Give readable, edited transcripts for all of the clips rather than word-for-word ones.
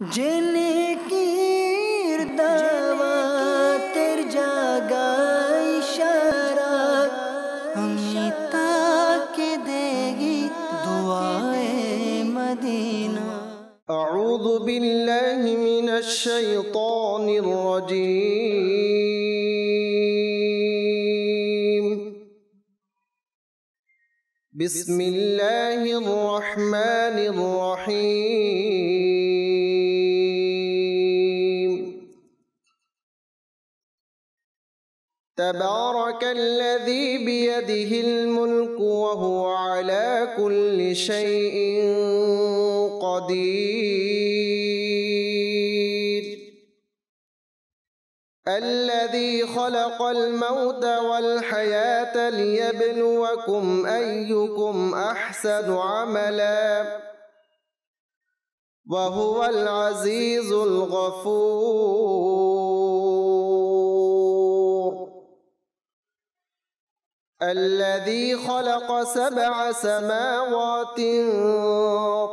जिनकीर दावतेर जागा इशारा अमिता के देगी दुआए मदीना। अऊज़ु बिल्लाहि मिनश शैतानिर रजीम। बिस्मिल्लाहिर रहमानिर रहीम। तबारकल्लज़ी बियदिहिल मुल्कु व हुवा अला कुल्लि शैइन क़दीर। अल्लज़ी खलक़ल मौत वल हयात लियब्लुवकुम अय्युकुम अहसनु अमला व हुवल अज़ीज़ुल गफ़ूर। الذي خلق سبع سماوات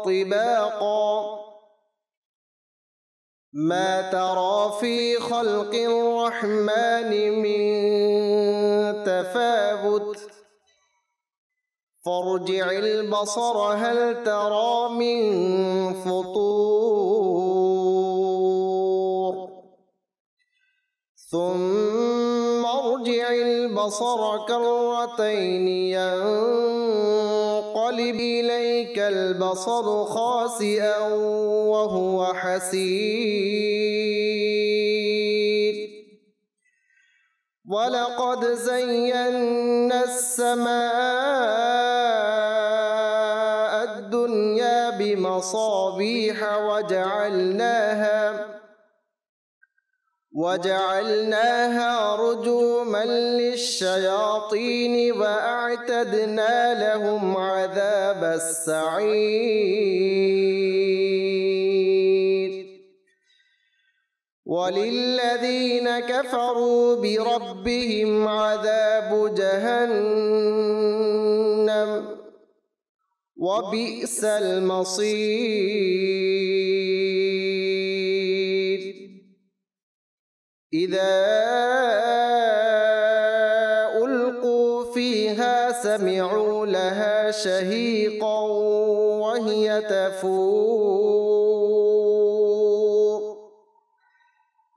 طباقا ما ترى في خلق الرحمن من تفاوت فارجع البصر هل ترى من فطور ثم ارجع البصر كرتين ينقلب إليك البصر خاسئا وهو حسير ولقد زينا السماء الدنيا بمصابيح وجعلناها رجوما للشياطين وأعتدنا لهم عذاب السعير وللذين كفروا بربهم عذاب جهنم وبئس المصير. إذا ألقوا فيها سمعوا لها شهيقا وهي تفور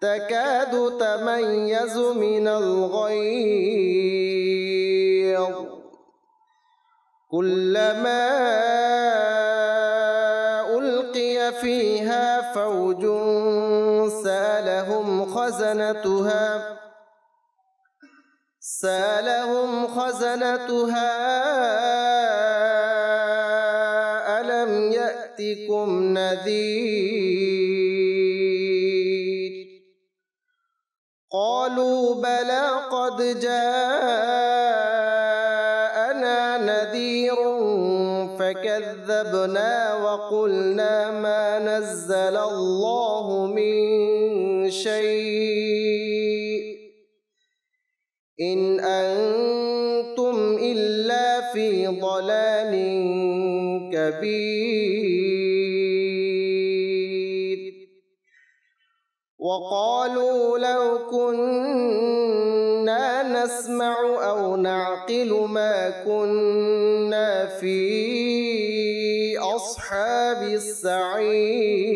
تكاد تميز من الغيظ كلما ألقي فيها فوج سألهم خزنتها ألم يأتكم نذير قالوا بلى قد جاءنا نذير فكذبنا وقلنا ما نزل الله من شيء إن أنتم إلا في ضلال كبير. وقالوا لو كنا نسمع أو نعقل ما كنا في أصحاب السعير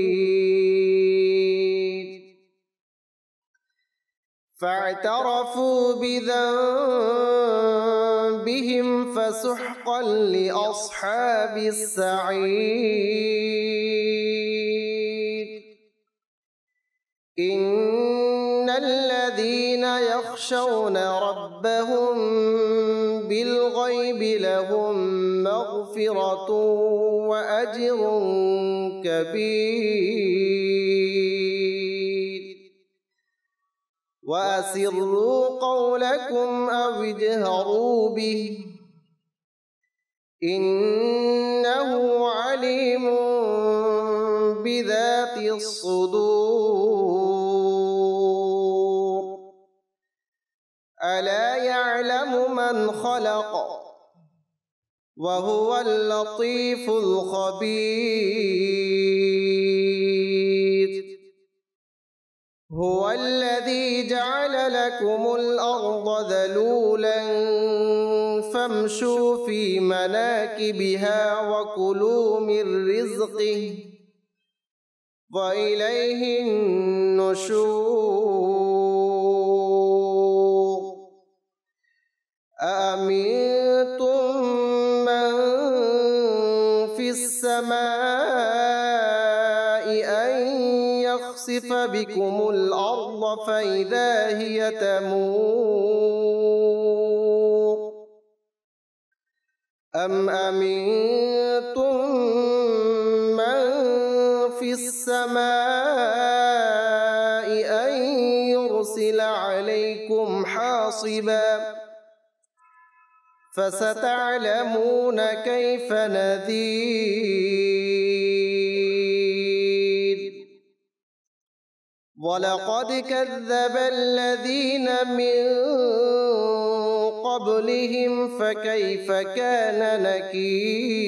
فاعترفوا بذنبهم فسحقا لأصحاب السعير. إن الذين يخشون ربهم بالغيب لهم مغفرة وأجر كبير. وأسروا قولكم أو اجهروا به إنه عليم بذات الصدور. ألا يعلم من خلق وهو اللطيف الخبير. هو الذي جعل لكم الأرض ذلولا فامشوا في مناكبها وكلوا من رزقه وإليه النشور أأمنتم من في السماء أن يخسف بكم الأرض فإذا هي تمور أم أمنتم من في السماء أن يرسل عليكم حاصبا فستعلمون كيف نذير ولقد كذب الذين من قبلهم فكيف كان نكير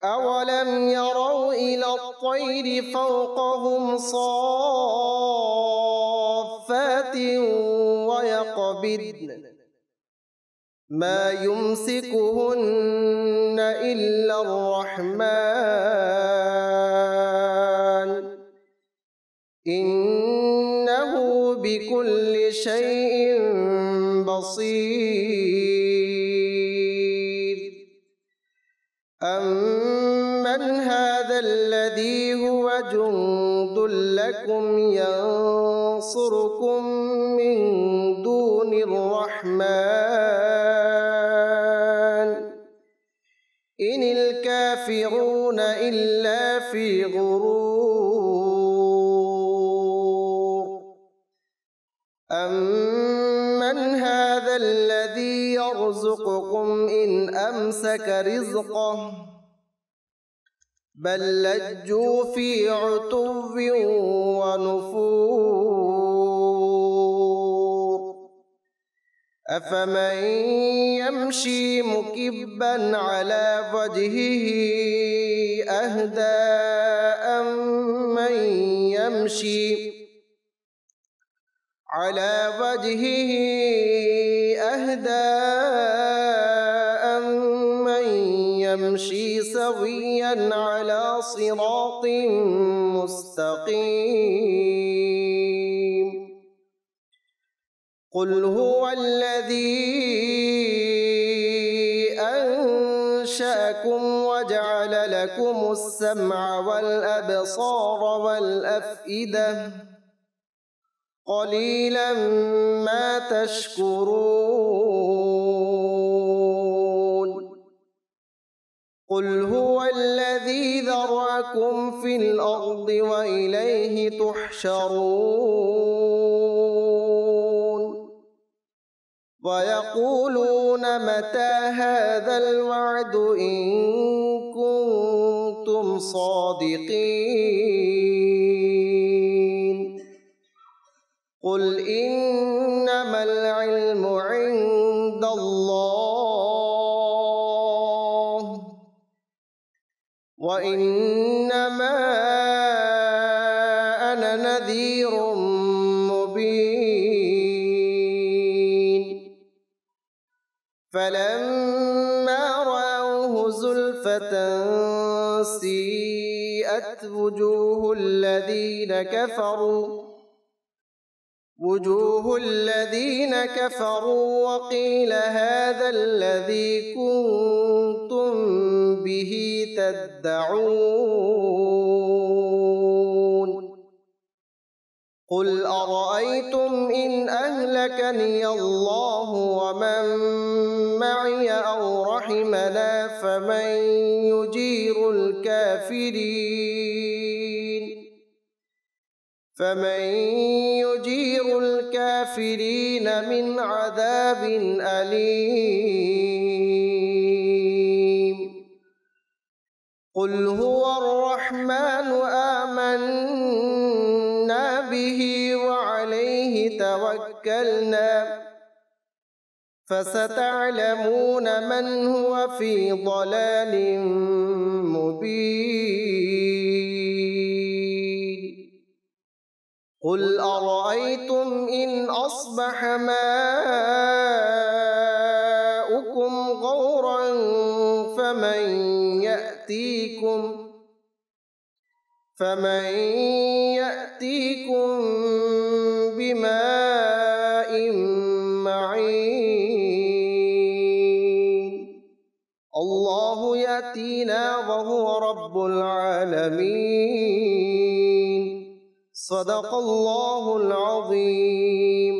أولم يروا إلى الطير فوقهم صافات ويقبضن ما يمسكهن إلا الرحمن إنه بكل شيء بصير أمن هذا الذي هو جند لكم ينصركم من دون الرحمن إن الكافرون إلا في غرور أمن هذا الذي يرزقكم إن أمسك رزقه بل لجوا في عتو ونفور أفمن يمشي مكبا على وجهه أهدى أمن يمشي على وجهه أهدى أمن يمشي سويا على صراط مستقيم قل هو الذي أنشأكم وجعل لكم السمع والأبصار والأفئدة قليلا ما تشكرون قل هو الذي ذرأكم في الأرض وإليه تحشرون ويقولون متى هذا الوعد إن كنتم صادقين قل إنما العلم عند الله وإنما أنا نذير مبين فلما رأوه زلفة سيئت وجوه الذين كفروا وقيل هذا الذي كنتم به تدعون قل أرأيتم إن أهلكني الله ومن معي أو رحمنا فمن يجير الكافرين من عذاب أليم قل هو الرحمن آمنا به وعليه توكلنا فستعلمون من هو في ضلال مبين قل أرأيتم إن أصبح ماؤكم غورا فمن يأتيكم بماء معين الله يأتينا وهو رب العالمين صدق الله العظيم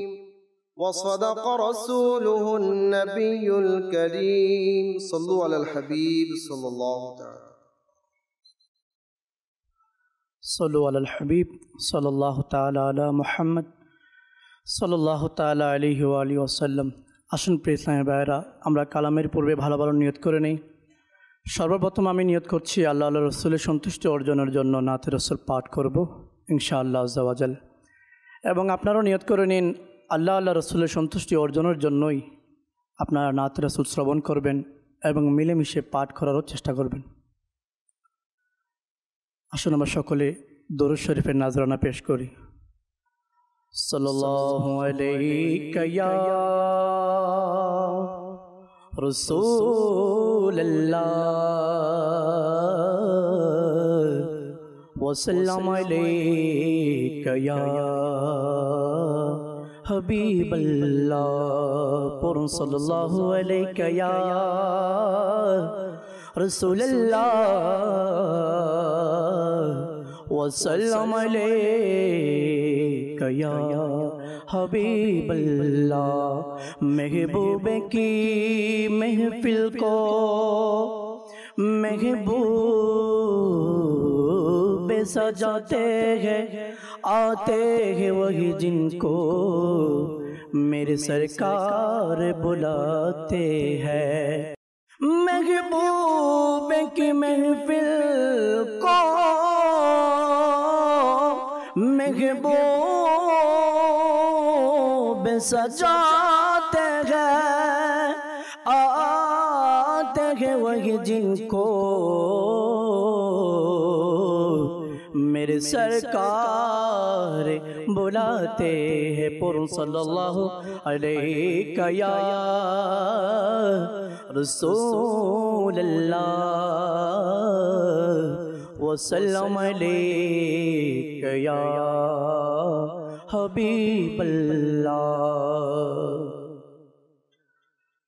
وصدق رسوله النبي الكريم صلوا على الحبيب صلى الله تعالى صلوا على الحبيب صلى الله تعالى على محمد صلى الله تعالى عليه وآله وسلم। আসুন প্রিয় ইসলামী ভাইয়েরা, আমরা কালামের পূর্বে ভালো ভালো নিয়ত করে নেই। সর্বপ্রথম আমি নিয়ত করছি আল্লাহ আল্লাহ রসুলের সন্তুষ্টি অর্জনের জন্য নাতে রসুল পাঠ করব ইনশাআল্লাহ আজ্জা ওয়াজাল। এবং আপনারাও নিয়ত করে নিন আল্লাহ আল্লাহ রসুলের সন্তুষ্টি অর্জনের জন্যই আপনারা নাতে রসুল শ্রবণ করবেন এবং মিলেমিশে পাঠ করারও চেষ্টা করবেন। আসুন আমরা সকলে দরুদ শরীফের নাজরানা পেশ করি। সাল্লাল্লাহু আলাইকা ইয়া রাসূলুল্লাহ ওয়া সাল্লামু আলাইকা ইয়া হাবিবাল্লাহ। পড়ুন সাল্লাল্লাহু আলাইকা ইয়া রাসূলুল্লাহ वसल्लम अलैका या हबीबल्लाह। महबूबे की महफिल को महबूब सजाते हैं, आते हैं वही जिनको मेरे सरकार बुलाते हैं। महबूब की महफिल को महबूब सजाते हैं, आते हैं वही जिनको मेरे सरकार बुलाते हैं। पुरुष सल्लल्लाहु अलैहि या रसूलल्लाह वसल्लम अलैका या हबीबल्लाह।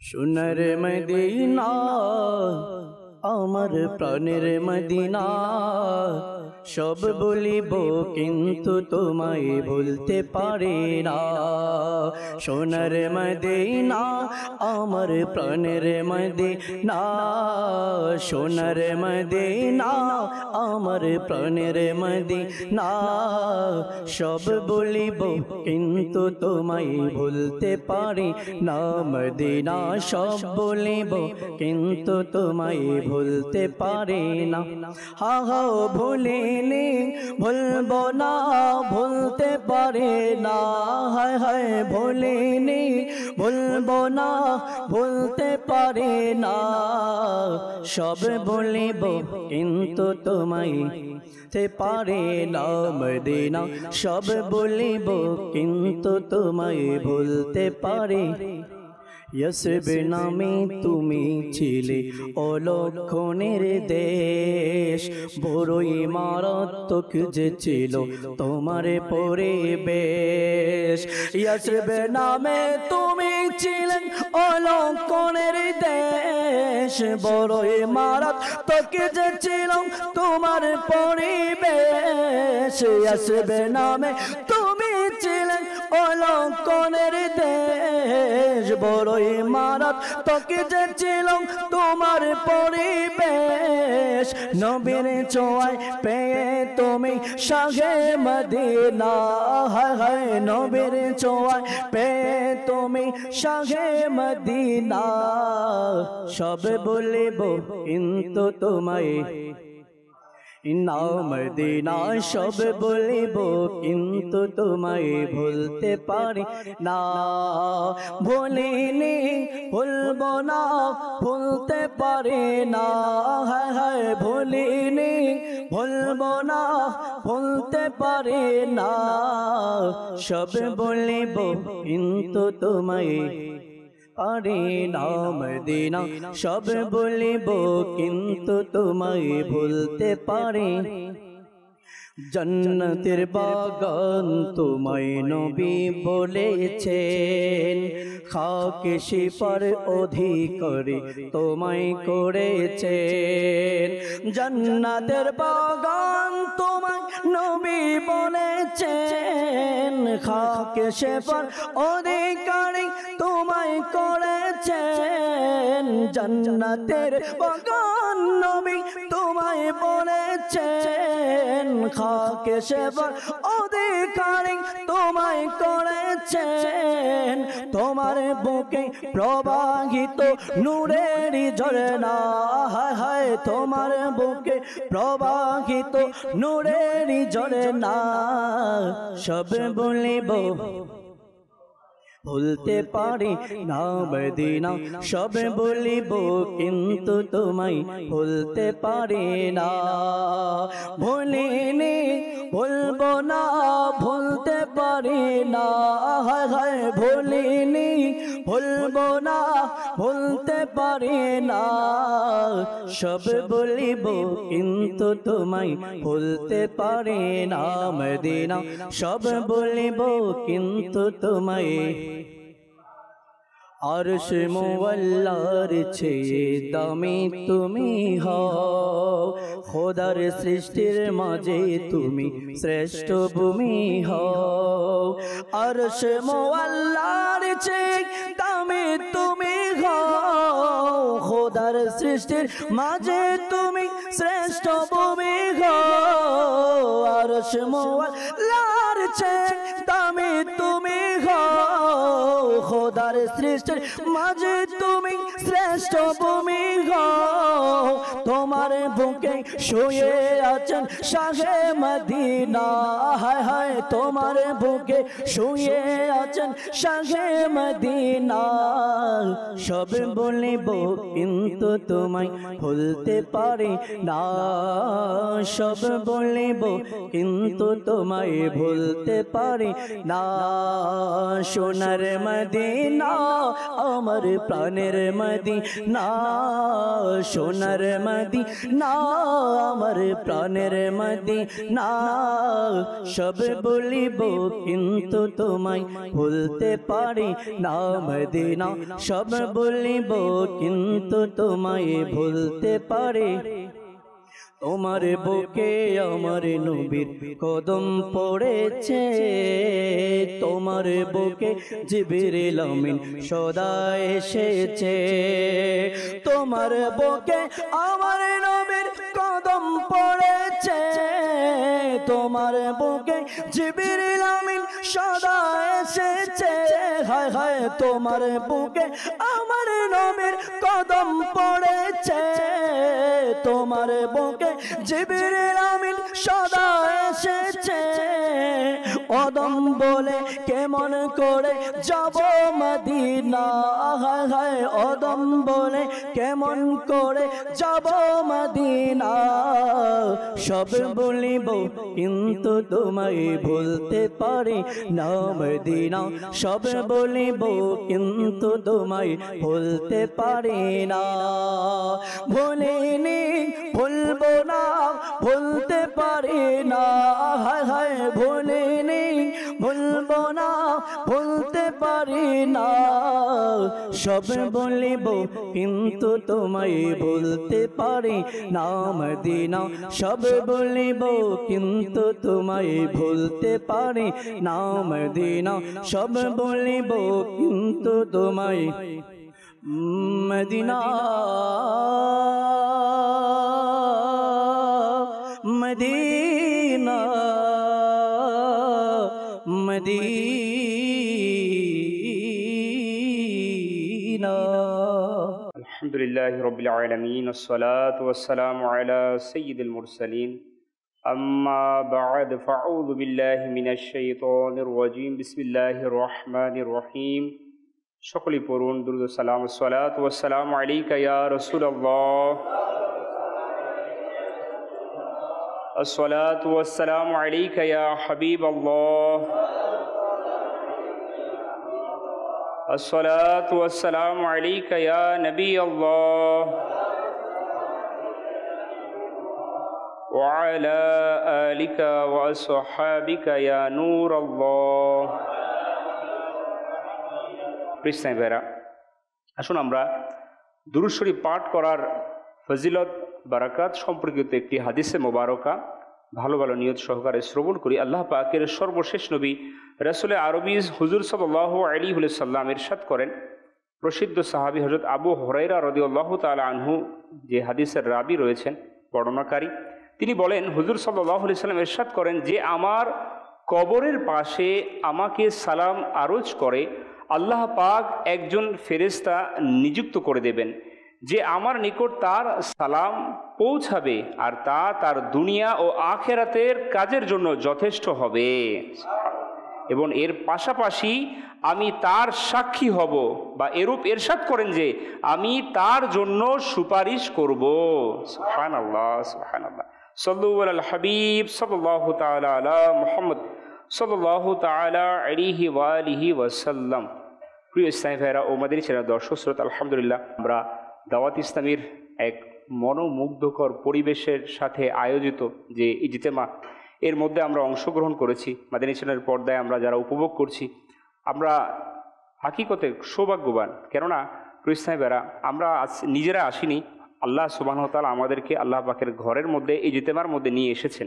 সোনার মদিনা আমার প্রাণের মদিনা, সব বলিব কিন্তু তোমায় ভুলতে পারি না। সোনার মদিনা আমার প্রাণের মদিনা, সোনার মদিনা আমার প্রাণের মদিনা, সব বলিব কিন্তু তোমায় ভুলতে পারি না। মদিনা সব বলিব কিন্তু তোমায় ভুলতে পারি না। হা হা ভুলিনি ভুলবো না, ভুলতে পারি না। হায় হায় ভুলিনি ভুলবো না, ভুলতে পারি না। সব বলিব কিন্তু তোমায় তে পারে না। মদিনা সব বলিব কিন্তু তোমায় ভুলতে পারি। यसब नामे তুমি ছিলে অলক্ষণের দেশ, বড়ই মারাত্মক যে ছিল তোমার পরিবেশ। यसब নামে তুমি ছিলেন অলক্ষণের দেশ, বড়ই মারাত্মক যে ছিল তোমার পরিবেশ। यसब নামে তুমি ছিলেন অলক্ষণের দেশ, বড়ই মারাত্মক যে ছিল তোমার পরিবেশ। নবীর ছোঁয়ায় পেয়ে তুমি শাহে মদিনা, হায় হায় নবীর ছোঁয়ায় পেয়ে তুমি শাহে মদিনা। সব বলিব কিন্তু তোমায় মদিনা সব বলিব কিন্তু তোমায় ভুলতে পারি না ভুলিনি ভুলব না ভুলতে পারি না হায় হায় ভুলিনি ভুলব না ভুলতে পারি না সব বলিব কিন্তু তোমায় পারি না মদিনা সব বলিব কিন্তু তোমায় ভুলতে পারি জন্নতের বাগান তোমায় নবী বলেছেন খাকে শিপার অধিকারী তোমায় করেছেন জন্নতের বাগান তোমায় নবী বলেছেন খাকে শিপার অধিকারী তোমায় করেছেন জন্নতের বাগান নবী তোমায় বলেছেন খাকে সেবার অধিকারী তোমায় করেছেন তোমার বুকে প্রবাহিত নূরের ঝরনা হায় হায় তোমার বুকে প্রবাহিত নূরের ঝরনা সব বলিব ভুলতে পারি না মদিনা সব বলিব কিন্তু তোমায় ভুলতে পারি না ভুলিনি ভুলব না ভুলতে পারি না হায় হায় ভুলিনি ভুলব না ভুলতে পারি না সব বলিব কিন্তু তোমায় ভুলতে পারি না মদিনা সব বলিব কিন্তু তোমায় আরশ মুআল্লার চেয়ে দামি তুমি হও খোদার সৃষ্টির মাঝে তুমি শ্রেষ্ঠ ভূমি হও আরশ মুআল্লার চেয়ে দামি তুমি হও খোদার সৃষ্টির মাঝে তুমি শ্রেষ্ঠ ভূমি হও আরশ মুআল্লার চেয়ে দামি তুমি হও খোদার সৃষ্টির মাঝে তুমি শ্রেষ্ঠ ভূমি হও তোমার বুকে শুয়ে আছেন শাহে মদিনা হায় হায় তোমার বুকে শুয়ে আছেন শাহে মদিনা সব বলিব কিন্তু তোমায় ভুলতে পারি না সব বলিব কিন্তু তোমায় ভুলতে পারি না সোনার মদিনা আমার প্রাণের মদিনা সোনার মদিনা আমার প্রাণের মদিনা সব বলিব কিন্তু তোমায় ভুলতে পারি না মদিনা সব বলিব কিন্তু তোমায় ভুলতে পারি তোমার বুকে আমার নবীর কদম পড়েছে তোমার বুকে জিবরিল আমিন সদা এসেছে তোমার বুকে আমার নবীর কদম পড়েছে তোমার বুকে জিবরিল আমিন সদা এসেছে হায় হায় তোমার বুকে আমার নবীর কদম পড়েছে তোমার বুকে জিবরিল আমিন সদা এসেছে অদম বলে কেমন করে যাব মদিনা হায় হায় অদম বলে কেমন করে যাব মদিনা সব বলিব কিন্তু তোমায় ভুলতে পারি না মদিনা সব বলিব কিন্তু তোমায় ভুলতে পারি না ভুলিনি ভুলব না ভুলতে পারি না হায় হায় ভুলিনি ভুলব না ভুলতে পারি না সব বলিব কিন্তু তোমায় ভুলতে পারি না মদিনা সব বলিব কিন্তু তোমায় ভুলতে পারি না মদিনা সব বলিব কিন্তু তোমায় মদিনা মদিনা মদিনা الحمد لله رب العالمين والصلاة والسلام على سيد المرسلين أما بعد فأعوذ بالله من الشيطان الرجيم بسم الله الرحمن الرحيم সকলে পড়ুন দুরূদ ও সালাম সালাত ওয়া সালাম আলাইকা ইয়া রাসূলুল্লাহ الصلاة والسلام عليك يا حبيب الله الصلاة والسلام عليك يا نبي الله وعلى آلك وأصحابك يا نور الله প্রিয় ভাইরা, আসুন আমরা দুরূদ শরীফ পাঠ করার ফজিলত বারাকাত সম্পর্কিত একটি হাদিসে মোবারকা ভালো ভালো নিয়ত সহকারে শ্রবণ করি। আল্লাহ পাকের সর্বশেষ নবী রাসূলে আরবি হুজুর সাল্লাল্লাহু আলাইহি ওয়াসাল্লাম ইরশাদ করেন, প্রসিদ্ধ সাহাবী হযরত আবু হুরায়রা রাদিয়াল্লাহু তাআলা আনহু যে হাদিসের রাবি রয়েছেন, বর্ণনাকারী, তিনি বলেন হুজুর সাল্লাল্লাহু আলাইহি ওয়াসাল্লাম ইরশাদ করেন যে আমার কবরের পাশে আমাকে সালাম আরজ করে আল্লাহ পাক একজন ফেরেশতা নিযুক্ত করে দেবেন, যে আমার নিকট তার সালাম পৌঁছাবে আর তা তার দুনিয়া ও আখেরাতের কাজের জন্য যথেষ্ট হবে, এবং এর পাশাপাশি আমি তার সাক্ষী হব, বা এরূপ ইরশাদ করেন যে আমি তার জন্য সুপারিশ করব। সুবহানাল্লাহ, সুবহানাল্লাহ। সাল্লু আলাল হাবিব সাল্লাল্লাহু তাআলা আলা মুহাম্মদ সাল্লাল্লাহু তাআলা আলাইহি ওয়া আলিহি ওয়াসাল্লাম। প্রিয় ইসলামী ভাইরা ও মাদানী চ্যানেল দর্শক শ্রোতা, আলহামদুলিল্লাহ আমরা দাওয়াত ইসলামীর এক মনোমুগ্ধকর পরিবেশের সাথে আয়োজিত যে ইজতেমা, এর মধ্যে আমরা অংশগ্রহণ করেছি। মাদানী চ্যানেলের পর্দায় আমরা যারা উপভোগ করছি, আমরা হাকিকতে সৌভাগ্যবান। কেননা প্রিয় ইসলামী ভাইরা, আমরা নিজেরা আসিনি, আল্লাহ সুবহানাহু ওয়া তাআলা আমাদেরকে আল্লাহ পাকের ঘরের মধ্যে ইজতেমার মধ্যে নিয়ে এসেছেন।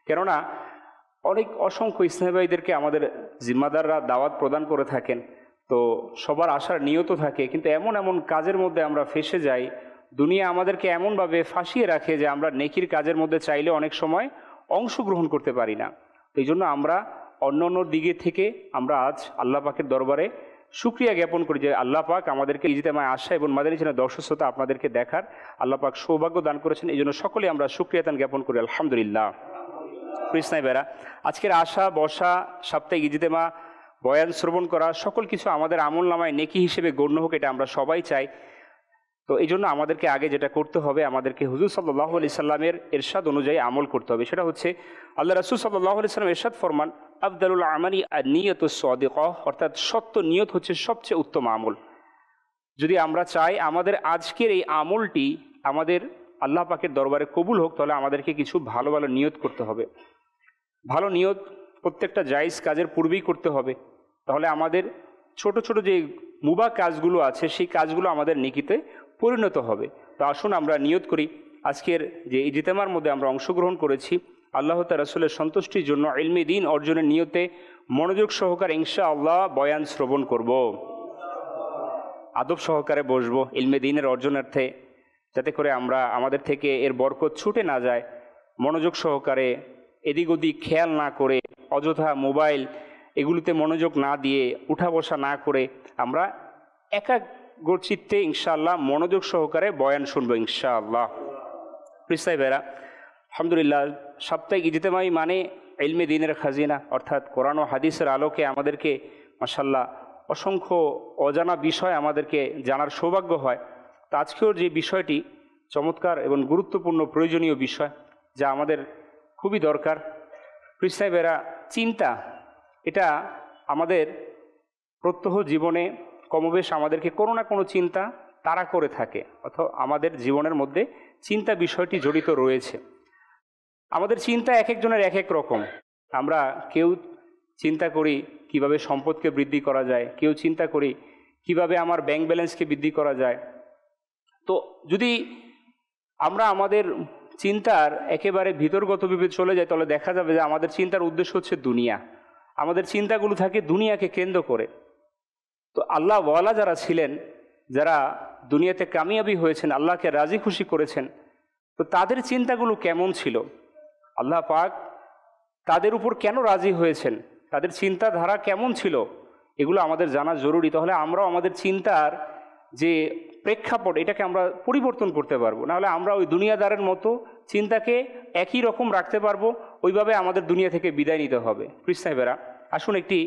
কেননা অনেক অসংখ্য ইসলামী ভাইদেরকে আমাদের জিম্মাদাররা দাওয়াত প্রদান করে থাকেন, তো সবার আসার নিয়ত থাকে, কিন্তু এমন এমন কাজের মধ্যে আমরা ফেসে যাই, দুনিয়া আমাদেরকে এমনভাবে ফাঁসিয়ে রাখে যে আমরা নেকির কাজের মধ্যে চাইলে অনেক সময় অংশগ্রহণ করতে পারি না। তো এই জন্য আমরা অন্য অন্য দিকে থেকে আমরা আজ আল্লাহ পাকের দরবারে শুকরিয়া জ্ঞাপন করি যে আল্লাহ পাক আমাদেরকে ইজতেমায় আসা এবং মাদানী চ্যানেল দর্শক শ্রোতা আপনাদেরকে দেখার আল্লাহ পাক সৌভাগ্য দান করেছেন। এই জন্য সকলে আমরা শুকরিয়া জ্ঞাপন করি, আলহামদুলিল্লাহ। প্রিয় ভাইরা, আজকের আসা বসা, সাপ্তাহিক ইজতেমা, বয়ান শ্রবণ করা, সকল কিছু আমাদের আমল নামায় নেকি হিসেবে গণ্য হোক, এটা আমরা সবাই চাই। তো এই জন্য আমাদেরকে আগে যেটা করতে হবে, আমাদেরকে হুজুর সাল্লাল্লাহু আলাইহি সাল্লামের ইরশাদ অনুযায়ী আমল করতে হবে। সেটা হচ্ছে আল্লাহ রাসূল সাল্লাল্লাহু আলাইহি সাল্লাম ইরশাদ ফরমান, আফদালুল আমালি আন-নিয়াতুস সাদিকাহ, অর্থাৎ সত্য নিয়ত হচ্ছে সবচেয়ে উত্তম আমল। যদি আমরা চাই আমাদের আজকের এই আমলটি আমাদের আল্লাহ পাকের দরবারে কবুল হোক, তাহলে আমাদেরকে কিছু ভালো ভালো নিয়ত করতে হবে। ভালো নিয়ত প্রত্যেকটা জায়েজ কাজের পূর্বেই করতে হবে, তাহলে আমাদের ছোট ছোট যে মুবাহ কাজগুলো আছে সেই কাজগুলো আমাদের নেকিতে পরিণত হবে। তো আসুন আমরা নিয়ত করি, আজকের যে ইজতেমার মধ্যে আমরা অংশগ্রহণ করেছি আল্লাহ তাআলা রাসূলের সন্তুষ্টির জন্য ইলমে দ্বীন অর্জনের নিয়তে মনোযোগ সহকারে ইনশাআল্লাহ বয়ান শ্রবণ করব, আদব সহকারে বসবো ইলমে দ্বীনের অর্জনার্থে, যাতে করে আমরা আমাদের থেকে এর বরকত ছুটে না যায়। মনোযোগ সহকারে এদিক ওদিক খেয়াল না করে, অযথা মোবাইল এগুলিতে মনোযোগ না দিয়ে, উঠা বসা না করে আমরা একাগ্রচিত্তে ইনশাআল্লাহ মনোযোগ সহকারে বয়ান শুনবো ইনশাআল্লাহ। প্রিয় ভাইরা, আলহামদুলিল্লাহ সাপ্তাহিক ইজতেমাই মানে ইলমে দ্বীনের খাজিনা, অর্থাৎ কোরআন ও হাদিসের আলোকে আমাদেরকে মাশাআল্লাহ অসংখ্য অজানা বিষয় আমাদেরকে জানার সৌভাগ্য হয়। তো আজকেও যে বিষয়টি চমৎকার এবং গুরুত্বপূর্ণ প্রয়োজনীয় বিষয়, যা আমাদের খুবই দরকার। প্রিয় ভাইরা, চিন্তা এটা আমাদের প্রত্যহ জীবনে কমবেশ আমাদেরকে কোনো না কোনো চিন্তা তাড়া করে থাকে, অথবা আমাদের জীবনের মধ্যে চিন্তা বিষয়টি জড়িত রয়েছে। আমাদের চিন্তা এক একজনের এক এক রকম। আমরা কেউ চিন্তা করি কিভাবে সম্পদকে বৃদ্ধি করা যায়, কেউ চিন্তা করি কিভাবে আমার ব্যাংক ব্যালেন্সকে বৃদ্ধি করা যায়। তো যদি আমরা আমাদের চিন্তার একেবারে ভিতরগতভাবে চলে যাই, তাহলে দেখা যাবে যে আমাদের চিন্তার উদ্দেশ্য হচ্ছে দুনিয়া। আমাদের চিন্তাগুলো থাকে দুনিয়াকে কেন্দ্র করে। তো আল্লাহ ওয়ালা যারা ছিলেন, যারা দুনিয়াতে কামিয়াবি হয়েছেন, আল্লাহকে রাজি খুশি করেছেন, তো তাদের চিন্তাগুলো কেমন ছিল, আল্লাহ পাক তাদের উপর কেন রাজি হয়েছেন, তাদের চিন্তাধারা কেমন ছিল, এগুলো আমাদের জানা জরুরি। তাহলে আমরাও আমাদের চিন্তার যে প্রেক্ষাপট, এটাকে আমরা পরিবর্তন করতে পারবো। নাহলে আমরা ওই দুনিয়াদারের মতো চিন্তাকে একই রকম রাখতে পারবো, ওইভাবে আমাদের দুনিয়া থেকে বিদায় নিতে হবে। প্রিয় সাহেবেরা, আসুন একটি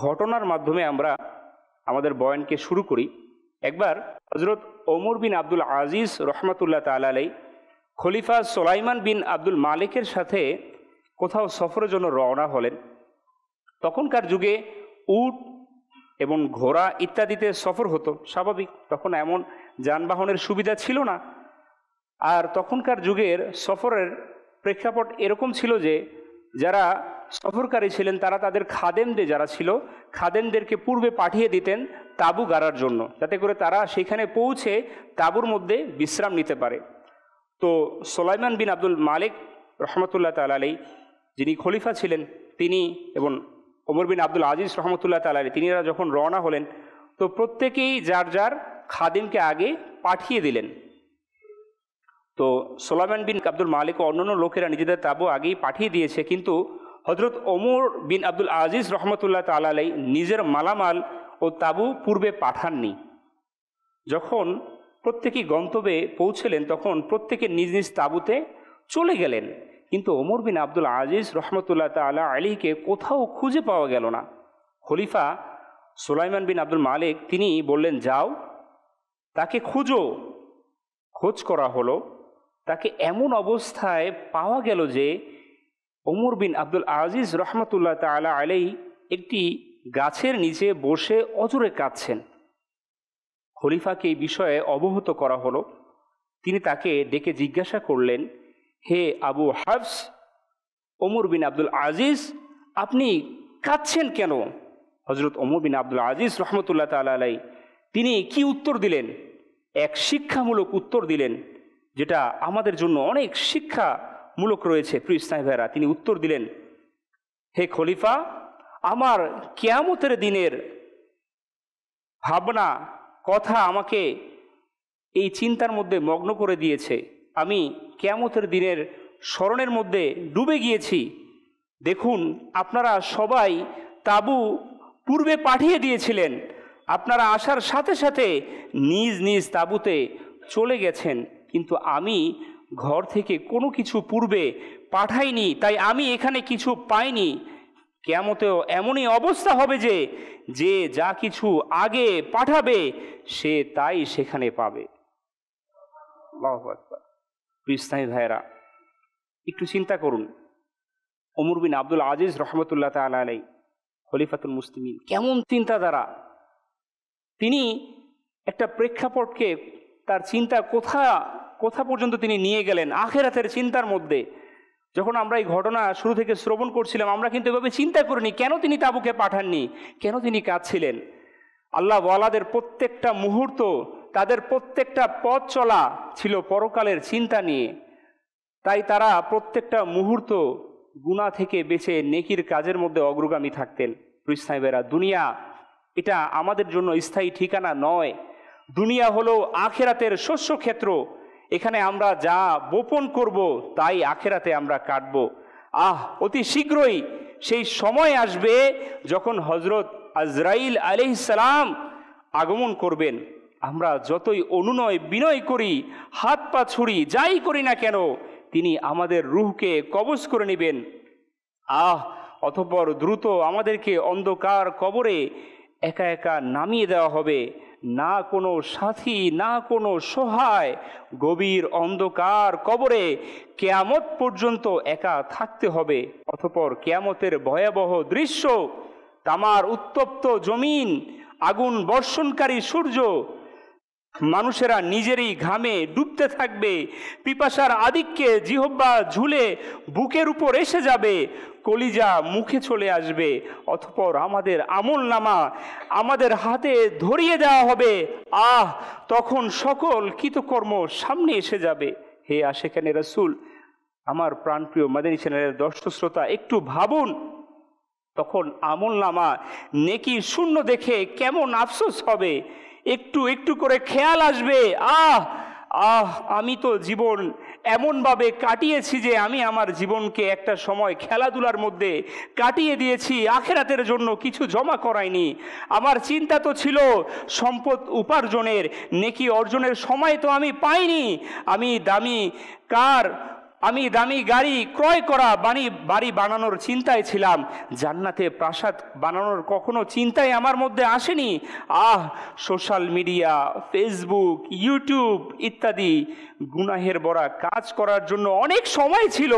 ঘটনার মাধ্যমে আমরা আমাদের বয়ানকে শুরু করি। একবার হজরত ওমর বিন আব্দুল আজিজ রহমতুল্লাহ তাআলা আলাইহি খলিফা সুলাইমান বিন আব্দুল মালিকের সাথে কোথাও সফরের জন্য রওনা হলেন। তখনকার যুগে উট এবং ঘোড়া ইত্যাদিতে সফর হতো, স্বাভাবিক। তখন এমন যানবাহনের সুবিধা ছিল না। আর তখনকার যুগের সফরের প্রেক্ষাপট এরকম ছিল যে যারা সফরকারী ছিলেন তারা তাদের খাদেমদের, যারা ছিল খাদেমদেরকে পূর্বে পাঠিয়ে দিতেন তাঁবু গাড়ার জন্য, যাতে করে তারা সেখানে পৌঁছে তাঁবুর মধ্যে বিশ্রাম নিতে পারে। তো সুলাইমান বিন আব্দুল মালিক রহমতুল্লাহ তাআলা আলাইহি, যিনি খলিফা ছিলেন, তিনি এবং ওমর বিন আব্দুল আজিজ রহমতুল্লাহ তাআলা আলাইহি, তিনিরা যখন রওনা হলেন তো প্রত্যেকেই যার যার খাদিমকে আগে পাঠিয়ে দিলেন। তো সুলাইমান বিন আব্দুল মালিক ও অন্যান্য লোকেরা নিজেদের তাঁবু আগেই পাঠিয়ে দিয়েছে, কিন্তু হজরত ওমর বিন আব্দুল আজিজ রহমতুল্লাহ তাআলা আলাইহি নিজের মালামাল ও তাঁবু পূর্বে পাঠাননি। যখন প্রত্যেকেই গন্তব্যে পৌঁছলেন তখন প্রত্যেকে নিজ নিজ তাঁবুতে চলে গেলেন, কিন্তু ওমর বিন আব্দুল আজিজ রহমতুল্লাহ তাআলা আলাইহিকে কোথাও খুঁজে পাওয়া গেল না। খলিফা সুলাইমান বিন আব্দুল মালিক তিনি বললেন, যাও তাকে খুঁজো। খোঁজ করা হলো, তাকে এমন অবস্থায় পাওয়া গেল যে ওমর বিন আব্দুল আজিজ রহমতুল্লাহ তাআলা আলাইহি একটি গাছের নিচে বসে অজরে কাঁদছেন। খলিফাকে এই বিষয়ে অবহিত করা হলো। তিনি তাকে ডেকে জিজ্ঞাসা করলেন, হে আবু হাফস, ওমর বিন আব্দুল আজিজ, আপনি কাঁদছেন কেন? হজরত ওমর বিন আব্দুল আজিজ রহমতুল্লাহ তাআলা আলাইহি তিনি কি উত্তর দিলেন? এক শিক্ষামূলক উত্তর দিলেন, যেটা আমাদের জন্য অনেক শিক্ষামূলক রয়েছে। প্রিয় ইসলামী ভাইরা, তিনি উত্তর দিলেন, হে খলিফা, আমার কিয়ামতের দিনের ভাবনা কথা আমাকে এই চিন্তার মধ্যে মগ্ন করে দিয়েছে। আমি কিয়ামতের দিনের স্মরণের মধ্যে ডুবে গিয়েছি। দেখুন, আপনারা সবাই তাঁবু পূর্বে পাঠিয়ে দিয়েছিলেন, আপনারা আসার সাথে সাথে নিজ নিজ তাঁবুতে চলে গেছেন, কিন্তু আমি ঘর থেকে কোনো কিছু পূর্বে পাঠাইনি, তাই আমি এখানে কিছু পাইনি। কিয়ামতেও এমনই অবস্থা হবে যে যে যা কিছু আগে পাঠাবে সে তাই সেখানে পাবে। আল্লাহু আকবার। প্রিয় ইসলামী ভাইয়েরা, একটু চিন্তা করুন, ওমর বিন আব্দুল আজিজ রহমতুল্লাহ তাআলা আলাইহি খলিফাতুল মুসলিমিন, কেমন চিন্তাধারা! তিনি একটা প্রেক্ষাপটকে, তার চিন্তা কোথা পর্যন্ত তিনি নিয়ে গেলেন আখিরাতের চিন্তার মধ্যে। যখন আমরা এই ঘটনা শুরু থেকে শ্রবণ করছিলাম, আমরা কিন্তু এভাবে চিন্তা করিনি কেন তিনি তাঁবুকে পাঠাননি, কেন তিনি কাঁদছিলেন। আল্লাহ ওয়ালাদের প্রত্যেকটা মুহূর্ত, তাদের প্রত্যেকটা পথ চলা ছিল পরকালের চিন্তা নিয়ে। তাই তারা প্রত্যেকটা মুহূর্ত গুনাহ থেকে বেঁচে নেকির কাজের মধ্যে অগ্রগামী থাকতেন। প্রিয় সাহেবেরা, দুনিয়া এটা আমাদের জন্য স্থায়ী ঠিকানা নয়। দুনিয়া হলো আখিরাতের শস্য ক্ষেত্র। এখানে আমরা যা বপন করব তাই আখিরাতে আমরা কাটব। অতি শীঘ্রই সেই সময় আসবে যখন হজরত আজরাইল আলাইহিস সালাম আগমন করবেন। আমরা যতই অনুনয় বিনয় করি, হাত পা ছুড়ি, যাই করি না কেন, তিনি আমাদের রূহকে কবজ করে নেবেন। অতঃপর দ্রুত আমাদেরকে অন্ধকার কবরে একা একা নামিয়ে দেওয়া হবে। না কোনো সাথী, না কোনো সহায়, গভীর অন্ধকার কবরে কিয়ামত পর্যন্ত একা থাকতে হবে। অতঃপর কিয়ামতের ভয়াবহ দৃশ্য, তামার উত্তপ্ত জমিন, আগুন বর্ষণকারী সূর্য, মানুষেরা নিজেরই ঘামে ডুবতে থাকবে, পিপাসার আধিক্যে জিহ্বা ঝুলে বুকের উপর এসে যাবে, কলিজা মুখে চলে আসবে। অতঃপর আমাদের আমলনামা আমাদের হাতে ধরিয়ে দেওয়া হবে। তখন সকল কৃতকর্ম সামনে এসে যাবে। হে আশিকানে রাসূল, আমার প্রাণপ্রিয় মাদানী চ্যানেলের দর্শক শ্রোতা, একটু ভাবুন, তখন আমলনামা নেকি শূন্য দেখে কেমন আফসোস হবে। একটু একটু করে খেয়াল আসবে, আমি তো জীবন এমনভাবে কাটিয়েছি যে আমি আমার জীবনকে একটা সময় খেলাধুলার মধ্যে কাটিয়ে দিয়েছি, আখিরাতের জন্য কিছু জমা করাইনি। আমার চিন্তা তো ছিল সম্পদ উপার্জনের, নেকি অর্জনের সময় তো আমি পাইনি। আমি দামি কার, আমি দামি গাড়ি ক্রয় করা, বাড়ি বানানোর চিন্তায় ছিলাম, জান্নাতে প্রাসাদ বানানোর কখনো চিন্তাই আমার মধ্যে আসেনি। সোশ্যাল মিডিয়া, ফেসবুক, ইউটিউব ইত্যাদি গুনাহের ভরা কাজ করার জন্য অনেক সময় ছিল।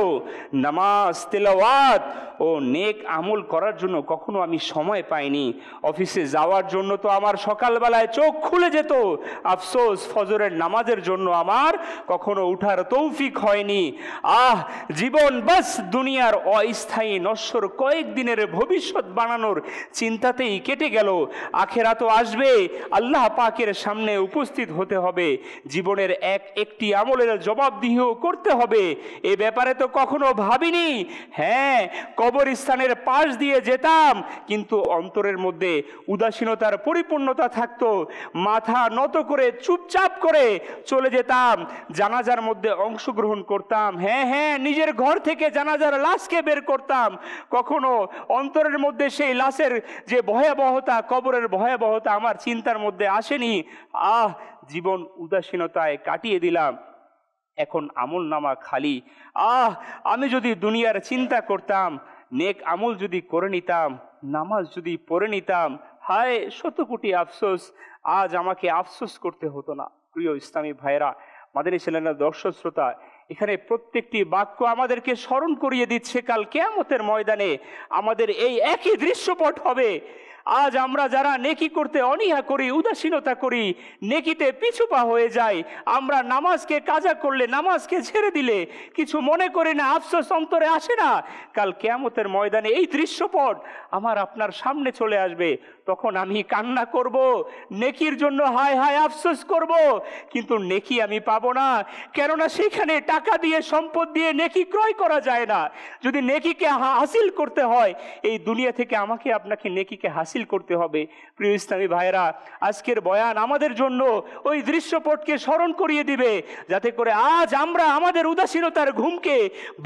নামাজ, তেলাওয়াত ও নেক আমল করার জন্য কখনো আমি সময় পাইনি। অফিসে যাওয়ার জন্য তো আমার সকালবেলায় চোখ খুলে যেত, আফসোস ফজরের নামাজের জন্য আমার কখনো উঠার তৌফিক হয়নি। জীবন বাস দুনিয়ার অস্থায়ী নশ্বর কয়েকদিনের ভবিষ্যৎ বানানোর চিন্তাতেই কেটে গেল। আখিরাতও আসবে, আল্লাহ পাকের সামনে উপস্থিত হতে হবে, জীবনের একটি আমলের জবাবদিহিও করতে হবে। এ ব্যাপারে তো কখনো ভাবিনি। হ্যাঁ, কবরস্থানের পাশ দিয়ে যেতাম, কিন্তু অন্তরের মধ্যে উদাসীনতার পরিপূর্ণতা থাকতো। মাথা নত করে চুপচাপ করে চলে যেতাম, জানাজার মধ্যে অংশগ্রহণ করতাম। হ্যাঁ, নিজের ঘর থেকে জানাজার লাশকে বের করতাম। কখনো অন্তরের মধ্যে সেই লাশের যে ভয়াবহতা, কবরের ভয়াবহতা আমার চিন্তার মধ্যে আসেনি। জীবন উদাসীনতায় কাটিয়ে দিলাম, এখন আমল নামা খালি। আমি যদি দুনিয়ার চিন্তা করতাম, নেক আমল যদি করে নিতাম, নামাজ যদি পড়ে নিতাম, হায় শত কোটি আফসোস, আজ আমাকে আফসোস করতে হতো না। প্রিয় ইসলামী ভাইরা, মাদানী চ্যানেলের দর্শক শ্রোতা, এখানে প্রত্যেকটি বাক্য আমাদেরকে স্মরণ করিয়ে দিচ্ছে কাল কিয়ামতের ময়দানে আমাদের এই একই দৃশ্যপট হবে। আজ আমরা যারা নেকি করতে অনীহা করি, উদাসীনতা করি, নেকিতে পিছুপা হয়ে যাই, আমরা নামাজকে কাজা করলে, নামাজকে ছেড়ে দিলে কিছু মনে করি না, আফসোস অন্তরে আসে না। কাল কিয়ামতের ময়দানে এই দৃশ্যপট আমার আপনার সামনে চলে আসবে, তখন আমি কান্না করব, নেকির জন্য হায় হায় আফসোস করব, কিন্তু নেকি আমি পাবো না। কেননা সেখানে টাকা দিয়ে, সম্পদ দিয়ে নেকি ক্রয় করা যায় না। যদি নেকিকে হাসিল করতে হয়, এই দুনিয়া থেকে আমাকে আপনাকে নেকিকে হাসিল করতে হবে। প্রিয় ইসলামী ভাইরা, আজকের বয়ান আমাদের জন্য ওই দৃশ্যপটকে স্মরণ করিয়ে দিবে, যাতে করে আজ আমরা আমাদের উদাসীনতার ঘুমকে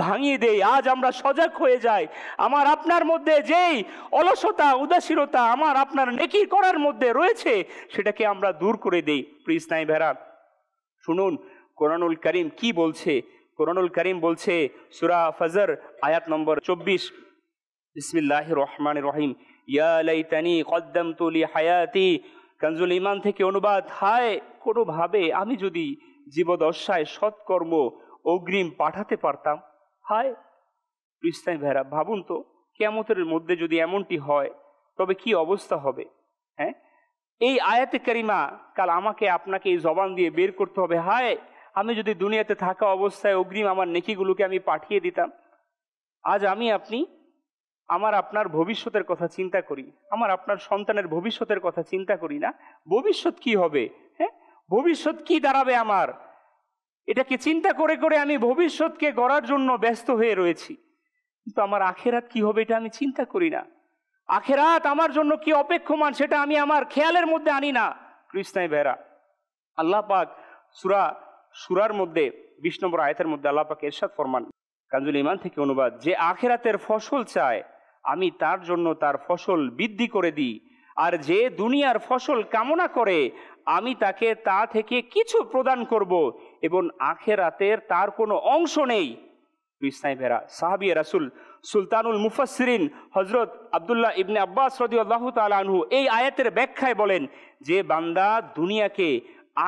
ভাঙিয়ে দেই, আজ আমরা সজাগ হয়ে যাই। আমার আপনার মধ্যে যেই অলসতা, উদাসীনতা আমার আপনার নেকি করার মধ্যে রয়েছে, সেটাকে আমরা দূর করে দেই। প্রিয় ইসলামী ভাইরা, শুনুন কোরআনুল কারীম কি বলছে। কোরআনুল কারীম বলছে, সূরা ফজর আয়াত নম্বর 24, বিসমিল্লাহির রহমানির রহিম, ইয়া লাইতানি কদ্দামতু লি হায়াতি। কানজুল ঈমান থেকে অনুবাদ, হায় কোনোভাবে আমি যদি জীবদশায় সৎকর্ম অগ্রিম পাঠাতে পারতাম। হায় ইসলামী ভাইরা, ভাবুন তো, কিয়ামতের মধ্যে যদি এমনটি হয় তবে কি অবস্থা হবে। হ্যাঁ, এই আয়াতে কারিমা কাল আমাকে আপনাকে এই জবান দিয়ে বের করতে হবে, হায় আমি যদি দুনিয়াতে থাকা অবস্থায় অগ্রিম আমার নেকিগুলোকে আমি পাঠিয়ে দিতাম। আজ আমি আপনি আমার আপনার ভবিষ্যতের কথা চিন্তা করি, আমার আপনার সন্তানের ভবিষ্যতের কথা চিন্তা করি না। ভবিষ্যৎ কি হবে, হ্যাঁ, ভবিষ্যৎ কি দাঁড়াবে আমার, এটাকে চিন্তা করে করে আমি ভবিষ্যৎকে গড়ার জন্য ব্যস্ত হয়ে রয়েছি, কিন্তু আমার আখেরাত কি হবে এটা আমি চিন্তা করি না। আখেরাত আমার জন্য কি অপেক্ষমান সেটা আমি আমার খেয়ালের মধ্যে আনি না। কৃষ্ণাই ভাইরা, আল্লাহ পাক সূরার মধ্যে 20 নম্বর আয়াতের মধ্যে আল্লাহ পাক ইরশাদ ফরমান, কানজুল ঈমান থেকে অনুবাদ, যে আখেরাতের ফসল চায় আমি তার জন্য তার ফসল বৃদ্ধি করে দিই, আর যে দুনিয়ার ফসল কামনা করে আমি তাকে তা থেকে কিছু প্রদান করব, এবং আখেরাতের তার কোনো অংশ নেই। ইসলামী ভাইরা, সাহাবী রাসূল সুলতানুল মুফাসসিরিন হযরত আব্দুল্লাহ ইবনে আব্বাস রাদিয়াল্লাহু তাআলা আনহু এই আয়াতের ব্যাখ্যায় বলেন, যে বান্দা দুনিয়াকে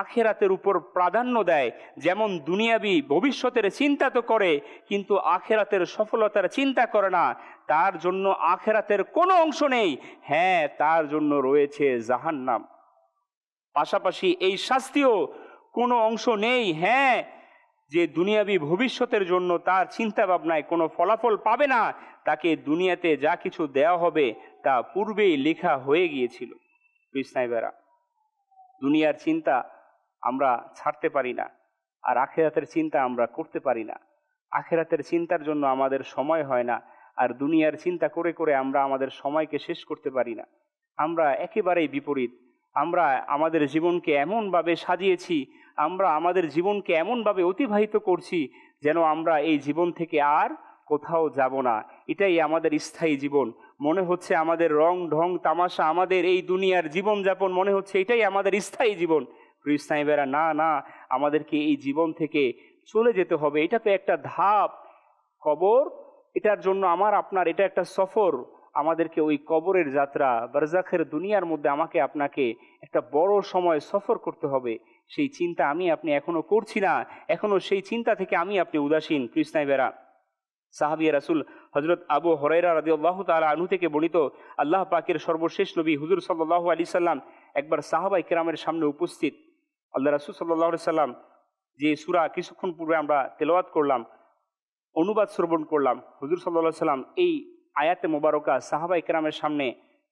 আখেরাতের উপর প্রাধান্য দেয়, যেমন দুনিয়াবি ভবিষ্যতের চিন্তা তো করে কিন্তু আখেরাতের সফলতার চিন্তা করে না, তার জন্য আখেরাতের কোনো অংশ নেই। হ্যাঁ, তার জন্য রয়েছে জাহান্নাম। পাশাপাশি এই শাস্তিও কোনো অংশ নেই। হ্যাঁ, যে দুনিয়াবি ভবিষ্যতের জন্য তার চিন্তা ভাবনায় কোনো ফলাফল পাবে না, তাকে দুনিয়াতে যা কিছু দেওয়া হবে তা পূর্বেই লেখা হয়ে গিয়েছিল। ইসলামী ভাইরা, দুনিয়ার চিন্তা আমরা ছাড়তে পারি না, আর আখেরাতের চিন্তা আমরা করতে পারি না। আখেরাতের চিন্তার জন্য আমাদের সময় হয় না, আর দুনিয়ার চিন্তা করে করে আমরা আমাদের সময়কে শেষ করতে পারি না। আমরা একেবারেই বিপরীত। আমরা আমাদের জীবনকে এমনভাবে সাজিয়েছি, আমরা আমাদের জীবনকে এমনভাবে অতিবাহিত করছি যেন আমরা এই জীবন থেকে আর কোথাও যাব না। এটাই আমাদের স্থায়ী জীবন। মনে হচ্ছে আমাদের রং ঢং তামাশা, আমাদের এই দুনিয়ার জীবনযাপন মনে হচ্ছে এটাই আমাদের স্থায়ী জীবন। প্রিয় ইসলামী ভাইরা, না না, আমাদেরকে এই জীবন থেকে চলে যেতে হবে। এটা তো একটা ধাপ, কবর, এটার জন্য আমার আপনার এটা একটা সফর। আমাদেরকে ওই কবরের যাত্রা, বারজাখের দুনিয়ার মধ্যে আমাকে আপনাকে একটা বড় সময় সফর করতে হবে। সেই চিন্তা আমি আপনি এখনো করছি না, এখনো সেই চিন্তা থেকে আমি আপনি উদাসীন। প্রিয় ইসলামী ভাইরা, সাহাবী রাসূল হযরত আবু হুরায়রা রাদিয়াল্লাহু তাআলা আনহু থেকে বর্ণিত, আল্লাহ পাকের সর্বশেষ নবী হুজুর সাল্লাল্লাহু আলাইহি সাল্লাম একবার সাহাবায়ে কেরামের সামনে উপস্থিত। আল্লাহ রাসূল সাল্লাল্লাহু আলাইহি সাল্লাম যে সূরা কিছুক্ষণ পূর্বে আমরা তেলাওয়াত করলাম, অনুবাদ শ্রবণ করলাম, হুজুর সাল্লাল্লাহু আলাইহি সাল্লাম এই আয়াতে মোবারকা সাহাবায়ে কেরামের সামনে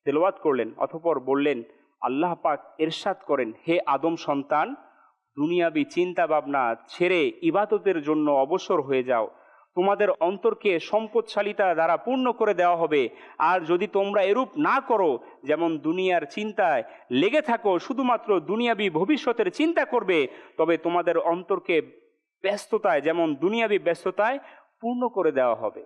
তেলাওয়াত করলেন। অতঃপর বললেন, আল্লাহ পাক ইরশাদ করেন, হে আদম সন্তান, দুনিয়াবি চিন্তা ভাবনা ছেড়ে ইবাদতের জন্য অবসর হয়ে যাও। তোমাদের অন্তরকে সম্পদশালিতা দ্বারা পূর্ণ করে দেওয়া হবে। আর যদি তোমরা এরূপ না করো, যেমন দুনিয়ার চিন্তায় লেগে থাকো, শুধুমাত্র দুনিয়াবি ভবিষ্যতের চিন্তা করবে, তবে তোমাদের অন্তরকে ব্যস্ততায়, যেমন দুনিয়াবি ব্যস্ততায় পূর্ণ করে দেওয়া হবে।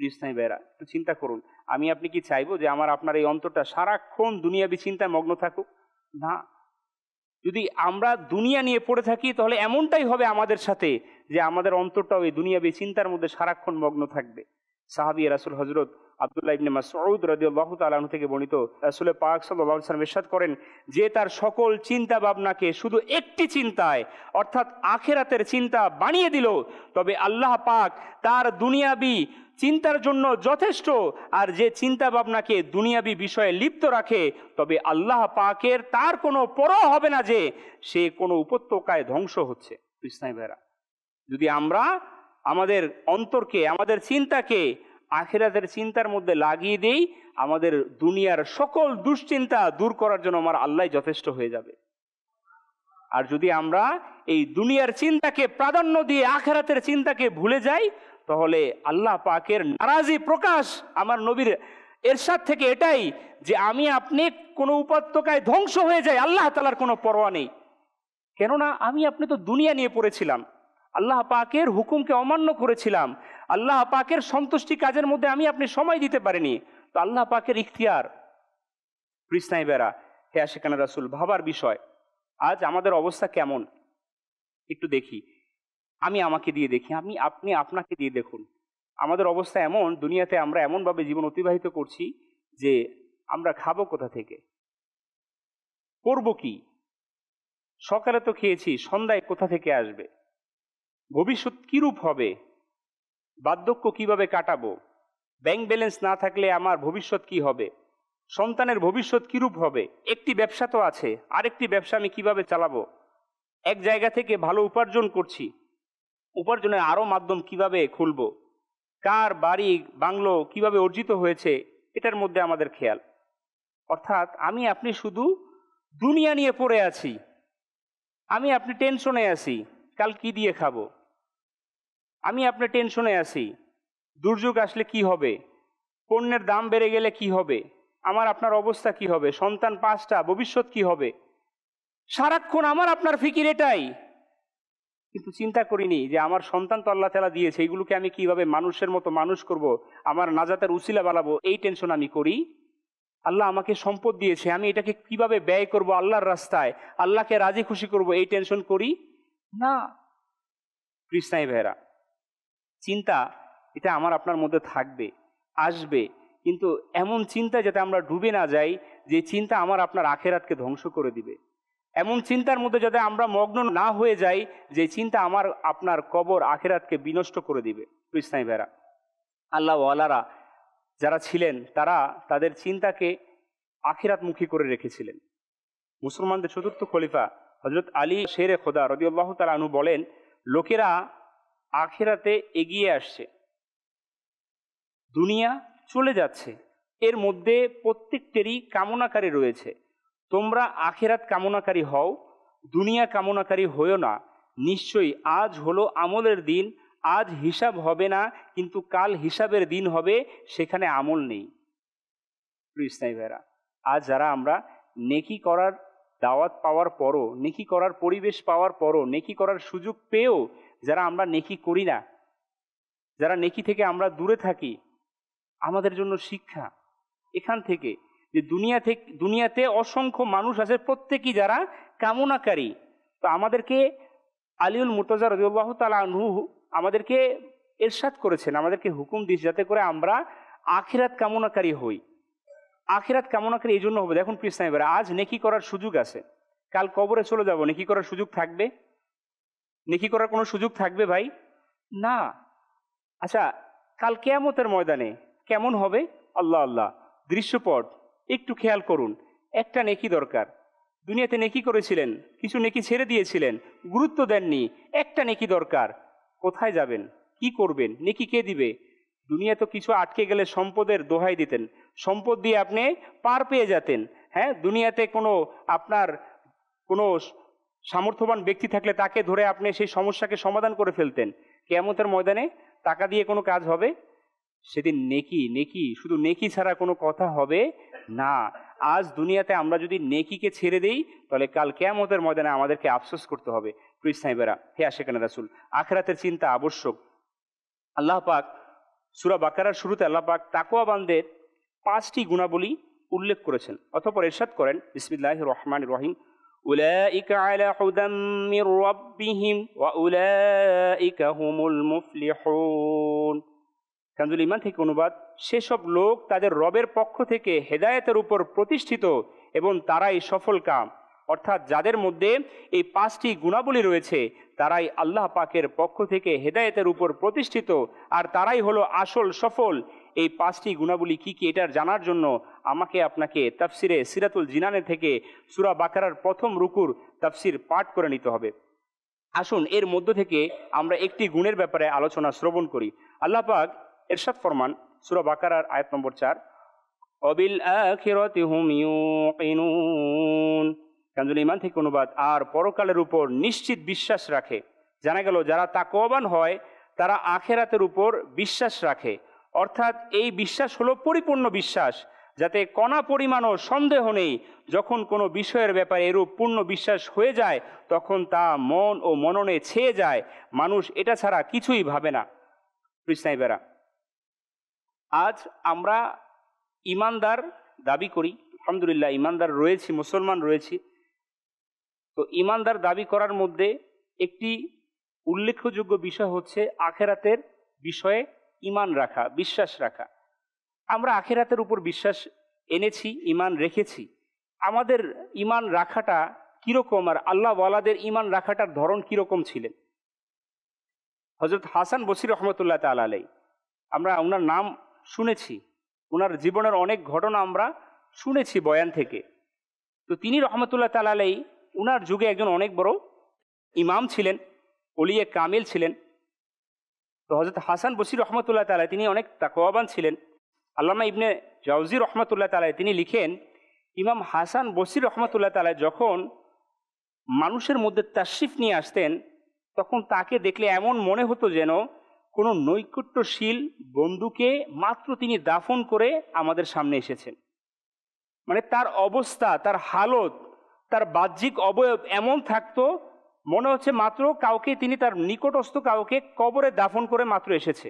ইসলামী ভাইরা, একটু চিন্তা করুন, আমি আপনি কি চাইবো যে আমার আপনার এই অন্তরটা সারাক্ষণ দুনিয়াবি চিন্তায় মগ্ন থাকুক? না। যদি আমরা দুনিয়া নিয়ে পড়ে থাকি তাহলে এমনটাই হবে আমাদের সাথে, যে আমাদের অন্তরটাও এই দুনিয়াবি চিন্তার মধ্যে সারাক্ষণ মগ্ন থাকবে। সাহাবী রাসূল হযরত আব্দুল্লাহ ইবনে মাসউদ রাদিয়াল্লাহু তাআলা আনহু থেকে বর্ণিত, রাসূল পাক সাল্লাল্লাহু আলাইহি ওয়াসাল্লাম ইরশাদ করেন, যে তার সকল চিন্তা ভাবনাকে শুধু একটি চিন্তায় অর্থাৎ আখিরাতের চিন্তা বানিয়ে দিল, তবে আল্লাহ পাক তার দুনিয়াবি চিন্তার জন্য যথেষ্ট। আর যে চিন্তা ভাবনাকে দুনিয়াবি বিষয়ে লিপ্ত রাখে, তবে আল্লাহ পাকের তার কোনো পরোয়া হবে না যে সে কোনো উপত্যকায় ধ্বংস হচ্ছে। ইসলামী ভাইরা, যদি আমরা আমাদের অন্তরকে, আমাদের চিন্তাকে আখিরাতের চিন্তার মধ্যে লাগিয়ে দেই, আমাদের দুনিয়ার সকল দুশ্চিন্তা দূর করার জন্য আমার আল্লাহ যথেষ্ট হয়ে যাবে। আর যদি আমরা এই দুনিয়ার চিন্তাকে প্রাধান্য দিয়ে আখিরাতের চিন্তাকে ভুলে যাই, তাহলে আল্লাহ পাকের নারাজি প্রকাশ আমার নবীর এরশাদ থেকে এটাই, যে আমি আপনি কোনো উপত্যকায় ধ্বংস হয়ে যাই, আল্লাহ তাআলার কোনো পরোয়া নেই। কেননা আমি আপনি তো দুনিয়া নিয়ে পড়েছিলাম, আল্লাহ পাকের হুকুমকে অমান্য করেছিলাম, আল্লাহ পাকের সন্তুষ্টি কাজের মধ্যে আমি আপনি সময় দিতে পারিনি। তো আল্লাহ পাকের ইখতিয়ার। ইসলামী ভাইরা, হে আশিকানে রাসূল, ভাবার বিষয়, আজ আমাদের অবস্থা কেমন একটু দেখি। আমি আমাকে দিয়ে দেখি, আপনি আপনাকে দিয়ে দেখুন। আমাদের অবস্থা এমন, দুনিয়াতে আমরা এমনভাবে জীবন অতিবাহিত করছি যে আমরা খাবো কোথা থেকে, করবো কি, সকালে তো খেয়েছি, সন্ধ্যায় কোথা থেকে আসবে, ভবিষ্যৎ কিরূপ হবে, বার্ধক্য কিভাবে কাটাবো, ব্যাংক ব্যালেন্স না থাকলে আমার ভবিষ্যৎ কি হবে, সন্তানের ভবিষ্যৎ কিরূপ হবে। একটি ব্যবসা তো আছে, আরেকটি ব্যবসা আমি কিভাবে চালাবো, এক জায়গা থেকে ভালো উপার্জন করছি, উপার্জনের আরও মাধ্যম কিভাবে খুলবো, কার বাড়ি বাংলো কিভাবে অর্জিত হয়েছে, এটার মধ্যে আমাদের খেয়াল। অর্থাৎ আমি আপনি শুধু দুনিয়া নিয়ে পড়ে আছি, আমি আপনি টেনশনে আছি, কাল কি দিয়ে খাবো, আমি আপনি টেনশনে আছি, দুর্যোগ আসলে কি হবে, পণ্যের দাম বেড়ে গেলে কি হবে, আমার আপনার অবস্থা কি হবে, সন্তান 5টা, ভবিষ্যৎ কি হবে, সারাক্ষণ আমার আপনার ফিকির এটাই। কিন্তু চিন্তা করিনি যে আমার সন্তান তো আল্লাহ তাআলা দিয়েছে, এগুলোকে আমি কিভাবে মানুষের মতো মানুষ করব, আমার নাজাতের উসিলা বানাবো, এই টেনশন আমি করি। আল্লাহ আমাকে সম্পদ দিয়েছে, আমি এটাকে কিভাবে ব্যয় করব আল্লাহর রাস্তায়, আল্লাহকে রাজি খুশি করব, এই টেনশন করি না। ইসলামী ভাইরা, চিন্তা এটা আমার আপনার মধ্যে থাকবে, আসবে, কিন্তু এমন চিন্তা যাতে আমরা ডুবে না যাই যে চিন্তা আমার আপনার আখিরাতকে ধ্বংস করে দিবে। এমন চিন্তার মধ্যে যাতে আমরা মগ্ন না হয়ে যাই যে চিন্তা আমার আপনার কবর আখিরাতকে বিনষ্ট করে দিবে। ইসলামী ভাইরা, আল্লাহ ওয়ালারা যারা ছিলেন তারা তাদের চিন্তাকে আখিরাতমুখী করে রেখেছিলেন। মুসলমানদের চতুর্থ খলিফা হযরত আলী শেরে খোদা রাদিয়াল্লাহু তাআলা আনহু বলেন, লোকেরা আখিরাতে এগিয়ে আসছে, দুনিয়া চলে যাচ্ছে, এর মধ্যে প্রত্যেকটারই কামনাকারী রয়েছে। তোমরা আখিরাত কামনাকারী হও, দুনিয়া কামনাকারী হইও না। নিশ্চয়ই আজ হলো আমলের দিন, আজ হিসাব হবে না, কিন্তু কাল হিসাবের দিন হবে, সেখানে আমল নেই। ইসলামী ভাইরা, আজ যারা আমরা নেকি করার দাওয়াত পাওয়ার পরও, নেকি করার পরিবেশ পাওয়ার পরও, নেকি করার সুযোগ পেয়েও যারা আমরা নেকি করি না, যারা নেকি থেকে আমরা দূরে থাকি, আমাদের জন্য শিক্ষা এখান থেকে যে দুনিয়াতে অসংখ্য মানুষ আছে, প্রত্যেকেই যারা কামনাকারী। তো আমাদেরকে আলিউল মুর্তজা রাদিয়াল্লাহু তাআলা আনহু আমাদেরকে ইরশাদ করেছেন, আমাদেরকে হুকুম দিয়েছে যাতে করে আমরা আখিরাত কামনাকারী হই। আখিরাত কামনাকারী এই জন্য হবে, দেখুন প্রিয় সাহেবেরা, আজ নেকি করার সুযোগ আছে, কাল কবরে চলে যাব, নেকি করার সুযোগ থাকবে? নেকি করার কোনো সুযোগ থাকবে ভাই? না। আচ্ছা, কাল কিয়ামতের ময়দানে কেমন হবে? আল্লাহ আল্লাহ, দৃশ্যপট একটু খেয়াল করুন। একটা নেকি দরকার, দুনিয়াতে নেকি করেছিলেন, কিছু নেকি ছেড়ে দিয়েছিলেন, গুরুত্ব দেননি, একটা নেকি দরকার, কোথায় যাবেন, কি করবেন, নেকি কে দিবে? দুনিয়া তো কিছু আটকে গেলে সম্পদের দোহাই দিতেন, সম্পদ দিয়ে আপনি পার পেয়ে যেতেন। হ্যাঁ, দুনিয়াতে আপনার কোনো সামর্থ্যবান ব্যক্তি থাকলে তাকে ধরে আপনি সেই সমস্যাকে সমাধান করে ফেলতেন। কিয়ামতের ময়দানে টাকা দিয়ে কোনো কাজ হবে? সেদিন নেকি শুধু নেকি ছাড়া কোনো কথা হবে না। আজ দুনিয়াতে আমরা যদি নেকিকে ছেড়ে দেই, তাহলে কাল কিয়ামতের ময়দানে আমাদেরকে আফসোস করতে হবে। প্রিয় সাহেবেরা, হে আশিকানে রাসূল, আখিরাতের চিন্তা আবশ্যক। আল্লাহ পাক সূরা বাকারার শুরুতে আল্লাহ পাক তাকওয়াবানদের 5টি গুণাবলী উল্লেখ করেছেন। অতঃপর ইরশাদ করেন, বিসমিল্লাহির রহমানির রহিম, উলাইকা আলা হুদাম মির রাব্বিহিম ওয়া উলাইকা হুমুল মুফলিহুন। কানজুল ঈমান থেকে অনুবাদ, সেসব লোক তাদের রবের পক্ষ থেকে হেদায়েতের উপর প্রতিষ্ঠিত এবং তারাই সফল কাম। অর্থাৎ যাদের মধ্যে এই 5টি গুণাবলী রয়েছে তারাই আল্লাহ পাকের পক্ষ থেকে হেদায়েতের উপর প্রতিষ্ঠিত, আর তারাই হলো আসল সফল। এই 5টি গুণাবলী কি কি এটার জানার জন্য আমাকে আপনাকে তাফসিরে সিরাতুল জিনানে থেকে সূরা বাকারার প্রথম রুকুর তাফসির পাঠ করে নিতে হবে। আসুন এর মধ্য থেকে আমরা একটি গুণের ব্যাপারে আলোচনা শ্রবণ করি। আল্লাহ পাক ইরশাদ ফরমান সূরা বাকারার আয়াত নম্বর 4, ওয়াবিল আখিরাতি হুম ইউকিনুন। কানজুল ঈমান থেকে অনুবাদ, আর পরকালের উপর নিশ্চিত বিশ্বাস রাখে। জানা গেল যারা তাকওয়াবান হয় তারা আখিরাতের উপর বিশ্বাস রাখে, অর্থাৎ এই বিশ্বাস হলো পরিপূর্ণ বিশ্বাস, যাতে কণা পরিমাণও সন্দেহ নেই। যখন কোনো বিষয়ের ব্যাপারে এরূপ পূর্ণ বিশ্বাস হয়ে যায় তখন তা মন ও মননে ছেয়ে যায়, মানুষ এটা ছাড়া কিছুই ভাবে না। প্রিয় আজ আমরা ইমানদার দাবি করি, আলহামদুলিল্লাহ ইমানদার রয়েছি, মুসলমান রয়েছি। তো ইমানদার দাবি করার মধ্যে একটি উল্লেখযোগ্য বিষয় হচ্ছে আখিরাতের বিষয়ে ঈমান রাখা, বিশ্বাস রাখা। আমরা আখিরাতের উপর বিশ্বাস এনেছি, ঈমান রেখেছি। আমাদের ঈমান রাখাটা কীরকম, আর আল্লাহ ওয়ালাদের ঈমান রাখাটার ধরন কীরকম ছিলেন? হযরত হাসান বসরি রহমতুল্লাহ তাআলা আলাইহি, আমরা ওনার নাম শুনেছি, ওনার জীবনের অনেক ঘটনা আমরা শুনেছি বয়ান থেকে। তো তিনি রহমতুল্লাহ তাআলা আলাইহি ওনার যুগে একজন অনেক বড় ইমাম ছিলেন, ওলিয়ে কামিল ছিলেন। তো হযরত হাসান বসরি রহমতুল্লাহ তাআলা তিনি অনেক তাকওয়াবান ছিলেন। আল্লামা ইবনে জাওজি রহমতুল্লাহ তাআলা তিনি লিখেন, ইমাম হাসান বসরি রহমতুল্লাহ তাআলা যখন মানুষের মধ্যে তাশরিফ নিয়ে আসতেন তখন তাকে দেখলে এমন মনে হতো যেন কোনো নৈকট্যশীল বন্ধুকে মাত্র তিনি দাফন করে আমাদের সামনে এসেছেন। মানে তার অবস্থা, তার হালত, তার বাহ্যিক অবয়ব এমন থাকতো মনে হচ্ছে মাত্র কাউকে তিনি তার নিকটস্থ কাউকে কবরে দাফন করে মাত্র এসেছে।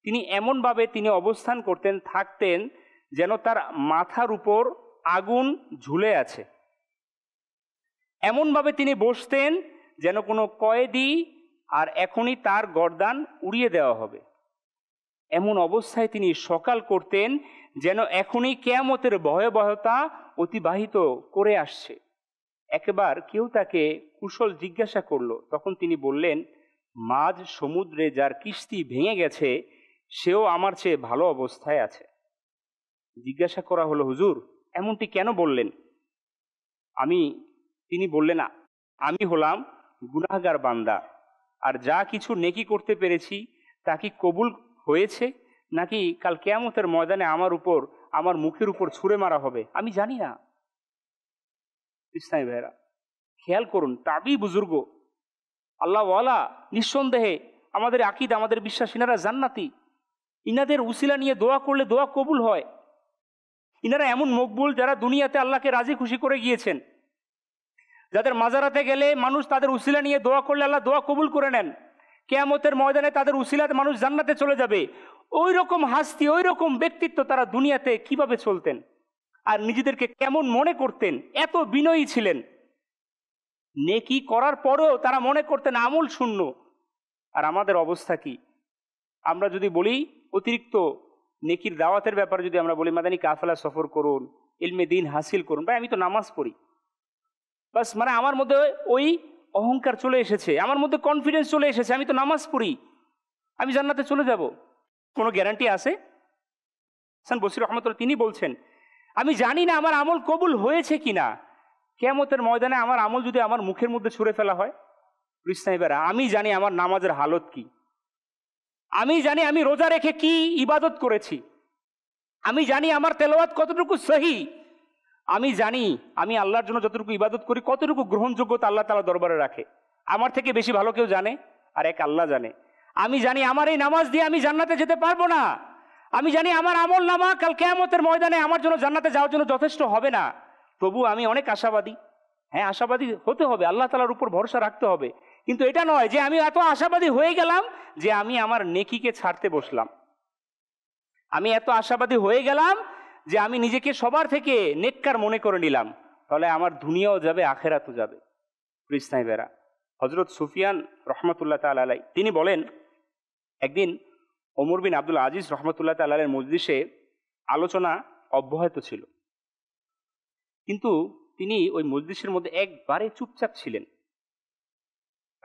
তিনি এমনভাবে তিনি অবস্থান করতেন, থাকতেন যেন তার মাথার উপর আগুন ঝুলে আছে। এমনভাবে তিনি বসতেন যেন কোনো কয়েদি আর এখনই তার গর্দান উড়িয়ে দেওয়া হবে। এমন অবস্থায় তিনি সকাল করতেন যেন এখনই কিয়ামতের ভয়াবহতা অতিবাহিত করে আসছে। একবার কেউ তাকে কুশল জিজ্ঞাসা করলো, তখন তিনি বললেন, মাঝ সমুদ্রে যার কিস্তি ভেঙে গেছে সেও আমার চেয়ে ভালো অবস্থায় আছে। জিজ্ঞাসা করা হলো, হুজুর এমনটি কেন বললেন? তিনি বললেন, আমি হলাম গুনাহগার বান্দা, আর যা কিছু নেকি করতে পেরেছি তা কি কবুল হয়েছে, নাকি কাল কিয়ামতের ময়দানে আমার মুখের উপর ছুঁড়ে মারা হবে আমি জানি না। ইসলামী ভাইরা খেয়াল করুন, তাবি বুজুর্গ আল্লাহ ওয়ালা, নিঃসন্দেহে আমাদের আকীদা, আমাদের বিশ্বাস ইনারা জান্নাতি। ইনাদের উসিলা নিয়ে দোয়া করলে দোয়া কবুল হয়। ইনারা এমন মকবুল যারা দুনিয়াতে আল্লাহকে রাজি খুশি করে গিয়েছেন। যাদের মাজারাতে গেলে মানুষ তাদের উসিলা নিয়ে দোয়া করলে আল্লাহ দোয়া কবুল করে নেন, কিয়ামতের ময়দানে তাদের উসিলাতে মানুষ জান্নাতে চলে যাবে। ওই রকম হাস্তি, ওই রকম ব্যক্তিত্ব তারা দুনিয়াতে কিভাবে চলতেন আর নিজেদেরকে কেমন মনে করতেন, এত বিনয়ী ছিলেন। নেকি করার পরেও তারা মনে করতেন আমল শূন্য। আর আমাদের অবস্থা কি? আমরা যদি বলি অতিরিক্ত নেকির দাওয়াতের ব্যাপারে যদি আমরা বলি মাদানী কাফেলা সফর করুন, ইলমে দিন হাসিল করুন, ভাই আমি তো নামাজ পড়ি, বাস মানে আমার মধ্যে ওই অহংকার চলে এসেছে, আমার মধ্যে কনফিডেন্স চলে এসেছে, আমি তো নামাজ পড়ি, আমি জান্নাতে চলে যাব। কোনো গ্যারান্টি আছে? হাসান বসরি রহমতুল্লাহ তিনি বলছেন, আমি জানি না আমার আমল কবুল হয়েছে কিনা। কিয়ামতের ময়দানে আমার আমল যদি আমার মুখের মধ্যে ছুঁড়ে ফেলা হয়, কৃষ্ণাইবেরা আমি জানি আমার নামাজের হালত কি, আমি জানি আমি রোজা রেখে কি ইবাদত করেছি, আমি জানি আমার তেলাওয়াত কতটুকু সহি, আমি জানি আমি আল্লাহর জন্য যতটুকু ইবাদত করি কতটুকু গ্রহণযোগ্যতা আল্লাহ তাআলা দরবারে রাখে। আমার থেকে বেশি ভালো কেউ জানে? আর এক আল্লাহ জানে। আমি জানি আমার এই নামাজ দিয়ে আমি জান্নাতে যেতে পারবো না, আমি জানি আমার আমল নামা কাল কিয়ামতের ময়দানে আমার জন্য জান্নাতে যাওয়ার জন্য যথেষ্ট হবে না। তবু আমি অনেক আশাবাদী। হ্যাঁ, আশাবাদী হতে হবে, আল্লাহ তাআলার উপর ভরসা রাখতে হবে, কিন্তু এটা নয় যে আমি এত আশাবাদী হয়ে গেলাম যে আমি আমার নেকিকে ছাড়তে বসলাম। আমি এত আশাবাদী হয়ে গেলাম যে আমি নিজেকে সবার থেকে নেককার মনে করে নিলাম, তাহলে আমার দুনিয়াও যাবে আখেরাতও যাবে। কৃষ্ণাইবেরা হযরত সুফিয়ান রহমতুল্লাহ তাআলা আলাইহি তিনি বলেন, একদিন ওমর বিন আব্দুল আজিজ রহমতুল্লাহ তাআলা আলাইহির মজলিসে আলোচনা অব্যাহত ছিল, কিন্তু তিনি ওই মজলিসের মধ্যে একবারে চুপচাপ ছিলেন।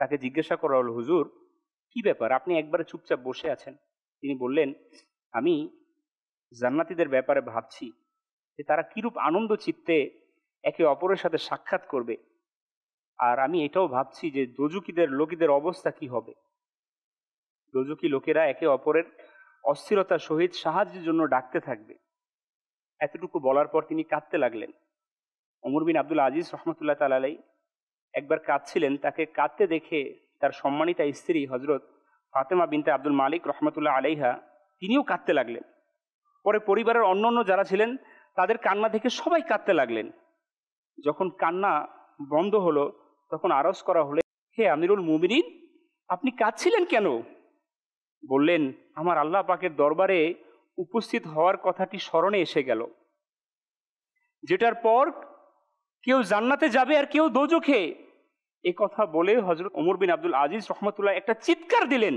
তাকে জিজ্ঞাসা করা হলো, হুজুর কি ব্যাপার, আপনি একবারে চুপচাপ বসে আছেন? তিনি বললেন, আমি জান্নাতীদের ব্যাপারে ভাবছি যে তারা কিরূপ আনন্দ চিত্তে একে অপরের সাথে সাক্ষাৎ করবে, আর আমি এটাও ভাবছি যে দোজখীদের লোকেদের অবস্থা কি হবে। দোজখী লোকেরা একে অপরের অস্থিরতার সহিত সাহায্যের জন্য ডাকতে থাকবে। এতটুকু বলার পর তিনি কাঁদতে লাগলেন। ওমর বিন আব্দুল আজিজ রহমতুল্লাহ তাআলা আলাইহি একবার কাঁদছিলেন, তাকে কাঁদতে দেখে তার সম্মানিতা স্ত্রী হজরত ফাতেমা বিনতে আব্দুল মালিক রহমতুল্লাহ আলাইহা তিনিও কাঁদতে লাগলেন। পরে পরিবারের অন্যান্য যারা ছিলেন তাদের কান্না দেখে সবাই কাঁদতে লাগলেন। যখন কান্না বন্ধ হলো তখন আরজ করা হলো, হে আমিরুল মুমিনিন, আপনি কাঁদছিলেন কেন? বললেন, আমার আল্লাহ পাকের দরবারে উপস্থিত হওয়ার কথাটি স্মরণে এসে গেল, যেটার পর কেউ জান্নাতে যাবে আর কেউ দোজখে। এ কথা বলে হযরত ওমর বিন আব্দুল আজিজ রহমতুল্লাহ একটা চিৎকার দিলেন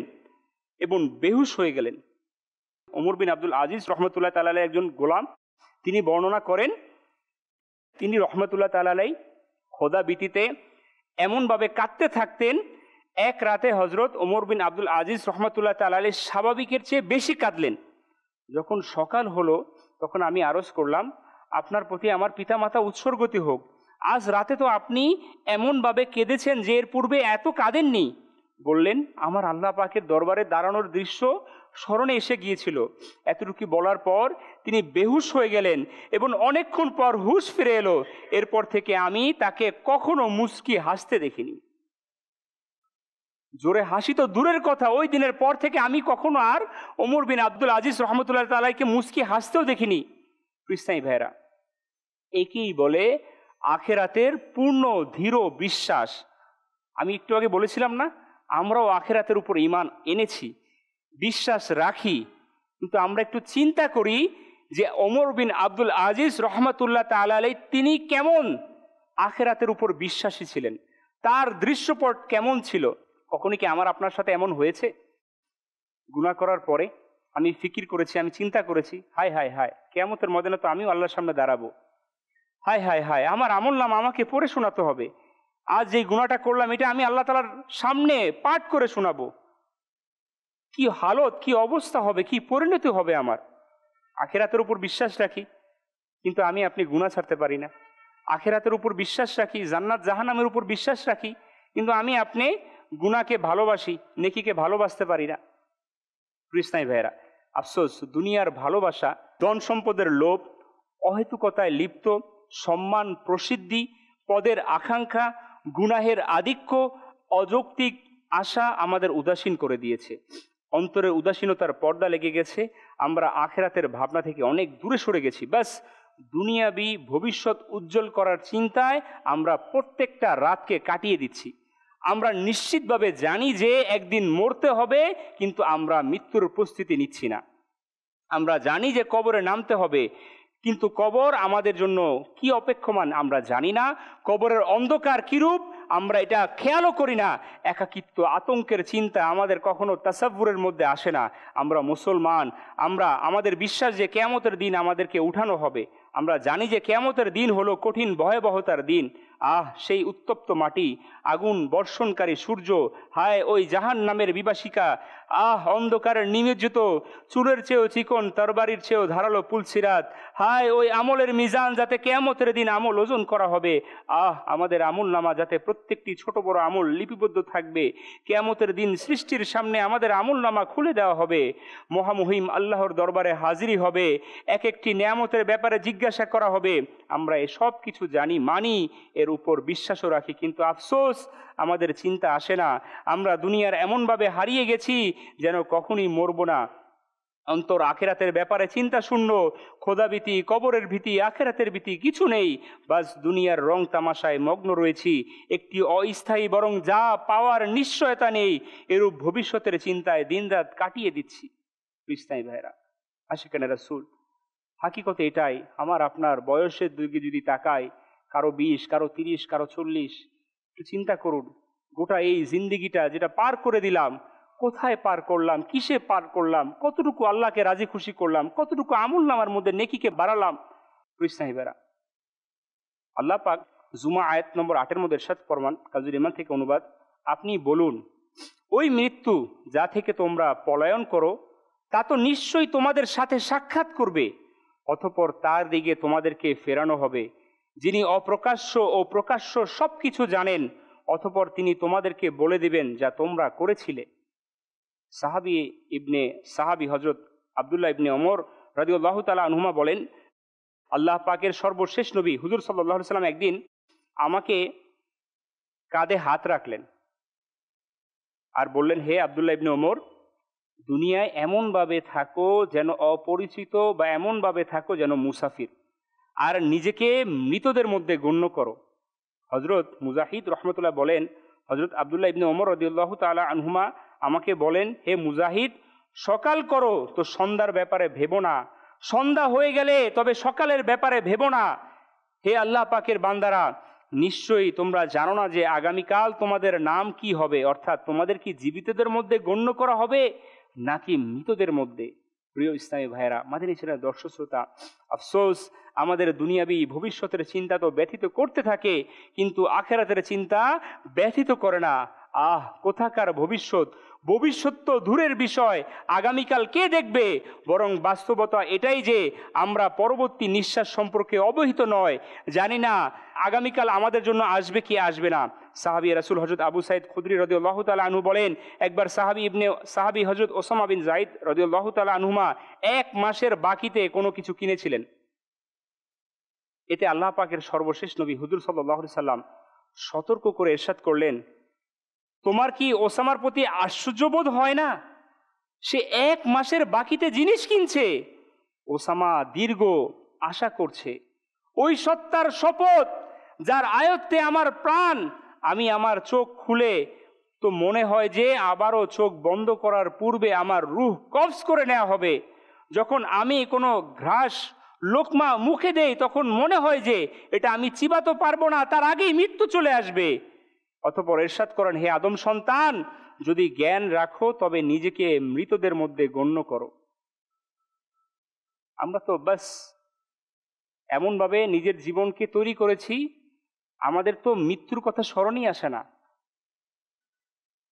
এবং বেহুশ হয়ে গেলেন। ওমর বিন আব্দুল আজিজ রহমতুল্লাহ তাআলা আলাইহি একজন গোলাম, তিনি বর্ণনা করেন, তিনি রহমতুল্লাহ তাআলা আলাইহি খোদা ভীতিতে এমনভাবে কাঁদতে থাকতেন, এক রাতে হজরত ওমর বিন আব্দুল আজিজ রহমতুল্লাহ তাআলা আলাইহি স্বাভাবিকের চেয়ে বেশি কাঁদলেন। যখন সকাল হলো তখন আমি আরজ করলাম, আপনার প্রতি আমার পিতামাতা উৎসর্গতি হোক, আজ রাতে তো আপনি এমনভাবে কেঁদেছেন যে এর পূর্বে এত কাঁদেননি। বললেন, আমার আল্লাহ পাকের দরবারে দাঁড়ানোর দৃশ্য স্মরণে এসে গিয়েছিল। এতটুকু বলার পর তিনি বেহুশ হয়ে গেলেন এবং অনেকক্ষণ পর হুঁশ ফিরে এলো। এরপর থেকে আমি তাকে কখনো মুস্কি হাসতে দেখিনি। জোরে হাসি তো দূরের কথা, ওই দিনের পর থেকে আমি কখনো আর ওমর বিন আব্দুল আজিজ রহমতুল্লাহ তাআলাকে মুস্কি হাসতেও দেখিনি। কৃষ্ণাই ভাইরা, একেই বলে আখেরাতের পূর্ণ দৃঢ় বিশ্বাস। আমি একটু আগে বলেছিলাম না, আমরাও আখেরাতের উপর ঈমান এনেছি, বিশ্বাস রাখি, কিন্তু আমরা একটু চিন্তা করি যে ওমর বিন আব্দুল আজিজ রহমতুল্লাহ তাআলা আলাইহি তিনি কেমন আখেরাতের উপর বিশ্বাসী ছিলেন, তার দৃশ্যপট কেমন ছিল। কখনই কি আমার আপনার সাথে এমন হয়েছে? গুনাহ করার পরে আমি ফিকির করেছি, আমি চিন্তা করেছি, হায় হায় হায়, কিয়ামতের ময়দানে তো আমিও আল্লাহর সামনে দাঁড়াবো, হায় হায় হায়, আমার আমলনামা আমাকে পড়ে শোনাতে হবে, আজ যে গুনাহটা করলাম এটা আমি আল্লাহ তাআলার সামনে পাঠ করে শোনাবো, কি হালত, কি অবস্থা হবে, কি পরিণতি হবে আমার। আখিরাতের উপর বিশ্বাস রাখি, কিন্তু আমি আপনি গুনাহ ছাড়তে পারি না। আখিরাতের উপর বিশ্বাস রাখি, জান্নাত জাহান্নামের উপর বিশ্বাস রাখি, কিন্তু আমি আপনি গুনাহকে ভালোবাসি, নেকিকে ভালোবাসতে পারি না। কৃষ্ণাই ভাইয়েরা, আফসোস, দুনিয়ার ভালোবাসা, ধন সম্পদের লোভ, অহেতুকতায় লিপ্ত, সম্মান প্রসিদ্ধি, পদের আকাঙ্ক্ষা, গুনাহের আধিক্য, অযৌক্তিক আশা আমাদের উদাসীন করে দিয়েছে। অন্তরের উদাসীনতার পর্দা লেগে গেছে, আমরা আখেরাতের ভাবনা থেকে অনেক দূরে সরে গেছি। ব্যাস দুনিয়াবি ভবিষ্যৎ উজ্জ্বল করার চিন্তায় আমরা প্রত্যেকটা রাতকে কাটিয়ে দিচ্ছি। আমরা নিশ্চিতভাবে জানি যে একদিন মরতে হবে, কিন্তু আমরা মৃত্যুর প্রস্তুতি নিচ্ছি না। আমরা জানি যে কবরে নামতে হবে, কিন্তু কবর আমাদের জন্য কি অপেক্ষমান আমরা জানি না। কবরের অন্ধকার কিরূপ আমরা এটা খেয়ালও করি না। একাকিত্ব, আতঙ্কের চিন্তা আমাদের কখনো তাসাব্বুরের মধ্যে আসে না। আমরা মুসলমান, আমাদের বিশ্বাস যে কিয়ামতের দিন আমাদেরকে উঠানো হবে। আমরা জানি যে কিয়ামতের দিন হলো কঠিন ভয়াবহতার দিন। সেই উত্তপ্ত মাটি, আগুন বর্ষণকারী সূর্য, হায় ওই জাহান্নামের বিবাসিকা, অন্ধকারের নিমজ্জিত, চুলের চেয়েও চিকন, তরবারির চেয়েও ধারালো পুলসিরাত, হায় ওই আমলের মিজান যাতে কিয়ামতের দিন আমল ওজন করা হবে। আমাদের আমল নামা যাতে প্রত্যেকটি ছোট বড় আমল লিপিবদ্ধ থাকবে। কিয়ামতের দিন সৃষ্টির সামনে আমাদের আমল নামা খুলে দেওয়া হবে। মহামহিম আল্লাহর দরবারে হাজিরি হবে। এক একটি নিয়ামতের ব্যাপারে জিজ্ঞাসা করা হবে। আমরা এসব কিছু জানি, মানি, এর উপর বিশ্বাসও রাখি, কিন্তু আফসোস আমাদের চিন্তা আসে না। আমরা দুনিয়ার এমনভাবে হারিয়ে গেছি যেন কখনই মরব না। অন্তর আখেরাতের ব্যাপারে চিন্তা শূন্য। খোদাভীতি, কবরের ভীতি, আখেরাতের ভীতি কিছু নেই। বাস দুনিয়ার রং তামাশায় মগ্ন রয়েছি। একটি অস্থায়ী বরং যা পাওয়ার নিশ্চয়তা নেই, এরূপ ভবিষ্যতের চিন্তায় দিনরাত কাটিয়ে দিচ্ছি। ইসলামী ভাইরা, আশিকানে রাসূল, হাকিকতে এটাই। আমার আপনার বয়সের দিকে যদি তাকায়, কারো 20, কারো 30, কারো 40, একটু চিন্তা করুন, গোটা এই জিন্দিগিটা যেটা পার করে দিলাম, কোথায় পার করলাম, কিসে পার করলাম, কতটুকু আল্লাহকে রাজি খুশি করলাম, কতটুকু আমল নামার মধ্যে নেকিকে বাড়ালাম। ইসলামীরা, আল্লাহ পাক জুমা আয়াত নম্বর 8 মধ্যে ইরশাদ ফরমান, কাজী ইমান থেকে অনুবাদ, আপনি বলুন, ওই মৃত্যু যা থেকে তোমরা পলায়ন করো তা তো নিশ্চয়ই তোমাদের সাথে সাক্ষাৎ করবে, অতঃপর তার দিকে তোমাদেরকে ফেরানো হবে, যিনি অপ্রকাশ্য ও প্রকাশ্য সব কিছু জানেন। অতঃপর তিনি তোমাদেরকে বলে দিবেন যা তোমরা করেছিলে। সাহাবি হজরত আব্দুল্লাহ ইবনে ওমর রাদিয়াল্লাহু তাআলা আনহুমা বলেন, আল্লাহ পাকের সর্বশেষ নবী হুজুর সাল্লাল্লাহু আলাইহি সাল্লাম একদিন আমাকে কাঁধে হাত রাখলেন আর বললেন, হে আব্দুল্লাহ ইবনে ওমর, দুনিয়ায় এমনভাবে থাকো যেন অপরিচিত, বা এমনভাবে থাকো যেন মুসাফির, আর নিজেকে মৃতদের মধ্যে গণ্য করো। হজরত মুজাহিদ রহমতুল্লাহ বলেন, হজরত আব্দুল্লাহ ইবনে ওমর রাদিয়াল্লাহু তাআলা আনহুমা আমাকে বলেন, হে মুজাহিদ, সকাল করো তো সন্ধ্যার ব্যাপারে ভেবো না, সন্ধ্যা হয়ে গেলে তবে সকালের ব্যাপারে ভেবো না। হে আল্লাহ পাকের বান্দারা, নিশ্চয়ই তোমরা জানো না যে আগামীকাল তোমাদের নাম কি হবে, অর্থাৎ তোমাদের কি জীবিতদের মধ্যে গণ্য করা হবে নাকি মৃতদের মধ্যে। প্রিয় ইসলামী ভাইয়েরা, মাদানী চ্যানেলের দর্শক শ্রোতা, আফসোস আমাদের দুনিয়াবি ভবিষ্যতের চিন্তা তো ব্যথিত করতে থাকে, কিন্তু আখেরাতের চিন্তা ব্যথিত করে না। কোথাকার ভবিষ্যৎ, ভবিষ্যৎ তো দূরের বিষয়, আগামীকাল কে দেখবে। বরং বাস্তবতা এটাই যে আমরা পরবর্তী নিঃশ্বাস সম্পর্কে অবহিত নয়, জানি না আগামীকাল আমাদের জন্য আসবে কি আসবে না। সাহাবী রাসূল হযরত আবু সাঈদ খুদরি রাদিয়াল্লাহু তাআলা আনহু বলেন, একবার সাহাবী হযরত ওসামা বিন যায়েদ রাদিয়াল্লাহু তাআলা আনহুমা 1 মাসের বাকিতে কোনো কিছু কিনেছিলেন। এতে আল্লাহ পাকের সর্বশেষ নবী হুজুর সাল্লাল্লাহু আলাইহি সাল্লাম সতর্ক করে ইরশাদ করলেন, তোমার কি ওসামার প্রতি আশ্চর্যবোধ হয় না? সে 1 মাসের বাকিতে জিনিস কিনছে। ওসামা দীর্ঘ আশা করছে। ওই সত্তার শপথ যার আয়ত্তে আমার প্রাণ, আমি আমার চোখ খুলে তো মনে হয় যে আবারও চোখ বন্ধ করার পূর্বে আমার রূহ কবজ করে নেওয়া হবে। যখন আমি কোনো ঘ্রাস লোকমা মুখে দেই তখন মনে হয় যে এটা আমি চিবাতে পারবো না, তার আগেই মৃত্যু চলে আসবে। অতঃপর ইরশাদ করেন, হে আদম সন্তান, যদি জ্ঞান রাখো তবে নিজেকে মৃতদের মধ্যে গণ্য করো। আমরা তো বাস এমনভাবে নিজের জীবনকে তৈরি করেছি, আমাদের তো মৃত্যুর কথা স্মরণই আসে না।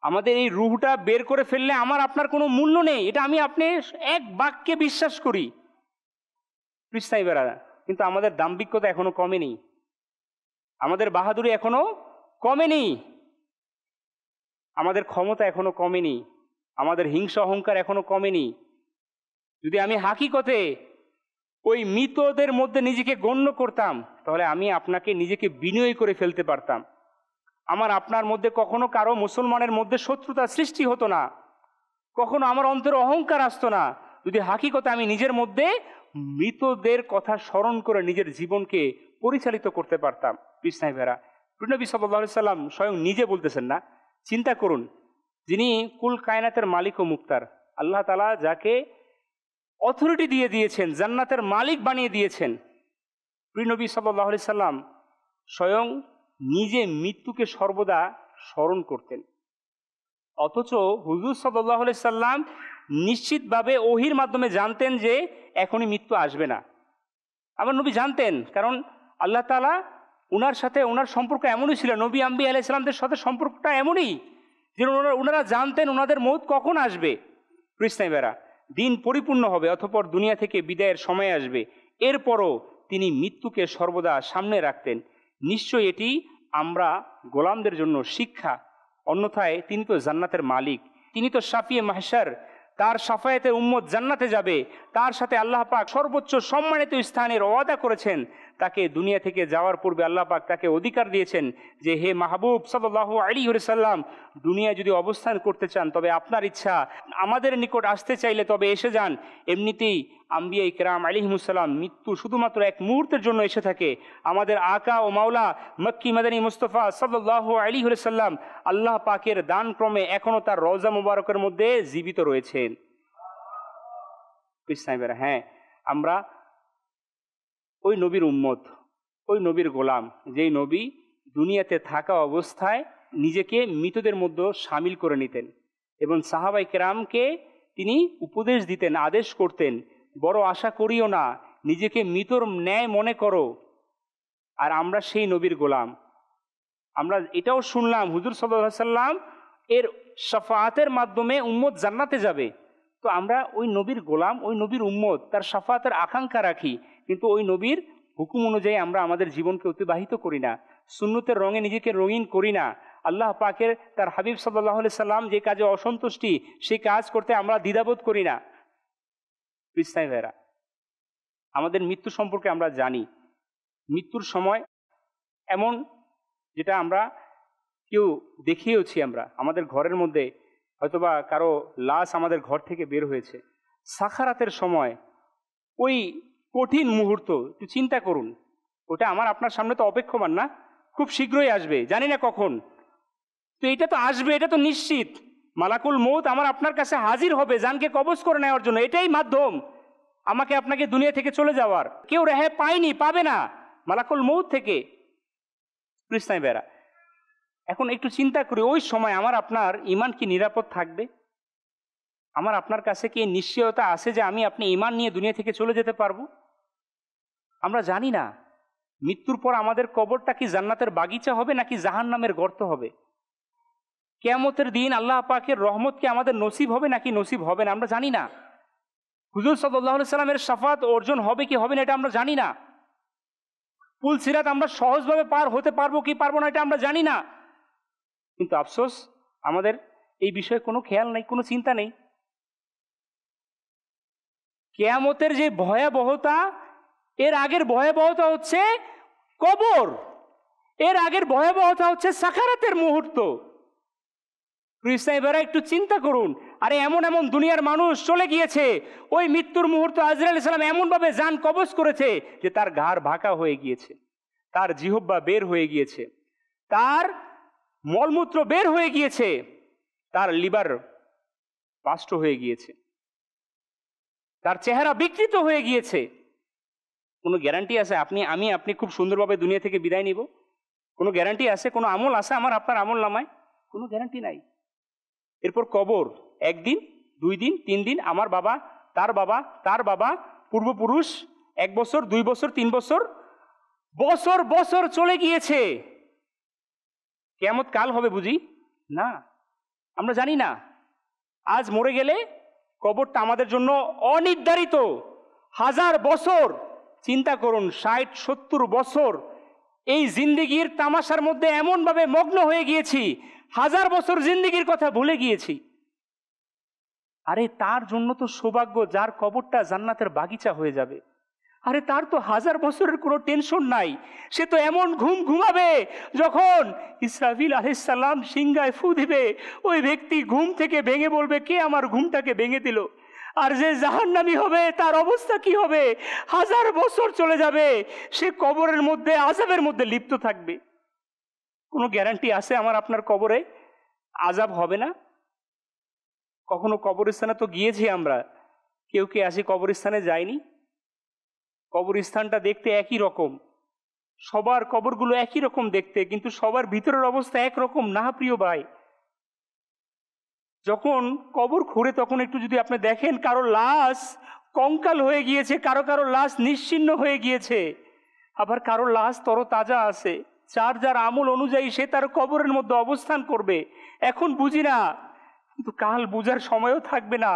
আমাদের এই রূহটা বের করে ফেললে আমার আপনার কোনো মূল্য নেই, এটা আমি আপনি এক বাক্যে বিশ্বাস করি। কিন্তু আমাদের দাম্ভিকতা এখনো কমেনি, আমাদের বাহাদুরি এখনো কমেনি, আমাদের ক্ষমতা এখনো কমেনি, আমাদের হিংসা অহংকার এখনো কমেনি। যদি আমি হাকিকতে ওই মৃতদের মধ্যে নিজেকে গণ্য করতাম, তাহলে আমি আপনাকে নিজেকে বিনয় করে ফেলতে পারতাম। আমার আপনার মধ্যে কখনো কারো মুসলমানের মধ্যে শত্রুতা সৃষ্টি হতো না, কখনো আমার অন্তরে অহংকার আসতো না, যদি হাকিকতে আমি নিজের মধ্যে মৃতদের কথা স্মরণ করে নিজের জীবনকে পরিচালিত করতে পারতাম। কৃষ্ণাই ভেরা নবী সাল্লাল্লাহু আলাইহি সাল্লাম স্বয়ং নিজে বলতেছেন না, চিন্তা করুন, যিনি কুল কায়নাতের মালিক ও মুক্তার, আল্লাহ তাআলা যাকে অথরিটি দিয়ে দিয়েছেন, জান্নাতের মালিক বানিয়ে দিয়েছেন, নবী সাল্লাল্লাহু আলাইহি সাল্লাম স্বয়ং নিজে মৃত্যুকে সর্বদা স্মরণ করতেন। অথচ হুজুর সাল্লাল্লাহু আলাইহি সাল্লাম নিশ্চিতভাবে ওহির মাধ্যমে জানতেন যে এখনই মৃত্যু আসবে না। আমার নবী জানতেন, কারণ আল্লাহ তাআলা ওনার সাথে ওনার সম্পর্ক এমনই ছিল, নবী আম্বিয়া আলাইহিস সালামদের সাথে সম্পর্কটা এমনই যে ওনারা জানতেন ওনাদের মৌত কখন আসবে। কৃষ্ণাইবেরা দিন পরিপূর্ণ হবে, অতঃপর দুনিয়া থেকে বিদায়ের সময় আসবে, এরপরও তিনি মৃত্যুকে সর্বদা সামনে রাখতেন। নিশ্চয়ই এটি আমরা গোলামদের জন্য শিক্ষা, অন্যথায় তিনি তো জান্নাতের মালিক, তিনি তো শাফিয়ে মাহশার, তার শাফায়াতে উম্মত জান্নাতে যাবে, তার সাথে আল্লাহ পাক সর্বোচ্চ সম্মানিত স্থানের ওয়াদা করেছেন। তাকে দুনিয়া থেকে যাওয়ার পূর্বে আল্লাহ পাক তাকে অধিকার দিয়েছেন যে হে মাহবুব সাল্লাল্লাহু আলাইহি ওয়াসাল্লাম, দুনিয়ায় যদি অবস্থান করতে চান তবে আপনার ইচ্ছা, আমাদের নিকট আসতে চাইলে তবে এসে যান। এমনিতেই আম্বিয়া ইকরাম আলাইহিমুসসালাম মৃত্যু শুধুমাত্র এক মুহূর্তের জন্য এসে থাকে। আমাদের আকা ও মাওলা মক্কি মাদানী মুস্তাফা সাল্লাল্লাহু আলাইহি ওয়াসাল্লাম আল্লাহ পাকের দান ক্রমে এখনো তার রওজা মুবারকের মধ্যে জীবিত রয়েছেন। কৃষ্ণাইবেরা হ্যাঁ, আমরা ওই নবীর উম্মত, ওই নবীর গোলাম, যেই নবী দুনিয়াতে থাকা অবস্থায় নিজেকে মৃতদের মধ্যে সামিল করে নিতেন এবং সাহাবায়ে কেরামকে তিনি উপদেশ দিতেন, আদেশ করতেন, বড় আশা করিও না, নিজেকে মৃতর ন্যায় মনে করো। আর আমরা সেই নবীর গোলাম। আমরা এটাও শুনলাম হুজুর সাল্লাল্লাহু আলাইহি সাল্লাম এর শাফাআতের মাধ্যমে উম্মত জান্নাতে যাবে। তো আমরা ওই নবীর গোলাম, ওই নবীর উম্মত, তার শাফাআতের আকাঙ্ক্ষা রাখি, কিন্তু ওই নবীর হুকুম অনুযায়ী আমরা আমাদের জীবনকে অতিবাহিত করি না, সুন্নতের রঙে নিজেকে রঙিন করি না। আল্লাহ পাকের তার হাবিব সাল্লাল্লাহু আলাইহি সাল্লাম যে কাজে অসন্তুষ্টি, সেই কাজ করতে আমরা দ্বিধাবোধ করি না। কৃষ্ণাই ভাইরা, আমাদের মৃত্যু সম্পর্কে আমরা জানি, মৃত্যুর সময় এমন যেটা আমরা কেউ দেখিয়েওছি, আমরা আমাদের ঘরের মধ্যে হয়তোবা কারো লাশ আমাদের ঘর থেকে বের হয়েছে, সাখারাতের সময় ওই কঠিন মুহূর্ত একটু চিন্তা করুন। ওটা আমার আপনার সামনে তো অপেক্ষমান না, খুব শীঘ্রই আসবে, জানি না কখন। তো এটা তো আসবে, এটা তো নিশ্চিত। মালাকুল মৌত আমার আপনার কাছে হাজির হবে জানকে কবজ করে নেওয়ার জন্য। এটাই মাধ্যম আমাকে আপনাকে দুনিয়া থেকে চলে যাওয়ার। কেউ রেহাই পায়নি, পাবে না মালাকুল মৌত থেকে। কৃষ্ণাই বেরা, এখন একটু চিন্তা করি, ওই সময় আমার আপনার ঈমান কি নিরাপদ থাকবে? আমার আপনার কাছে কি নিশ্চয়তা আছে যে আমি আপনি ঈমান নিয়ে দুনিয়া থেকে চলে যেতে পারবো? আমরা জানি না মৃত্যুর পর আমাদের কবরটা কি জান্নাতের বাগিচা হবে নাকি জাহান্নামের গর্ত হবে। কিয়ামতের দিন আল্লাহ পাকের রহমত কি আমাদের নসিব হবে নাকি নসিব হবে না, আমরা জানি না। হুজুর সাল্লাল্লাহু আলাইহি সাল্লামের শাফাত অর্জন হবে কি হবে না এটা আমরা জানি না। পুল সিরাত আমরা সহজভাবে পার হতে পারবো কি পারবো না এটা আমরা জানি না। কিন্তু আফসোস, আমাদের এই বিষয়ে কোনো খেয়াল নেই, কোনো চিন্তা নেই। কিয়ামতের যে ভয়াবহতা, এর আগের ভয়াবহতা হচ্ছে কবর, এর আগের ভয়াবহতা হচ্ছে সাকারাতের মুহূর্ত। এবারে একটু চিন্তা করুন, আরে এমন এমন দুনিয়ার মানুষ চলে গিয়েছে, ওই মৃত্যুর মুহূর্ত আজরাইল আলাইহিস সালাম এমনভাবে জান কবজ করেছে যে তার ঘাড় ভাঁকা হয়ে গিয়েছে, তার জিহ্বা বের হয়ে গিয়েছে, তার মলমূত্র বের হয়ে গিয়েছে, তার লিভার বাস্ট হয়ে গিয়েছে, তার চেহারা বিকৃত হয়ে গিয়েছে। কোনো গ্যারান্টি আছে আপনি খুব সুন্দরভাবে দুনিয়া থেকে বিদায় নিব? কোনো গ্যারান্টি আছে? কোনো আমল আছে আমার আপনার আমল নামায়? কোনো গ্যারান্টি নাই। এরপর কবর, একদিন, 2 দিন, 3 দিন, আমার বাবা, তার বাবা, পূর্বপুরুষ, 1 বছর, 2 বছর, 3 বছর, বছর বছর চলে গিয়েছে। কিয়ামত কাল হবে বুঝি? না, আমরা জানি না। আজ মরে গেলে কবরটা আমাদের জন্য অনির্ধারিত। 1000 বছর চিন্তা করুন, 60-70 বছর এই জিন্দেগির তামাশার মধ্যে এমনভাবে মগ্ন হয়ে গিয়েছি, 1000 বছর জিন্দেগির কথা ভুলে গিয়েছি। আরে তার জন্য তো সৌভাগ্য যার কবরটা জান্নাতের বাগিচা হয়ে যাবে। আরে তার তো 1000 বছরের কোনো টেনশন নাই, সে তো এমন ঘুম ঘুমাবে যখন ইসরাফিল আলাইহিস সালাম সিংহায় ফু দিবে, ওই ব্যক্তি ঘুম থেকে ভেঙে বলবে, কে আমার ঘুমটাকে ভেঙে দিল? আর যে জাহান্নামী হবে তার অবস্থা কি হবে? 1000 বছর চলে যাবে, সে কবরের মধ্যে আযাবের মধ্যে লিপ্ত থাকবে। কোনো গ্যারান্টি আছে আমার আপনার কবরে আযাব হবে না? কখনো কবরস্থানে তো গিয়েছি আমরা, কেউ কে আসি কবরস্থানে যায়নি? কবরস্থানটা দেখতে একই রকম, সবার কবরগুলো একই রকম দেখতে, কিন্তু সবার ভিতরের অবস্থা একরকম না প্রিয় ভাই। যখন কবর খুঁড়ে তখন একটু যদি আপনি দেখেন, কারো লাশ কঙ্কাল হয়ে গিয়েছে, কারো কারো লাশ নিশ্চিহ্ন হয়ে গিয়েছে, আবার কারো লাশ তরতাজা আছে। যার যার আমল অনুযায়ী সে তার কবরের মধ্যে অবস্থান করবে। এখন বুঝি না, কিন্তু কাল বুঝার সময়ও থাকবে না।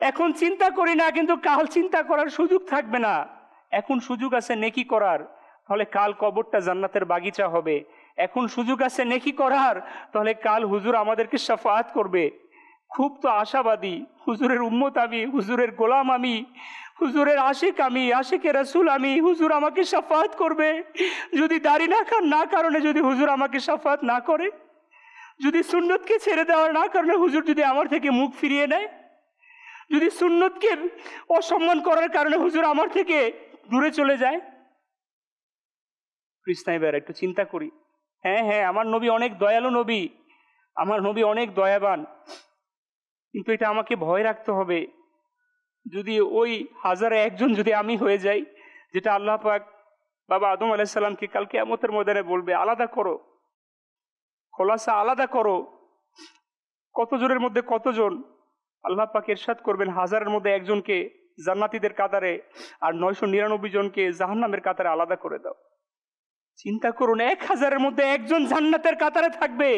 এখন চিন্তা করি না, কিন্তু কাল চিন্তা করার সুযোগ থাকবে না। এখন সুযোগ আছে নেকি করার, তাহলে কাল কবরটা জান্নাতের বাগিচা হবে। এখন সুযোগ আছে নেকি করার, তাহলে কাল হুজুর আমাদেরকে শাফাআত করবে। খুব তো আশাবাদী, হুজুরের উম্মত আমি, হুজুরের গোলাম আমি, হুজুরের আশিক আমি, আশিকে রাসূল আমি, হুজুর আমাকে শাফাআত করবে। যদি দাড়ি না কারণে যদি হুজুর আমাকে শাফাআত না করে, যদি সুন্নতকে ছেড়ে দেওয়ার না কারণে হুজুর যদি আমার থেকে মুখ ফিরিয়ে নেয়, যদি সুন্নতকে অসম্মান করার কারণে হুজুর আমার থেকে দূরে চলে যায়। কৃষ্ণাই ভাইরা একটু চিন্তা করি। হ্যাঁ, আমার নবী অনেক দয়ালু নবী, আমার নবী অনেক দয়াবান, কিন্তু এটা আমাকে ভয় রাখতে হবে। যদি ওই 1000-এ একজন যদি আমি হয়ে যাই, যেটা আল্লাহ পাক বাবা আদম আলাইহিস সালামকে কাল কিয়ামতের ময়দানে বলবে, আলাদা করো, খোলাসা আলাদা করো, কতজনের মধ্যে কতজন? আল্লাহ পাক ইরশাদ করবেন, 1000-এর মধ্যে একজনকে জান্নাতীদের কাতারে আর 999 জনকে জাহান্নামের কাতারে আলাদা করে দাও। চিন্তা করুন, 1000-এর মধ্যে একজন জান্নাতের কাতারে থাকবে,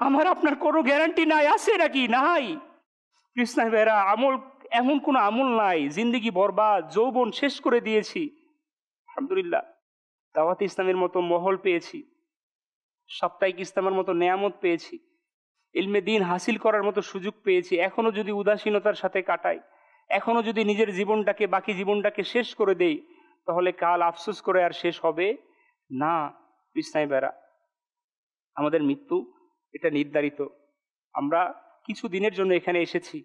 আমার আপনার কোনো গ্যারান্টি নাই, আছে নাকি? নাই। কৃষ্ণাই ভাইরা, আমল এমন কোনো আমল নাই, জিন্দেগি বরবাদ, যৌবন শেষ করে দিয়েছি। আলহামদুলিল্লাহ, দাওয়াত ইসলামের মতো মহল পেয়েছি, সাপ্তাহিক ইসলামের মতো নেয়ামত পেয়েছি, ইলমে দ্বীন হাসিল করার মতো সুযোগ পেয়েছি। এখনো যদি উদাসীনতার সাথে কাটাই, এখনো যদি নিজের জীবনটাকে, বাকি জীবনটাকে শেষ করে দেই, তাহলে কাল আফসোস করে আর শেষ হবে না। কৃষ্ণাই ভাইরা, আমাদের মৃত্যু এটা নির্ধারিত। আমরা কিছু দিনের জন্য এখানে এসেছি,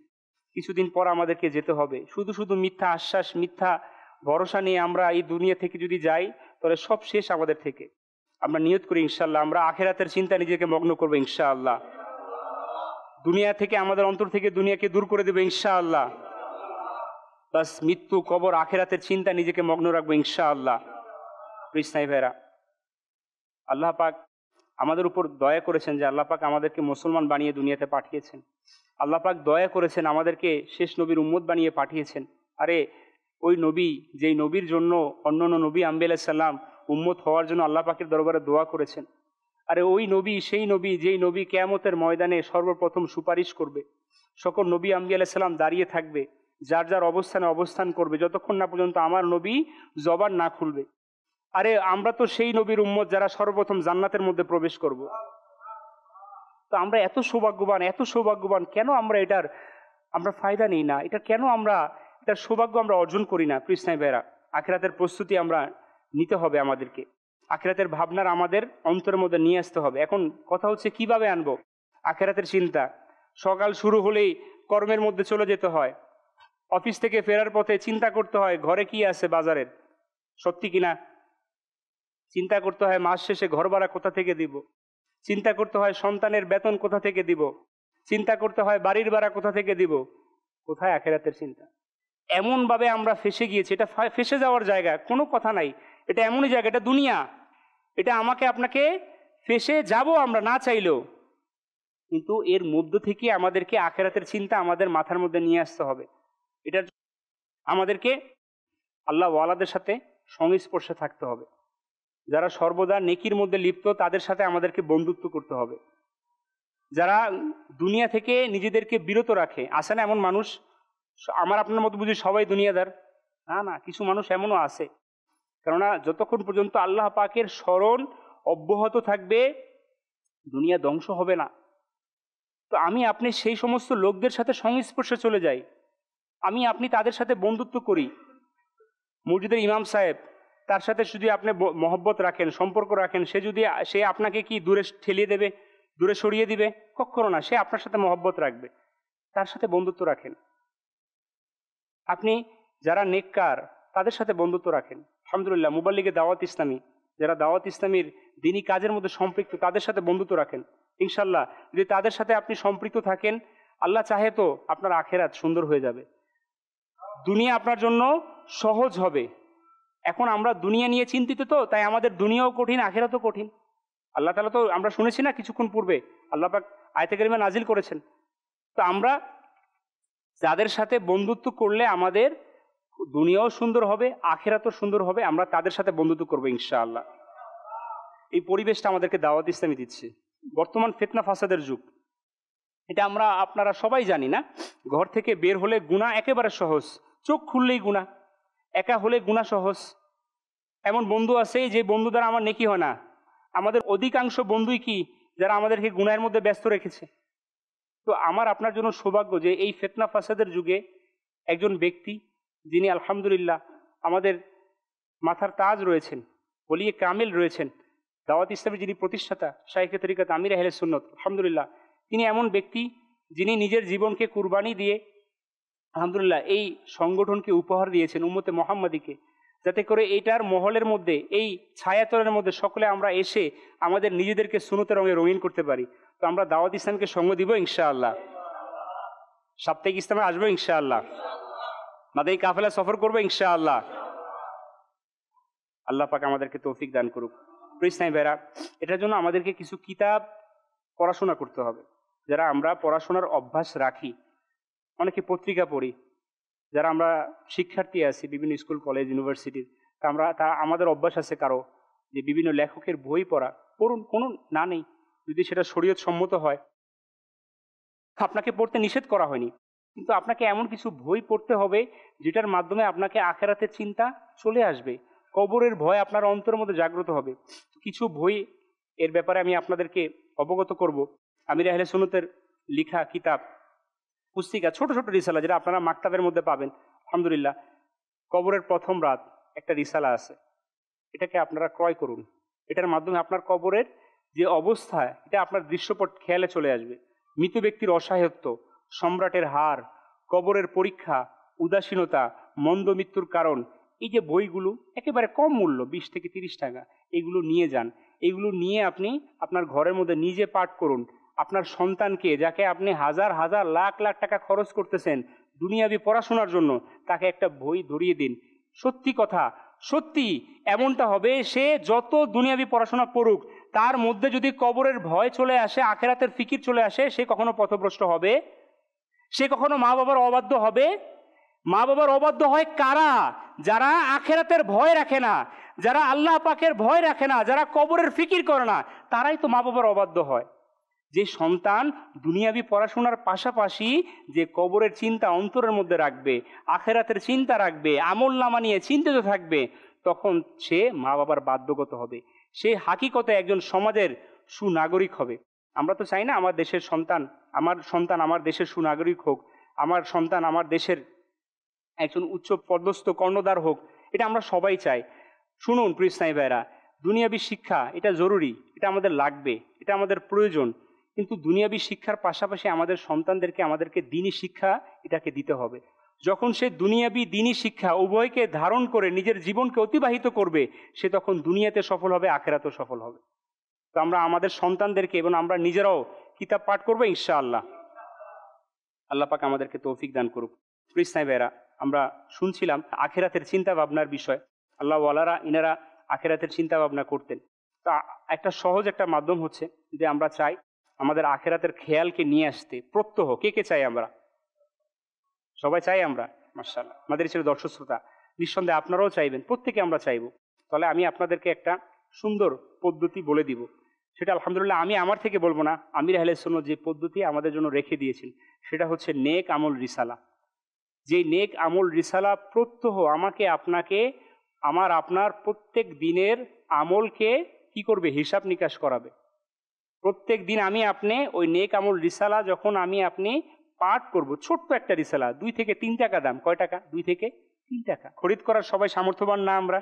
কিছুদিন পর আমাদেরকে যেতে হবে। শুধু শুধু মিথ্যা আশ্বাস, মিথ্যা ভরসা নিয়ে আমরা এই দুনিয়া থেকে যদি যাই, তাহলে সব শেষ আমাদের থেকে। আমরা নিয়ত করি ইনশাআল্লাহ আমরা আখিরাতের চিন্তা নিজেকে মগ্ন করবো ইনশাআল্লাহ। দুনিয়া থেকে আমাদের অন্তর থেকে দুনিয়াকে দূর করে দেবে ইনশাআল্লাহ। বাস মৃত্যু, কবর, আখিরাতের চিন্তা নিজেকে মগ্ন রাখবো ইনশাআল্লাহ। কৃষ্ণাই ভাইরা, আল্লাহ পাক আমাদের উপর দয়া করেছেন যে আল্লাহ পাক আমাদেরকে মুসলমান বানিয়ে দুনিয়াতে পাঠিয়েছেন। আল্লাহ পাক দয়া করেছেন আমাদেরকে শেষ নবীর উম্মত বানিয়ে পাঠিয়েছেন। আরে ওই নবী, যেই নবীর জন্য অন্যান্য নবী আম্বিয়া আলাইহিস সালাম উম্মত হওয়ার জন্য আল্লাহ পাকের দরবারে দোয়া করেছেন, আরে ওই নবী, সেই নবী যেই নবী কিয়ামতের ময়দানে সর্বপ্রথম সুপারিশ করবে। সকল নবী আম্বিয়া আলাইহিস সালাম দাঁড়িয়ে থাকবে, যার যার অবস্থানে অবস্থান করবে, যতক্ষণ না পর্যন্ত আমার নবী জবান না খুলবে। আরে আমরা তো সেই নবীর উম্মত যারা সর্বপ্রথম জান্নাতের মধ্যে প্রবেশ করব। তো আমরা এত সৌভাগ্যবান, কেন আমরা এটার ফায়দা নিই না? এটা কেন আমরা এটার সৌভাগ্য আমরা অর্জন করি না? কৃষ্ণাই ভাইরা, আখিরাতের প্রস্তুতি আমরা নিতে হবে, আমাদেরকে আখিরাতের ভাবনার আমাদের অন্তরের মধ্যে নিয়ে আসতে হবে। এখন কথা হচ্ছে কিভাবে আনবো আখিরাতের চিন্তা? সকাল শুরু হলেই কর্মের মধ্যে চলে যেতে হয়, অফিস থেকে ফেরার পথে চিন্তা করতে হয় ঘরে কি আছে বাজারের, সত্যি কিনা? চিন্তা করতে হয় মাস শেষে ঘর ভাড়া কোথা থেকে দিব, চিন্তা করতে হয় সন্তানের বেতন কোথা থেকে দিব, চিন্তা করতে হয় বাড়ির ভাড়া কোথা থেকে দিব। কোথায় আখিরাতের চিন্তা? এমনভাবে আমরা ফেসে গিয়েছি, এটা ফেসে যাওয়ার জায়গা, কোনো কথা নাই। এটা এমনই জায়গা, এটা দুনিয়া, এটা আমাকে আপনাকে ফেসে যাব আমরা না চাইলেও। কিন্তু এর মধ্য থেকে আমাদেরকে আখিরাতের চিন্তা আমাদের মাথার মধ্যে নিয়ে আসতে হবে। এটার আমাদেরকে আল্লাহ ওয়ালাদের সাথে সংস্পর্শে থাকতে হবে। যারা সর্বদা নেকির মধ্যে লিপ্ত, তাদের সাথে আমাদেরকে বন্ধুত্ব করতে হবে। যারা দুনিয়া থেকে নিজেদেরকে বিরত রাখে, আসে না এমন মানুষ? আমার আপনার মতো বুঝি সবাই দুনিয়াদার? না, কিছু মানুষ এমনও আছে। কেননা যতক্ষণ পর্যন্ত আল্লাহ পাকের স্মরণ অব্যাহত থাকবে, দুনিয়া ধ্বংস হবে না। তো আমি আপনি সেই সমস্ত লোকদের সাথে সংস্পর্শে চলে যাই, আমি আপনি তাদের সাথে বন্ধুত্ব করি। মসজিদের ইমাম সাহেব, তার সাথে যদি আপনি মহব্বত রাখেন, সম্পর্ক রাখেন, সে আপনাকে কি দূরে ঠেলিয়ে দেবে, দূরে সরিয়ে দিবে? কখনো না। সে আপনার সাথে মহব্বত রাখবে, তার সাথে বন্ধুত্ব রাখেন। আপনি যারা নেককার তাদের সাথে বন্ধুত্ব রাখেন। আলহামদুলিল্লাহ, মুবাল্লিগে দাওয়াত ইসলামী, যারা দাওয়াত ইসলামীর দিনী কাজের মধ্যে সম্পৃক্ত, তাদের সাথে বন্ধুত্ব রাখেন। ইনশাল্লাহ যদি তাদের সাথে আপনি সম্পৃক্ত থাকেন, আল্লাহ চাহে তো আপনার আখেরাত সুন্দর হয়ে যাবে, দুনিয়া আপনার জন্য সহজ হবে। এখন আমরা দুনিয়া নিয়ে চিন্তিত, তো তাই আমাদের দুনিয়াও কঠিন, আখেরাতও কঠিন। আল্লাহ তাআলা তো আমরা শুনেছি না কিছুক্ষণ পূর্বে, আল্লাহ পাক আয়াতে কারিমা নাজিল করেছেন। তো আমরা যাদের সাথে বন্ধুত্ব করলে আমাদের দুনিয়াও সুন্দর হবে, আখেরাতও সুন্দর হবে, আমরা তাদের সাথে বন্ধুত্ব করবো ইনশাআল্লাহ। এই পরিবেশটা আমাদেরকে দাওয়াত ইসলামী দিচ্ছে। বর্তমান ফিতনা ফাসাদের যুগ, এটা আমরা আপনারা সবাই জানি না। ঘর থেকে বের হলে গুনাহ একেবারে সহজ, চোখ খুললেই গুনাহ, একা হলে গুনাহ সহজ। এমন বন্ধু আছে যে বন্ধু দ্বারা আমার নেকি হয় না। আমাদের অধিকাংশ বন্ধুই কি, যারা আমাদেরকে গুনাহের মধ্যে ব্যস্ত রেখেছে। তো আমার আপনার জন্য সৌভাগ্য যে এই ফিতনা ফাসাদের যুগে একজন ব্যক্তি যিনি আলহামদুলিল্লাহ আমাদের মাথার তাজ রয়েছেন, ওলিয়ে কামিল রয়েছেন, দাওয়াত ইসলামের যিনি প্রতিষ্ঠাতা শাইখে তরিকত আমির আহলে সুন্নত, আলহামদুলিল্লাহ তিনি এমন ব্যক্তি যিনি নিজের জীবনকে কুরবানি দিয়ে আলহামদুলিল্লাহ এই সংগঠনকে উপহার দিয়েছেন, উম্মতে মুহাম্মাদিকে, যাতে করে এইটার মহলের মধ্যে, এই ছায়াতলের মধ্যে সকলে আমরা এসে আমাদের নিজেদেরকে সুন্নতের রঙে রঙিন করতে পারি। তো আমরা দাওয়াত ইসলামকে সঙ্গ দিব ইনশাআল্লাহ, সাপ্তাহিক ইসলামে আসবো ইনশাআল্লাহ, মাদানী কাফেলা সফর করবো ইনশাআল্লাহ। আল্লাহ পাক আমাদেরকে তৌফিক দান করুক। প্রিয় ইসলামী ভাইরা, এটার জন্য আমাদেরকে কিছু কিতাব পড়াশোনা করতে হবে। যারা আমরা পড়াশোনার অভ্যাস রাখি, অনেকে পত্রিকা পড়ি, যারা আমরা শিক্ষার্থী আছি বিভিন্ন স্কুল কলেজ ইউনিভার্সিটির, তা আমাদের অভ্যাস আছে কারো যে বিভিন্ন লেখকের বই পড়া। পড়ুন, কোনো না নেই, যদি সেটা শরীয়ত সম্মত হয়। আপনাকে পড়তে নিষেধ করা হয়নি, কিন্তু আপনাকে এমন কিছু বই পড়তে হবে যেটার মাধ্যমে আপনাকে আখেরাতের চিন্তা চলে আসবে, কবরের ভয় আপনার অন্তরের মধ্যে জাগ্রত হবে। কিছু বই এর ব্যাপারে আমি আপনাদেরকে অবগত করব। আমির আহলে সুন্নতের লিখা কিতাব, পুস্তিকা, ছোট ছোট রিসালা যেটা আপনারা মাকতাবের মধ্যে পাবেন। আলহামদুলিল্লাহ, কবরের প্রথম রাত একটা রিসালা আছে, এটাকে আপনারা ক্রয় করুন। এটার মাধ্যমে আপনার কবরের যে অবস্থা, এটা আপনার দৃশ্যপট খেয়ালে চলে আসবে। মৃত ব্যক্তির অসহায়ত্ব, সম্রাটের হার, কবরের পরীক্ষা, উদাসীনতা, মন্দ মৃত্যুর কারণ, এই যে বইগুলো একেবারে কম মূল্য, 20 থেকে 30 টাকা, এগুলো নিয়ে যান। এগুলো নিয়ে আপনি আপনার ঘরের মধ্যে নিজে পাঠ করুন। আপনার সন্তানকে, যাকে আপনি হাজার হাজার লাখ লাখ টাকা খরচ করতেছেন দুনিয়াবি পড়াশোনার জন্য, তাকে একটা বই ধরিয়ে দিন। সত্যি কথা, সত্যি এমনটা হবে, সে যত দুনিয়াবি পড়াশোনা পড়ুক, তার মধ্যে যদি কবরের ভয় চলে আসে, আখেরাতের ফিকির চলে আসে, সে কখনো পথভ্রষ্ট হবে, সে কখনো মা বাবার অবাধ্য হবে। মা বাবার অবাধ্য হয় কারা? যারা আখেরাতের ভয় রাখে না, যারা আল্লাহ পাকের ভয় রাখে না, যারা কবরের ফিকির করে না, তারাই তো মা বাবার অবাধ্য হয়। যে সন্তান দুনিয়াবি পড়াশোনার পাশাপাশি যে কবরের চিন্তা অন্তরের মধ্যে রাখবে, আখেরাতের চিন্তা রাখবে, আমল নামা নিয়ে চিন্তিত থাকবে, তখন সে মা বাবার বাধ্যগত হবে, সে হাকিকতে একজন সমাজের সুনাগরিক হবে। আমরা তো চাই না আমার দেশের সন্তান আমার দেশের সুনাগরিক হোক, আমার সন্তান আমার দেশের একজন উচ্চ পদস্থ কর্ণধার হোক, এটা আমরা সবাই চাই। শুনুন প্রিয় ইসলামী ভাইরা, দুনিয়াবি শিক্ষা এটা জরুরি, এটা আমাদের লাগবে, এটা আমাদের প্রয়োজন, কিন্তু দুনিয়াবি শিক্ষার পাশাপাশি আমাদের সন্তানদেরকে আমাদেরকে দ্বীনি শিক্ষা এটাকে দিতে হবে। যখন সে দুনিয়াবি দ্বীনি শিক্ষা উভয়কে ধারণ করে নিজের জীবনকে অতিবাহিত করবে, সে তখন দুনিয়াতে সফল হবে, আখেরাতেও সফল হবে। তো আমরা আমাদের সন্তানদেরকে এবং আমরা নিজেরাও কিতাব পাঠ করবো ইনশাআল্লাহ। আল্লাহ পাক আমাদেরকে তৌফিক দান করুক। প্রিয় ইসলামী ভাইরা, আমরা শুনছিলাম আখেরাতের চিন্তা ভাবনার বিষয়। আল্লাহ ওয়ালারা ইনারা আখেরাতের চিন্তা ভাবনা করতেন। তা একটা সহজ একটা মাধ্যম হচ্ছে, যদি আমরা চাই আমাদের আখেরাতের খেয়ালকে নিয়ে আসতে, প্রত্যহ, কে কে চাই? আমরা সবাই চাই। আমরা মাশাআল্লাহ, আমাদের ছিল দর্শক শ্রোতা, নিঃসন্দেহে আপনারাও চাইবেন, প্রত্যেকে আমরা চাইব। তাহলে আমি আপনাদেরকে একটা সুন্দর পদ্ধতি বলে দিব। সেটা আলহামদুলিল্লাহ আমি আমার থেকে বলবো না, আমির আহলে সুন্নাত যে পদ্ধতি আমাদের জন্য রেখে দিয়েছেন, সেটা হচ্ছে নেক আমল রিসালা। যে নেক আমল রিসালা প্রত্যহ আমাকে আপনাকে আপনার প্রত্যেক দিনের আমলকে কি করবে? হিসাব নিকাশ করাবে। প্রত্যেক দিন আপনি ওই নেক আমল রিসালা যখন আপনি পাঠ করব, ছোট্ট একটা রিসালা, 2 থেকে 3 টাকা দাম। কয় টাকা? 2 থেকে 3 টাকা। খরিদ করার সবাই সামর্থ্যবান না? আমরা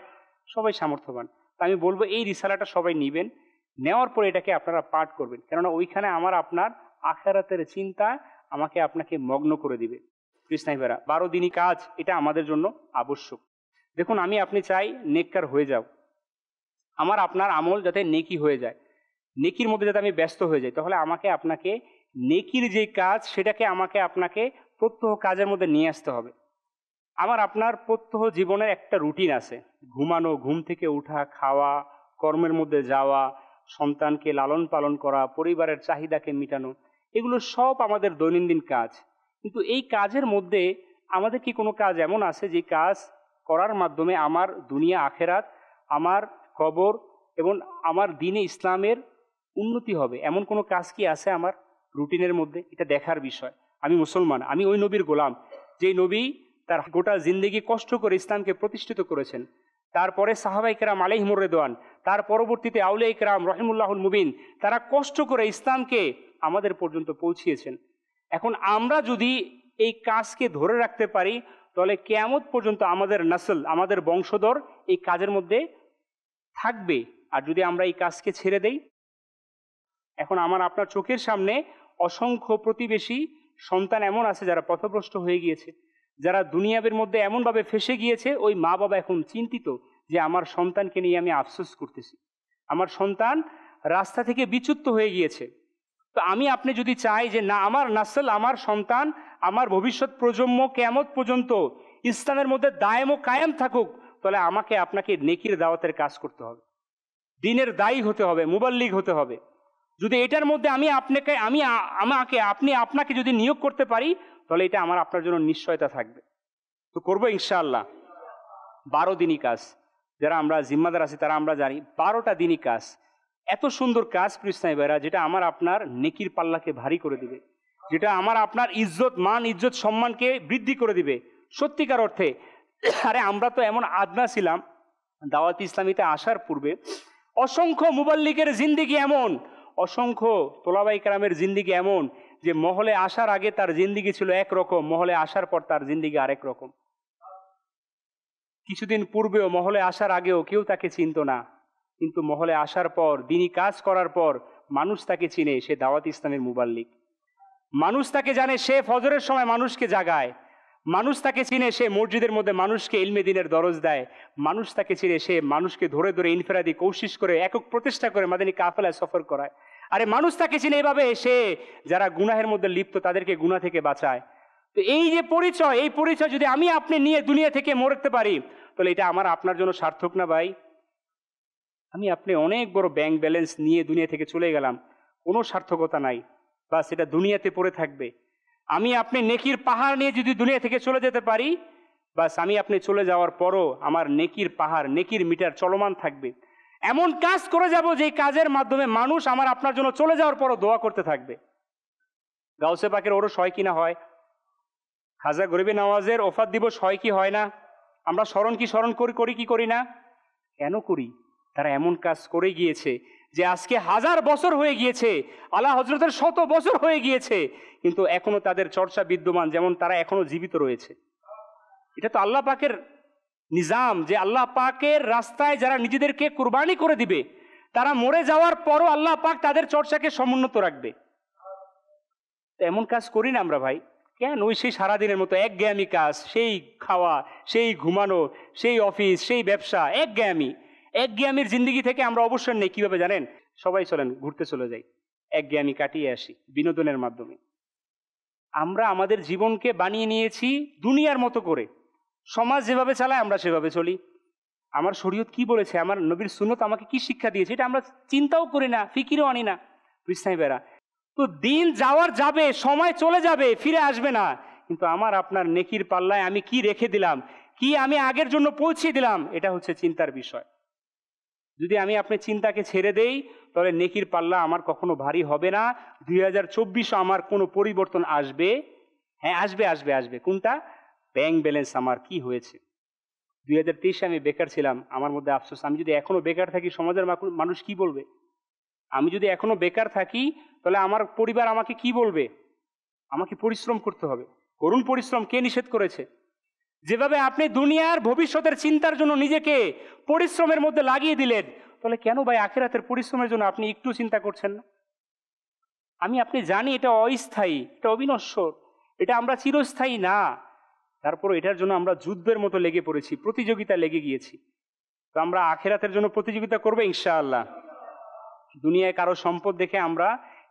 সবাই সামর্থ্যবান। তা আমি বলবো এই রিসালাটা সবাই নেবেন, নেওয়ার পরে এটাকে আপনারা পাঠ করবেন, কেননা ওইখানে আপনার আখিরাতের চিন্তা আপনাকে মগ্ন করে দিবে। কৃষ্ণাই ভাইরা, 12 দিনই কাজ এটা আমাদের জন্য আবশ্যক। দেখুন, আমি আপনি চাই নেককার হয়ে যাও, আমার আপনার আমল যাতে নেকি হয়ে যায়, নেকির মধ্যে যাতে আমি ব্যস্ত হয়ে যাই, তাহলে আমাকে আপনাকে নেকির যে কাজ সেটাকে আমাকে আপনাকে প্রত্যহ কাজের মধ্যে নিয়ে আসতে হবে। আমার আপনার প্রত্যহ জীবনের একটা রুটিন আছে, ঘুমানো, ঘুম থেকে উঠা, খাওয়া, কর্মের মধ্যে যাওয়া, সন্তানকে লালন পালন করা, পরিবারের চাহিদাকে মেটানো, এগুলো সব আমাদের দৈনন্দিন কাজ। কিন্তু এই কাজের মধ্যে আমাদের কি কোনো কাজ এমন আছে যে কাজ করার মাধ্যমে আমার দুনিয়া আখেরাত, আমার কবর এবং আমার দ্বীনে ইসলামের উন্নতি হবে, এমন কোনো কাজ কি আছে আমার রুটিনের মধ্যে? এটা দেখার বিষয়। আমি মুসলমান, আমি ওই নবীর গোলাম যেই নবী তার গোটা জিন্দেগি কষ্ট করে ইসলামকে প্রতিষ্ঠিত করেছেন। তারপরে সাহাবাই কেরাম আলাইহিমুর রিদওয়ান, তার পরবর্তীতে আউলিয়া কেরাম রহিমুল্লাহুল মুবিন, তারা কষ্ট করে ইসলামকে আমাদের পর্যন্ত পৌঁছিয়েছেন। এখন আমরা যদি এই কাজকে ধরে রাখতে পারি, তাহলে কিয়ামত পর্যন্ত আমাদের নসল, আমাদের বংশধর এই কাজের মধ্যে থাকবে। আর যদি আমরা এই কাজকে ছেড়ে দেই, এখন আমার আপনার চোখের সামনে অসংখ্য প্রতিবেশী সন্তান এমন আছে যারা পথভ্রষ্ট হয়ে গিয়েছে, যারা দুনিয়াবের মধ্যে এমনভাবে ফেসে গিয়েছে, ওই মা বাবা এখন চিন্তিত যে আমার সন্তানকে নিয়ে আমি আফসোস করতেছি, আমার সন্তান রাস্তা থেকে বিচ্যুত হয়ে গিয়েছে। তো আমি আপনি যদি চাই যে না, আমার নাসল, আমার সন্তান, আমার ভবিষ্যৎ প্রজন্ম কিয়ামত পর্যন্ত ইসলামের মধ্যে দায়েম ও কায়েম থাকুক, তাহলে আমাকে আপনাকে নেকির দাওয়াতের কাজ করতে হবে, দ্বীনের দায়ী হতে হবে, মুবাল্লিগ হতে হবে। যদি এটার মধ্যে আপনাকে যদি নিয়োগ করতে পারি, তাহলে এটা আমার আপনার জন্য নিশ্চয়তা থাকবে। তো করবো ইনশাআল্লাহ। 12 দিনই কাজ, যারা আমরা জিম্মাদার আছি তারা আমরা জানি 12টা দিনই কাজ, এত সুন্দর কাজ কৃষ্ণাই ভাইরা, যেটা আমার আপনার নেকির পাল্লাকে ভারী করে দিবে, যেটা আমার আপনার ইজ্জত, মান, ইজ্জত, সম্মানকে বৃদ্ধি করে দিবে সত্যিকার অর্থে। আরে আমরা তো এমন আদনা ছিলাম দাওয়াত ইসলামীতে আসার পূর্বে, অসংখ্য মুবাল্লিগের জিন্দিগি এমন, অসংখ্য তোলাবাই কেরামের জিন্দিগি এমন যে মহলে আসার আগে তার জিন্দিগি ছিল একরকম, মহলে আসার পর তার জিন্দিগি আরেক রকম। কিছুদিন পূর্বেও মহলে আসার আগেও কেউ তাকে চিনত না, কিন্তু মহলে আসার পর, দিনই কাজ করার পর মানুষ তাকে চিনে, সে দাওয়াত ইসলামের মুবাল্লিগ। মানুষ তাকে জানে, সে ফজরের সময় মানুষকে জাগায়। মানুষ তাকে চিনে, সে মসজিদের মধ্যে মানুষকে ইলমে দ্বীনের দরজ দেয়। মানুষ তাকে চিনে, সে মানুষকে ধরে ধরে ইনফিরাদি কোশিশ করে, একক প্রচেষ্টা করে মাদানী কাফেলায় সফর করায়। আরে মানুষ তাকে চিনে এভাবে, সে যারা গুনাহের মধ্যে লিপ্ত তাদেরকে গুনাহ থেকে বাঁচায়। তো এই যে পরিচয়, এই পরিচয় যদি আমি আপনি নিয়ে দুনিয়া থেকে মরতে পারি, তাহলে এটা আমার আপনার জন্য সার্থক না ভাই? আমি আপনি অনেক বড় ব্যাংক ব্যালেন্স নিয়ে দুনিয়া থেকে চলে গেলাম, কোনো সার্থকতা নাই, বা সেটা দুনিয়াতে পড়ে থাকবে। আমি আপনি নেকির পাহাড় নিয়ে যদি দুনিয়া থেকে চলে যেতে পারি, বাস আমি আপনি চলে যাওয়ার পরও আমার নেকির পাহাড়, নেকির মিটার চলমান থাকবে। এমন কাজ করে যাব যে কাজের মাধ্যমে মানুষ আমার আপনার জন্য চলে যাওয়ার পরও দোয়া করতে থাকবে। গাউসে পাকের ওরস হয় কি না হয়? খাজা গরিবে নওয়াজের ওফাত দিবস হয় কি হয় না? আমরা স্মরণ করি কি করি না? কেন করি? তারা এমন কাজ করে গিয়েছে যে আজকে 1000 বছর হয়ে গিয়েছে, আলা হজরতের 100 বছর হয়ে গিয়েছে, কিন্তু এখনো তাদের চর্চা বিদ্যমান, যেমন তারা এখনো জীবিত রয়েছে। এটা তো আল্লাহ পাকের নিজাম যে আল্লাহ পাকের রাস্তায় যারা নিজেদেরকে কুরবানি করে দিবে, তারা মরে যাওয়ার পরও আল্লাহ পাক তাদের চর্চাকে সমুন্নত রাখবে। এমন কাজ করি না আমরা ভাই। কেন? ওই সেই সারাদিনের মতো একঘেয়েমি কাজ, সেই খাওয়া, সেই ঘুমানো, সেই অফিস, সেই ব্যবসা, একঘেয়েমির জিন্দিগি থেকে আমরা অবসর নেই। কিভাবে জানেন? সবাই চলেন ঘুরতে চলে যাই, একঘেয়েমি কাটিয়ে আসি বিনোদনের মাধ্যমে। আমরা আমাদের জীবনকে বানিয়ে নিয়েছি দুনিয়ার মতো করে। সমাজ যেভাবে চালায় আমরা সেভাবে চলি। আমার শরীয়ত কি বলেছে, আমার নবীর সুন্নত আমাকে কি শিক্ষা দিয়েছে, এটা আমরা চিন্তাও করি না, ফিকিরও আনি না। কৃষ্ণাই বেড়া তো দিন যাবে, সময় চলে যাবে, ফিরে আসবে না, কিন্তু আমার আপনার নেকির পাল্লায় আমি কি রেখে দিলাম, কি আমি আগের জন্য পৌঁছে দিলাম, এটা হচ্ছে চিন্তার বিষয়। যদি আমি আপনি চিন্তাকে ছেড়ে দেই, তাহলে নেকির পাল্লা আমার কখনো ভারী হবে না। 2024 আমার কোনো পরিবর্তন আসবে? হ্যাঁ আসবে। কোনটা? ব্যাংক ব্যালেন্স আমার কি হয়েছে। 2023 আমি বেকার ছিলাম, আমার মধ্যে আফসোস। আমি যদি এখনো বেকার থাকি, সমাজের মানুষ কি বলবে? আমি যদি এখনো বেকার থাকি, তাহলে আমার পরিবার আমাকে কি বলবে? আমাকে পরিশ্রম করতে হবে। করুণ পরিশ্রম, কে নিষেধ করেছে? যেভাবে আপনি দুনিয়ার ভবিষ্যতের চিন্তার জন্য নিজেকে পরিশ্রমের মধ্যে লাগিয়ে দিলেন, তাহলে কেন ভাই আখিরাতের পরিশ্রমের জন্য আপনি একটু চিন্তা করছেন না? আমি আপনি জানি এটা অস্থায়ী, এটা অবিনশ্বর, এটা আমরা চিরস্থায়ী না। তারপর এটার জন্য আমরা যুদ্ধের মতো লেগে পড়েছি, প্রতিযোগিতা লেগে গিয়েছি। তো আমরা আখিরাতের জন্য প্রতিযোগিতা করবো ইনশাআল্লাহ। দুনিয়ায় কারো সম্পদ দেখে আমরা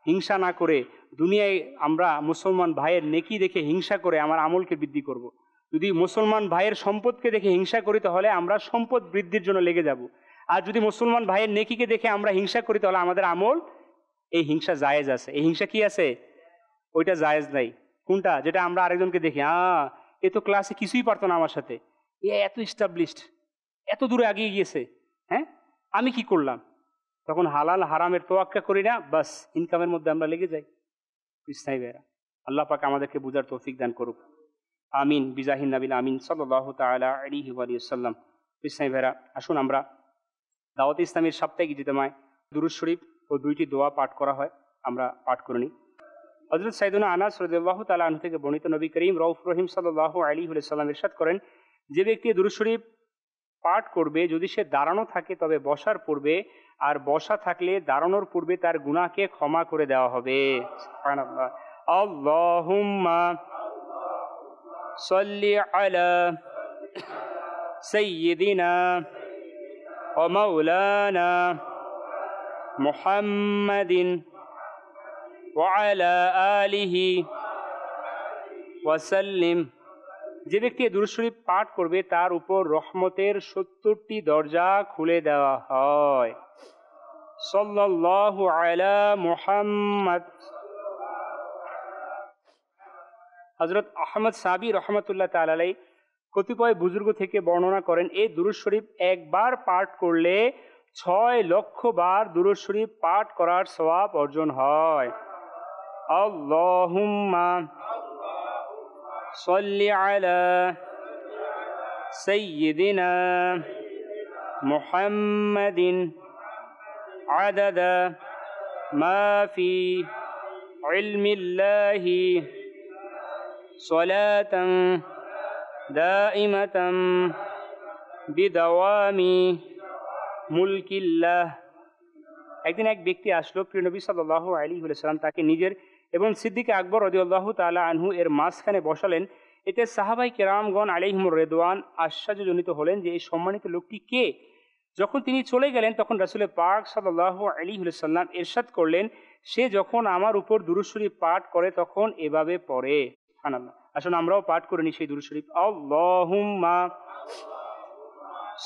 হিংসা না করে, দুনিয়ায় আমরা মুসলমান ভাইয়ের নেকি দেখে হিংসা করে আমার আমলকে বৃদ্ধি করব। যদি মুসলমান ভাইয়ের সম্পদকে দেখে হিংসা করি তাহলে আমরা সম্পদ বৃদ্ধির জন্য লেগে যাব। আর যদি মুসলমান ভাইয়ের নেকিকে দেখে আমরা হিংসা করি তাহলে আমাদের আমল, এই হিংসা জায়েজ আছে। এই হিংসা কি আছে? ওইটা জায়েজ নাই। কোনটা? যেটা আমরা আরেকজনকে দেখি, এ তো ক্লাসে কিছুই পারতো না আমার সাথে, এ এত ইস্টাবলিশড, এত দূরে এগিয়ে গিয়েছে, হ্যাঁ আমি কি করলাম? তখন হালাল হারামের তোয়াক্কা করি না, বাস ইনকামের মধ্যে আমরা লেগে যাই। ইসলামী ভাইরা, আল্লাহ পাক আমাদেরকে বুঝার তৌফিক দান করুক, আমিন। বিজাহিন নাবিল আমিন সাল্লাল্লাহু তাআলা আলাইহি ওয়া সাল্লাম। ইসলামী ভাইরা, আসুন আমরা দাওয়াত ইসলামীর সাপ্তাহিক ইজতেমায় দুরূদ শরীফ ও 2টি দোয়া পাঠ করা হয়, আমরা পাঠ করে নিই। হযরত সাইয়েদুনা আনাস রাদিয়াল্লাহু তাআলা আনহু থেকে বর্ণিত, নবী করিম রউফ রহিম সাল্লাল্লাহু আলাইহি ওয়া সাল্লাম ইরশাদ করেন, যে ব্যক্তি দুরূদ শরীফ পাঠ করবে, যদি সে দাঁড়ানো থাকে তবে বসার পূর্বে, আর বসা থাকলে দাঁড়ানোর পূর্বে তার গুনাহকে ক্ষমা করে দেওয়া হবে। সুবহানাল্লাহ। আল্লাহুম্মা সাল্লি আলা সাইয়্যিদিনা ওয়া মাওলানা মুহাম্মাদিন ওয়া আলা আলিহি ওয়া সাল্লিম। যে ব্যক্তি দুরূদ শরীফ পাঠ করবে তার উপর রহমতের 70টি দরজা খুলে দেওয়া হয়। সাল্লাল্লাহু আলা মুহাম্মদ। হযরত আহমদ সাবি রহমাতুল্লাহ তাআলা আলাইহি কতিপয় বুজুর্গ থেকে বর্ণনা করেন, এই দুরূদ শরীফ একবার পাঠ করলে 6 লক্ষ বার দুরূদ শরীফ পাঠ করার সওয়াব অর্জন হয়। আল্লাহুম্মা সাল্লি আলা সাইয়্যিদিনা মুহাম্মাদিন আদাদা মা ফি ইলমিল্লাহি সালাতান দাইমাতান বিদাওয়ামি মুলকিল্লাহ। একদিন এক ব্যক্তি আসলো, প্রিয় নবী সাল্লাল্লাহু আলাইহি ওয়া সাল্লাম তাকে নিজের এবং সিদ্দিক আকবর রাদিয়াল্লাহু তাআলা আনহু এর মাঝখানে বসালেন। এতে সাহাবাই কেরামগণ আলাইহিমুর রিদওয়ান আশ্চর্যজনিত হলেন যে এই সম্মানিত লোকটি কে। যখন তিনি চলে গেলেন তখন রাসূল পাক সাল্লাল্লাহু আলাইহি ওয়া সাল্লাম ইরশাদ করলেন, সে যখন আমার উপর দুরূদ শরীফ পাঠ করে তখন এভাবে পড়ে। সুবহানাল্লাহ। আসুন আমরাও পাঠ করে নিই সেই দুরূদ শরীফ। আল্লাহুম্মা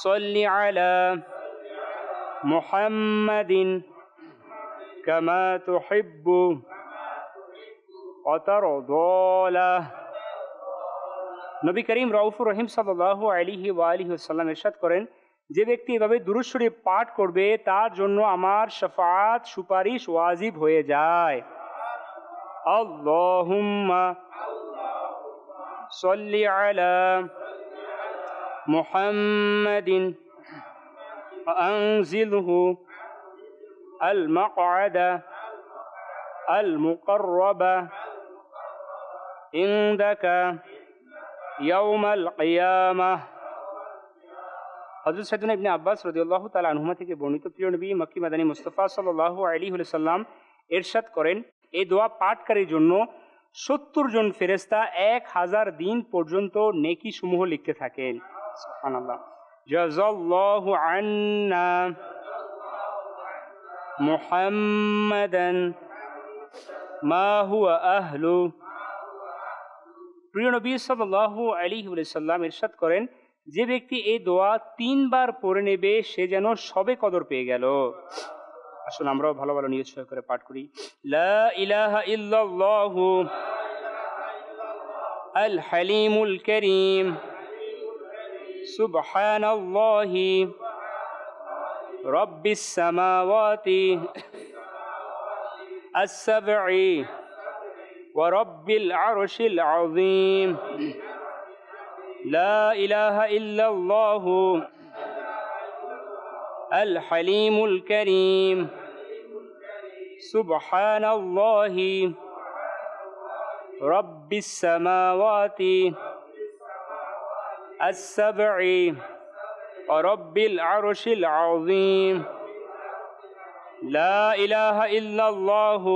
সাল্লি আলা মুহাম্মাদিন কামা তুহিব্বু ওয়া তারদা। নবী করিম রউফুর রহিম সাল্লাল্লাহু আলাইহি ওয়া আলিহি ওয়াসাল্লাম ইরশাদ করেন, যে ব্যক্তি এভাবে দুরূদ শরীফ পাঠ করবে তার জন্য আমার শাফাআত সুপারিশ ওয়াজিব হয়ে যায়। আল্লাহুম্মা সাল্লি আলা মুহাম্মাদিন ওয়া আনজিলহু আল মাকআদা আল মুকাররাবা ইনদাকা ইয়াউমাল কিয়ামাহ। হযরত সাইয়েদনা ইবনে আব্বাস রাদিয়াল্লাহু তাআলা আনহুমা থেকে বর্ণিত, প্রিয় নবী মক্কি মাদানী মুস্তাফা সাল্লাল্লাহু আলাইহি ওয়া সাল্লাম ইরশাদ করেন, এই দোয়া পাঠকারীর জন্য 70 জন ফেরেশতা 1000 দিন পর্যন্ত নেকি সমূহ লিখতে থাকেন। সুবহানাল্লাহ। জাযাল্লাহু আন্না মুহাম্মাদান মা হুয়া আহলু। প্রিয় নবী সাল্লাল্লাহু আলাইহি ওয়া সাল্লাম ইরশাদ করেন, যে ব্যক্তি এই দোয়া 3 বার পড়ে নেবে সে যেন সবে কদর পেয়ে গেল। আসুন আমরাও ভালো ভালো নিয়ত করে পাঠ করি। লা ইলাহা ইল্লাল্লাহু আল হালিমুল কারীম সুবহানাল্লাহি রাব্বিস সামাওয়াতি আস-সাবঈ ওয়া রাব্বিল আরশিল আযীম। লা ইলাহা ইল্লাল্লাহু আল হালিমুল কারীম সুবহানাল্লাহি রাব্বিস সামাওয়াতি আস-সাবঈ ওয়া রাব্বিল আরশিল আযীম। লা ইলাহা ইল্লাল্লাহু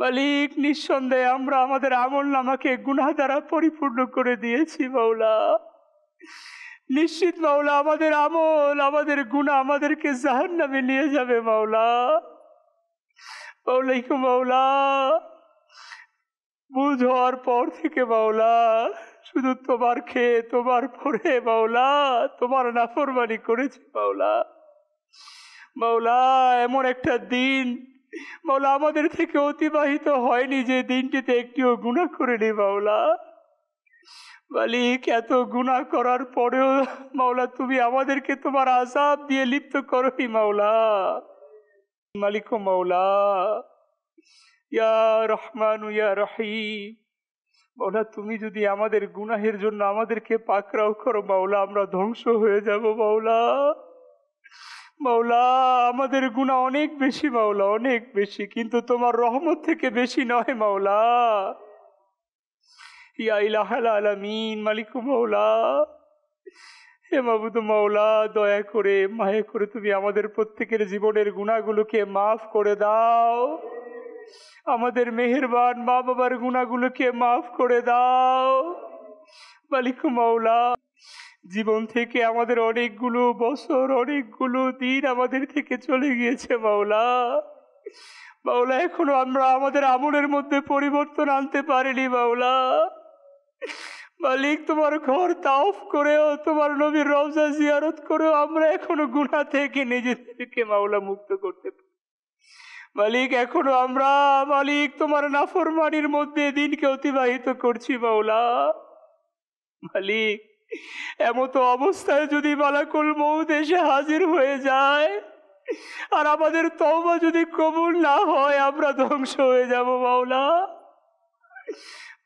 মালিক, নিঃসন্দেহে আমরা আমাদের আমল নামাকে গুনাহ দ্বারা পরিপূর্ণ করে দিয়েছি মাওলা। নিশ্চিত মাওলা, আমাদের আমল, আমাদের গুনাহ আমাদেরকে জাহান্নামে নিয়ে যাবে মাওলা। মাওলা, বুঝ হওয়ার পর থেকে মাওলা শুধু তোমার খেয়ে তোমার পরে মাওলা তোমার নাফরমানি করেছি মাওলা। মাওলা, এমন একটা দিন মাওলা আমাদের থেকে অতিবাহিত হয়নি যে দিনটিতে একটিও গুনাহ করিনি মাওলা। মালিক, এত গুনাহ করার পরেও মাওলা তুমি আমাদেরকে তোমার আযাব দিয়ে লিপ্ত করোনি মাওলা। মালিক ও মাওলা, ইয়া রহমান ইয়া রহিম, মাওলা তুমি যদি আমাদের গুনাহের জন্য আমাদেরকে পাকড়াও করো মাওলা, আমরা ধ্বংস হয়ে যাব মাওলা। মাওলা, আমাদের গুনাহ অনেক বেশি মাওলা, অনেক বেশি, কিন্তু তোমার রহমত থেকে বেশি নয় মাওলা। ইয়া ইলাহাল আলামিন, মালিক মাওলা, হে মাবুদ মাওলা, দয়া করে মায়া করে তুমি আমাদের প্রত্যেকের জীবনের গুনাহগুলোকে মাফ করে দাও। আমাদের মেহেরবান মা বাবার গুনাহগুলোকে মাফ করে দাও মালিক মাওলা। জীবন থেকে আমাদের অনেকগুলো বছর, অনেকগুলো দিন আমাদের থেকে চলে গিয়েছে মাওলা। মাওলা, এখনো আমরা আমাদের আমলের মধ্যে পরিবর্তন আনতে পারিনি মাওলা। মালিক, তোমার ঘর তাওফ করেও, তোমার নবীর রওজা জিয়ারত করেও আমরা এখনো গুনাহ থেকে নিজেদেরকে মাওলা মুক্ত করতে পারি। মালিক, এখনো আমরা মালিক তোমার নাফরমানির মধ্যে দিনকে অতিবাহিত করছি মাওলা। মালিক, এমত অবস্থায় যদি মালাকুল মউত এসে হাজির হয়ে যায় আর আমাদের তওবা যদি কবুল না হয়, আমরা ধ্বংস হয়ে যাব মাওলা।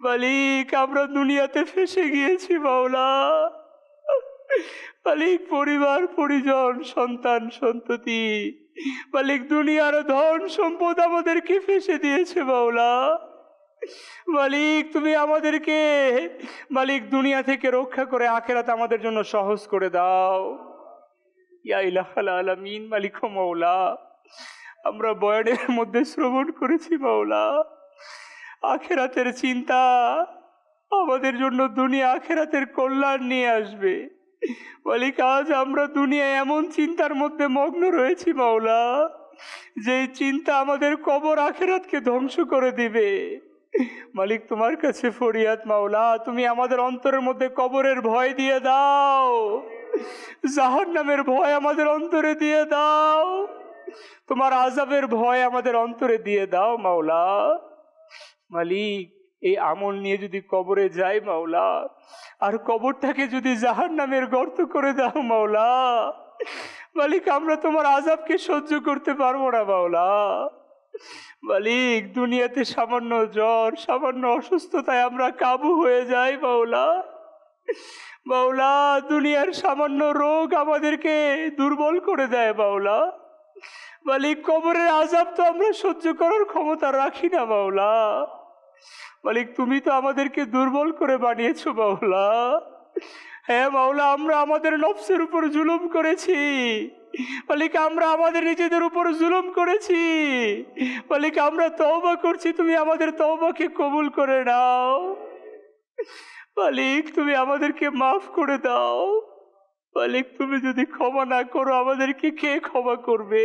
মালিক, আমরা দুনিয়াতে ফেসে গিয়েছি মাওলা। মালিক, পরিবার পরিজন, সন্তান সন্ততি, মালিক দুনিয়ার ধন সম্পদ আমাদেরকে ফেসে দিয়েছে মাওলা। মালিক, তুমি আমাদেরকে মালিক দুনিয়া থেকে রক্ষা করে আখিরাত আমাদের জন্য সহজ করে দাও ইয়া ইলাহাল আলামিন। মালিক মাওলা, আমরা বয়ানের মধ্যে শ্রবণ করেছি মাওলা, আখিরাতের চিন্তা আমাদের জন্য দুনিয়া আখিরাতের কল্যাণ নিয়ে আসবে। মালিক, আজ আমরা দুনিয়ায় এমন চিন্তার মধ্যে মগ্ন রয়েছি মাওলা, যে চিন্তা আমাদের কবর আখিরাতকে ধ্বংস করে দিবে। মালিক, তোমার কাছে ফরিয়াদ মাওলা, তুমি আমাদের অন্তরের মধ্যে কবরের ভয় দিয়ে দাও, জাহান্নামের ভয় আমাদের অন্তরে দিয়ে দাও, তোমার আযাবের ভয় আমাদের অন্তরে দিয়ে দাও মাওলা। মালিক, এই আমল নিয়ে যদি কবরে যাই মাওলা, আর কবরটাকে যদি জাহান্নামের গর্ত করে দাও মাওলা, মালিক আমরা তোমার আযাবকে সহ্য করতে পারবো না মাওলা। মালিক, দুনিয়াতে সামান্য জ্বর, সামান্য অসুস্থতায় আমরা কাবু হয়ে যাই মাওলা। মাওলা, দুনিয়ার সামান্য রোগ আমাদেরকে দুর্বল করে দেয় মাওলা। মালিক, কবরের আযাব তো আমরা সহ্য করার ক্ষমতা রাখি না মাওলা। মালিক, তুমি তো আমাদেরকে দুর্বল করে বানিয়েছো মাওলা। হ্যাঁ মাওলা, আমরা আমাদের নফসের উপর জুলুম করেছি মালিক, আমরা আমাদের নিজেদের উপর জুলুম করেছি মালিক। আমরা তওবা করছি, তুমি আমাদের তওবাকে কবুল করে নাও মালিক। তুমি আমাদেরকে মাফ করে দাও মালিক। তুমি যদি ক্ষমা না করো, আমাদেরকে কে ক্ষমা করবে?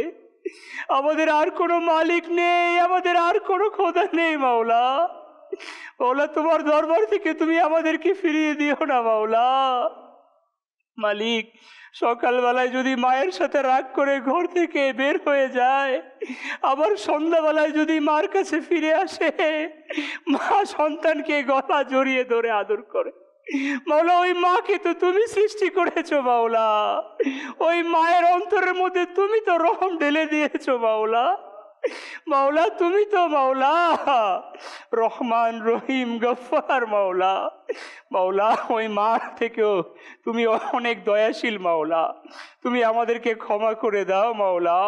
আমাদের আর কোনো মালিক নেই, আমাদের আর কোনো খোদা নেই মাওলা। মাওলা, তোমার দরবার থেকে তুমি আমাদেরকে ফিরিয়ে দিও না মাওলা। মালিক, সকালবেলায় যদি মায়ের সাথে রাগ করে ঘর থেকে বের হয়ে যায়, আবার সন্ধ্যাবেলায় যদি মার কাছে ফিরে আসে, মা সন্তানকে গলা জড়িয়ে ধরে আদর করে মাওলা। ওই মাকে তো তুমি সৃষ্টি করেছো মাওলা, ওই মায়ের অন্তরের মধ্যে তুমি তো রহম ঢেলে দিয়েছো মাওলা। মাওলা, তুমি তো মাওলা রহমান রহিম গফফার মাওলা। মাওলা, ওই মা থেকেও তুমি অনেক দয়াশীল মাওলা। তুমি আমাদেরকে ক্ষমা করে দাও মাওলা,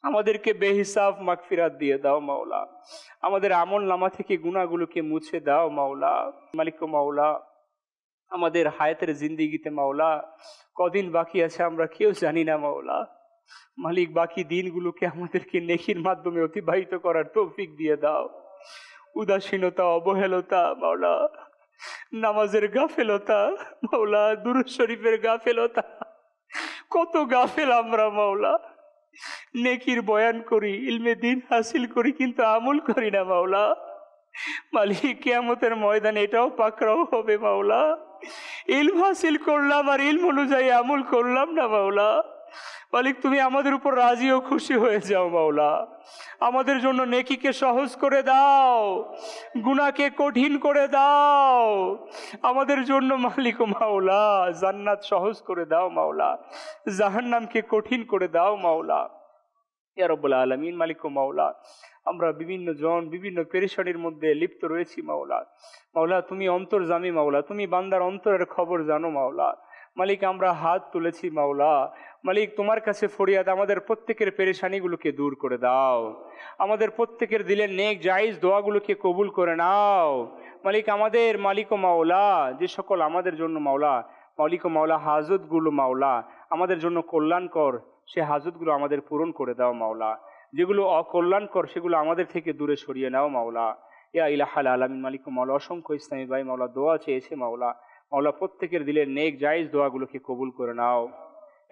আমাদেরকে বেহিসাব মাগফিরাত দিয়ে দাও মাওলা। আমাদের আমল নামা থেকে গুনাহগুলোকে মুছে দাও মাওলা। মালিক মাওলা, আমাদের হায়াতের জিন্দেগিতে মাওলা কদিন বাকি আছে আমরা কেউ জানি না মাওলা। মালিক বাকি দিনগুলোকে আমাদেরকে নেকির মাধ্যমে অতিবাহিত করার তৌফিক দিয়ে দাও। উদাসীনতা, অবহেলতা মাওলা, নামাজের গাফেলতা মাওলা, দুরূদ শরীফের গাফেলতা, কত গাফেল আমরা মাওলা। নেকির বয়ান করি, ইলমে দ্বীন হাসিল করি, কিন্তু আমল করি না মাওলা। মালিক কিয়ামতের ময়দানে এটাও পাকড়াও হবে মাওলা। ইলম হাসিল করলাম আর ইলম অনুযায়ী আমল করলাম না মাওলা। মালিক তুমি আমাদের উপর রাজি ও খুশি হয়ে যাও মাওলা। আমাদের জন্য নেকিকে সহজ করে দাও, গুনাহকে কঠিন করে দাও। আমাদের জন্য মালিক ও মাওলা জান্নাত সহজ করে দাও মাওলা, জাহান্নামকে কঠিন করে দাও মাওলা। ইয়া রব্বুল আলামিন, মালিক ও মাওলা, আমরা বিভিন্ন জন বিভিন্ন পেরেশানির মধ্যে লিপ্ত রয়েছি মাওলা। মাওলা তুমি অন্তর্যামী মাওলা, তুমি বান্দার অন্তরের খবর জানো মাওলা। মালিক আমরা হাত তুলেছি মাওলা। মালিক তোমার কাছে ফরিয়াদ, আমাদের প্রত্যেকের পেরেশানিগুলোকে দূর করে দাও। আমাদের প্রত্যেকের দিলের নেক জায়েজ দোয়াগুলোকে কবুল করে নাও মালিক। আমাদের মালিক ও মাওলা যে সকল আমাদের জন্য মাওলা, মালিক ও মাওলা হাজতগুলো মাওলা আমাদের জন্য কল্যাণকর, সে হাজতগুলো আমাদের পূরণ করে দাও মাওলা। যেগুলো অকল্যাণকর সেগুলো আমাদের থেকে দূরে সরিয়ে নাও মাওলা। ইয়া ইলাহাল আলামিন, মালিক ও মাওলা অসংখ্য ইসলামী ভাই মাওলা দোয়া চেয়েছে মাওলা। মাওলা প্রত্যেকের দিলের নেক জায়েজ দোয়াগুলোকে কবুল করে নাও।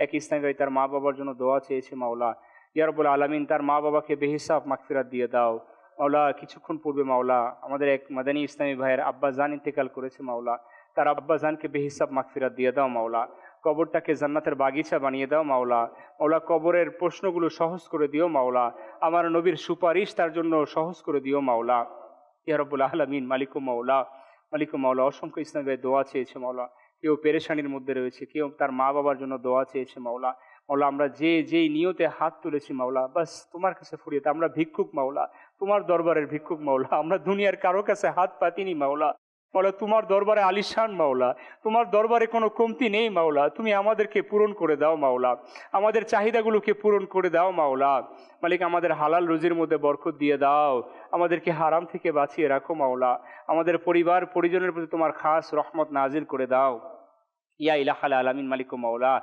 এক ইসলামী ভাই তার মা বাবার জন্য দোয়া চেয়েছে মাওলা। ইয়া রব্বুল আলামিন তার মা বাবাকে বেহিসাব মাগফিরাত দিয়ে দাও মাওলা। কিছুক্ষণ পূর্বে মাওলা আমাদের এক মাদানী ইসলামী ভাইয়ের আব্বা জান ইন্তেকাল করেছে মাওলা। তার আব্বা জানকে বেহিসাব মাগফিরাত দিয়ে দাও মাওলা। কবরটাকে জান্নাতের বাগিচা বানিয়ে দাও মাওলা। মাওলা কবরের প্রশ্নগুলো সহজ করে দিও মাওলা। আমার নবীর সুপারিশ তার জন্য সহজ করে দিও মাওলা। ইয়া রব্বুল আলামিন, মালিক ও মাওলা, মালিক ও মাওলা অসংখ্য ইসলামী ভাই দোয়া চেয়েছে মাওলা। কেউ পেরেশানির মধ্যে রয়েছে, কেউ তার মা বাবার জন্য দোয়া চেয়েছে মাওলা। মাওলা আমরা যেই নিয়তে হাত তুলেছি মাওলা, বাস তোমার কাছে ফুরিয়ে আমরা ভিক্ষুক মাওলা, তোমার দরবারের ভিক্ষুক মাওলা। আমরা দুনিয়ার কারো কাছে হাত পাতিনি মাওলা। মাওলা তোমার দরবারে আলিশান মাওলা, তোমার দরবারে কোনো কমতি নেই মাওলা। তুমি আমাদেরকে পূরণ করে দাও মাওলা, আমাদের চাহিদাগুলোকে পূরণ করে দাও মাওলা। মালিক আমাদের হালাল রুজির মধ্যে বরকত দিয়ে দাও, আমাদেরকে হারাম থেকে বাঁচিয়ে রাখো মাওলা। আমাদের পরিবার পরিজনের প্রতি তোমার খাস রহমত নাজিল করে দাও। ইয়া ইলাহাল আলামিন, মালিক ও মাওলা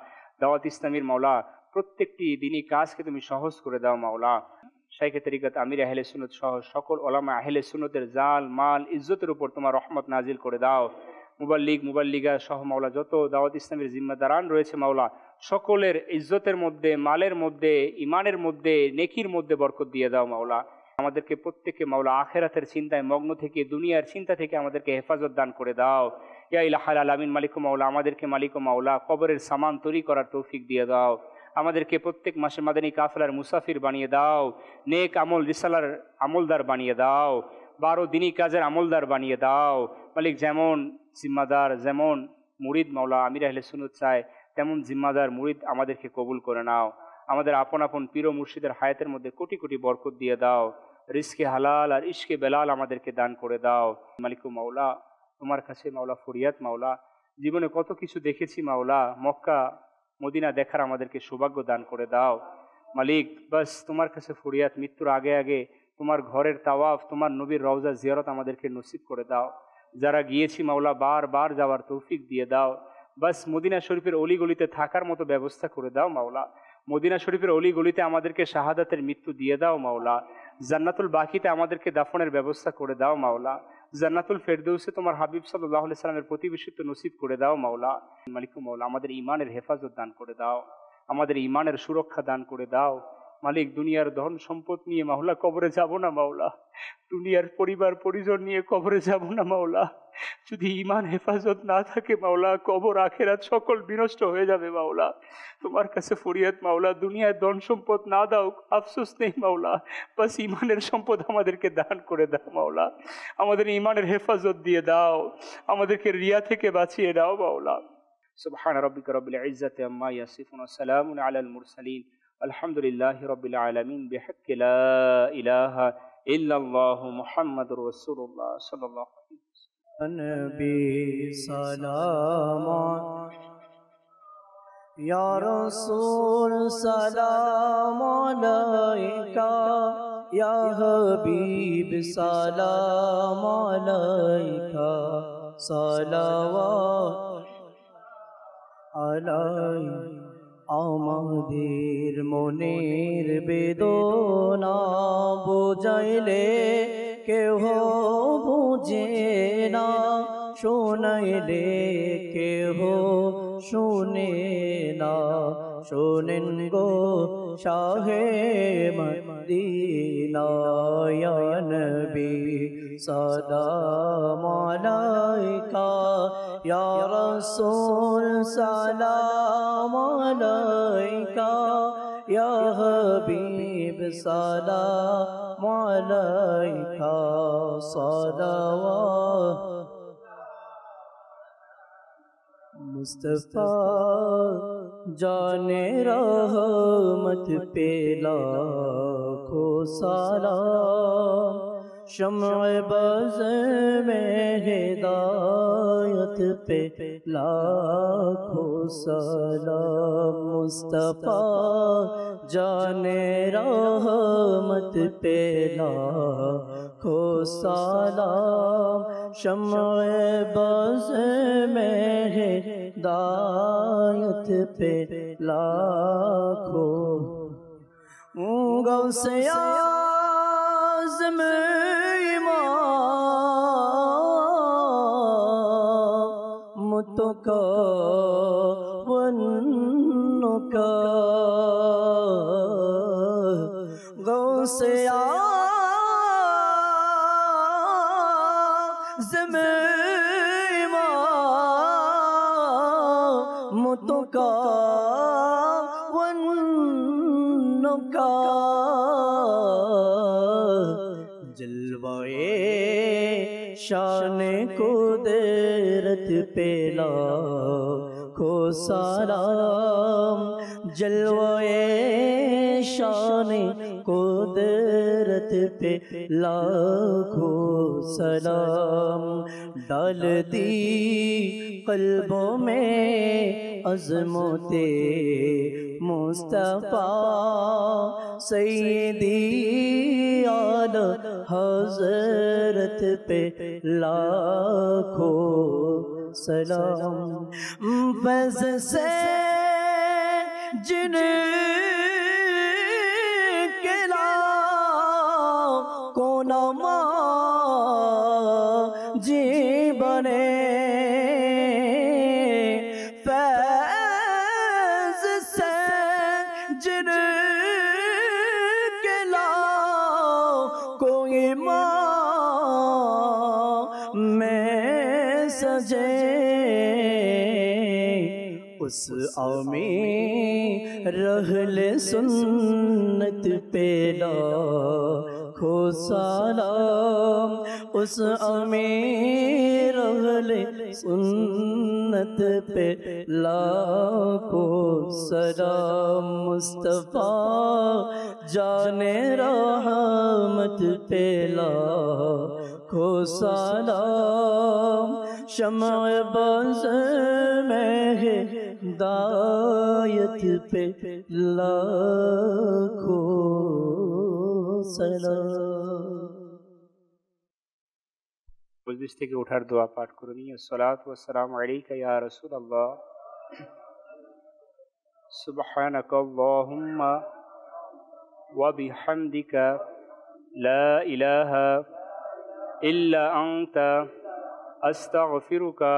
দাওয়াত ইসলামীর মাওলা প্রত্যেকটি দিনই কাজকে তুমি সহজ করে দাও মাওলা। শাইখে তরিকত আমির আহলে সুন্নাত সহ সকল ওলামা আহলে সুন্নতের জাল মাল ইজ্জতের উপর তোমার রহমত নাজিল করে দাও। মুবাল্লিগা সহ মাওলা যত দাওয়াত ইসলামের জিম্মাদারান রয়েছে মাওলা, সকলের ইজ্জতের মধ্যে, মালের মধ্যে, ইমানের মধ্যে, নেকির মধ্যে বরকত দিয়ে দাও মাওলা। আমাদেরকে প্রত্যেককে মাওলা আখেরাতের চিন্তায় মগ্ন থেকে, দুনিয়ার চিন্তা থেকে আমাদেরকে হেফাজত দান করে দাও। ইয়া ইলাহাল আলামিন, মালিক ও মাওলা আমাদেরকে মালিক ও মাওলা কবরের সামান তৈরি করার তৌফিক দিয়ে দাও। আমাদেরকে প্রত্যেক মাসে মাদানী কাফেলার মুসাফির বানিয়ে দাও, নেক আমল রিসালার আমলদার বানিয়ে দাও, 12 দিনই কাজের আমলদার বানিয়ে দাও মালিক। যেমন জিম্মাদার, যেমন মুরিদ মাওলা আমির আহলে সুন্নাত চায়, তেমন জিম্মাদার মুরিদ আমাদেরকে কবুল করে নাও। আমাদের আপন আপন পীর ও মুর্শিদের হায়াতের মধ্যে কোটি কোটি বরকত দিয়ে দাও। রিজকে হালাল আর ইশকে বেলাল আমাদেরকে দান করে দাও মালিক ও মাওলা। তোমার কাছে মাওলা ফরিয়াদ মাওলা, জীবনে কত কিছু দেখেছি মাওলা, মক্কা মদিনা দেখার আমাদেরকে সৌভাগ্য দান করে দাও মালিক। বাস তোমার কাছে ফরিয়াদ, মৃত্যুর আগে আগে তোমার ঘরের তাওয়াফ, তোমার নবীর রওজা জিয়ারত আমাদেরকে নসিব করে দাও। যারা গিয়েছি মাওলা বারবার যাওয়ার তৌফিক দিয়ে দাও। বাস মদিনা শরীফের অলিগলিতে থাকার মতো ব্যবস্থা করে দাও মাওলা। মদিনা শরীফের অলিগলিতে আমাদেরকে শাহাদাতের মৃত্যু দিয়ে দাও মাওলা। জান্নাতুল বাকিতে আমাদেরকে দাফনের ব্যবস্থা করে দাও মাওলা। জান্নাতুল ফেরদৌসে তোমার হাবিব সাল্লাল্লাহু আলাইহি সাল্লামের প্রতিবেশিত্ব নসিব করে দাও মাওলা। মালিক মাওলা আমাদের ঈমানের হেফাজত দান করে দাও, আমাদের ঈমানের সুরক্ষা দান করে দাও মালিক। দুনিয়ার ধন সম্পদ নিয়ে মাওলা কবরে যাব না মাওলা, দুনিয়ার পরিবার পরিজন নিয়ে কবরে যাব না মাওলা। যদি ঈমান হেফাজত না থাকে মাওলা, কবর আখেরাত সকল বিনষ্ট হয়ে যাবে মাওলা। তোমার কাছে ফরিয়াদ মাওলা, দুনিয়ায় ধন সম্পদ না দাও আফসোস নেই মাওলা, বাস ঈমানের সম্পদ আমাদেরকে দান করে দাও মাওলা। আমাদের ঈমানের হেফাজত দিয়ে দাও, আমাদেরকে রিয়া থেকে বাঁচিয়ে দাও মাওলা। সুবহান রাব্বিকা রাব্বিল ইজ্জাতি আম্মা ইয়াসিফুন ওয়া সালামুন আলাল মুরসালিন আলহামদুলিল্লাহি রাব্বিল আলামিন বিহাক্কি লা ইলাহা ইল্লাল্লাহু মুহাম্মাদুর রাসূলুল্লাহ সাল্লাল্লাহু আলাইহি ওয়াসাল্লাম। নবী সালাম ইয়া রাসূল সালাম আলাইকা, ইয়া হাবিব সালাম আলাইকা, সালাওয়াত আলাইকা আমাদের মনের বেদনা বোঝাইলে কেহ বুঝে না, শোনাইলে কেহ শুনে না। শোনেন গো শাহে মদিনা, ইয়া নবী সালাম আলাইকা, ইয়া রাসূল সালাম আলাইকা, ইয়া হাবিব সালাম আলাইকা। সালাওয়াত मुस्तफा जाने रहमत पे लाखों सलाम, शम्अ बज़ में हिदायत पे लाखों सलाम। मुस्तफा जाने रहमत पे लाखों सलाम, शम्अ बज़ में हिदायत पे लाखों। गौसे आज़म इमाम मुतकव्विनुका, गौसे आज़म इमाम मुतकव्विनुका, जलवाए शान कुदरत पे लाखों सलाम, जलवाए शान कुदरत पे लाखों सलाम। डाल दी कल्बों में अज़मते मुस्तफ़ा, सैयदी आला हज़रत पे लाखों सलाम। फैज़ से जिनके लाखों नमाज़ी बने, फैज़ से जिनके लाखों इमाम में सजे, उस आमीर रहले सुन्नत पे लाखों सलाम, उस आमीर रहले सुन्नत पे लाखों सलाम। मुस्तफा जाने रहमत पे लाखों सलाम, शम्अ बज़ में हिदायत पे लाखों सलाम। মজলিস থেকে ওঠার দোয়া পাঠ করে নিয়ে সলাতু ওয়াসসালামু আলাইকা ইয়া রাসূলুল্লাহ, সুবহানাকা আল্লাহুম্মা ওয়া বিহামদিকা লা ইলাহা ইল্লা আনতা আস্তাগফিরুকা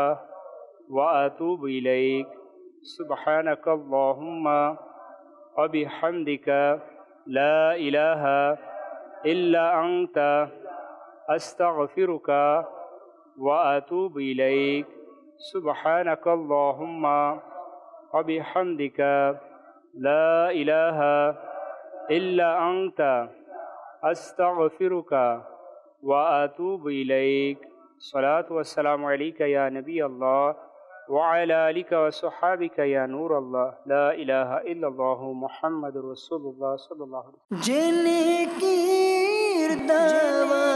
ওয়া আতুবু ইলাইক। সুবহানাকা আল্লাহুম্মা ওয়া বিহামদিকা লা ইলাহা ইল্লা আনতা আস্তাগফিরুকা ওয়া আতুবু ইলাইক। সুবহানাকা আল্লাহুম্মা ওয়া বিহামদিকা লা ইলাহা ইল্লা আনতা আস্তাগফিরুকা ওয়া আতুবু ইলাইক। সালাতু ওয়াসসালামু আলাইকা ইয়া নবী আল্লাহ ওয়া আলা আলিকা ওয়া সাহবিকা ইয়া নূর আল্লাহ, লা ইলাহা ইল্লাল্লাহু মুহাম্মাদুর রাসূলুল্লাহ সাল্লাল্লাহু আলাইহি ওয়া সাল্লাম। जिनकी दावा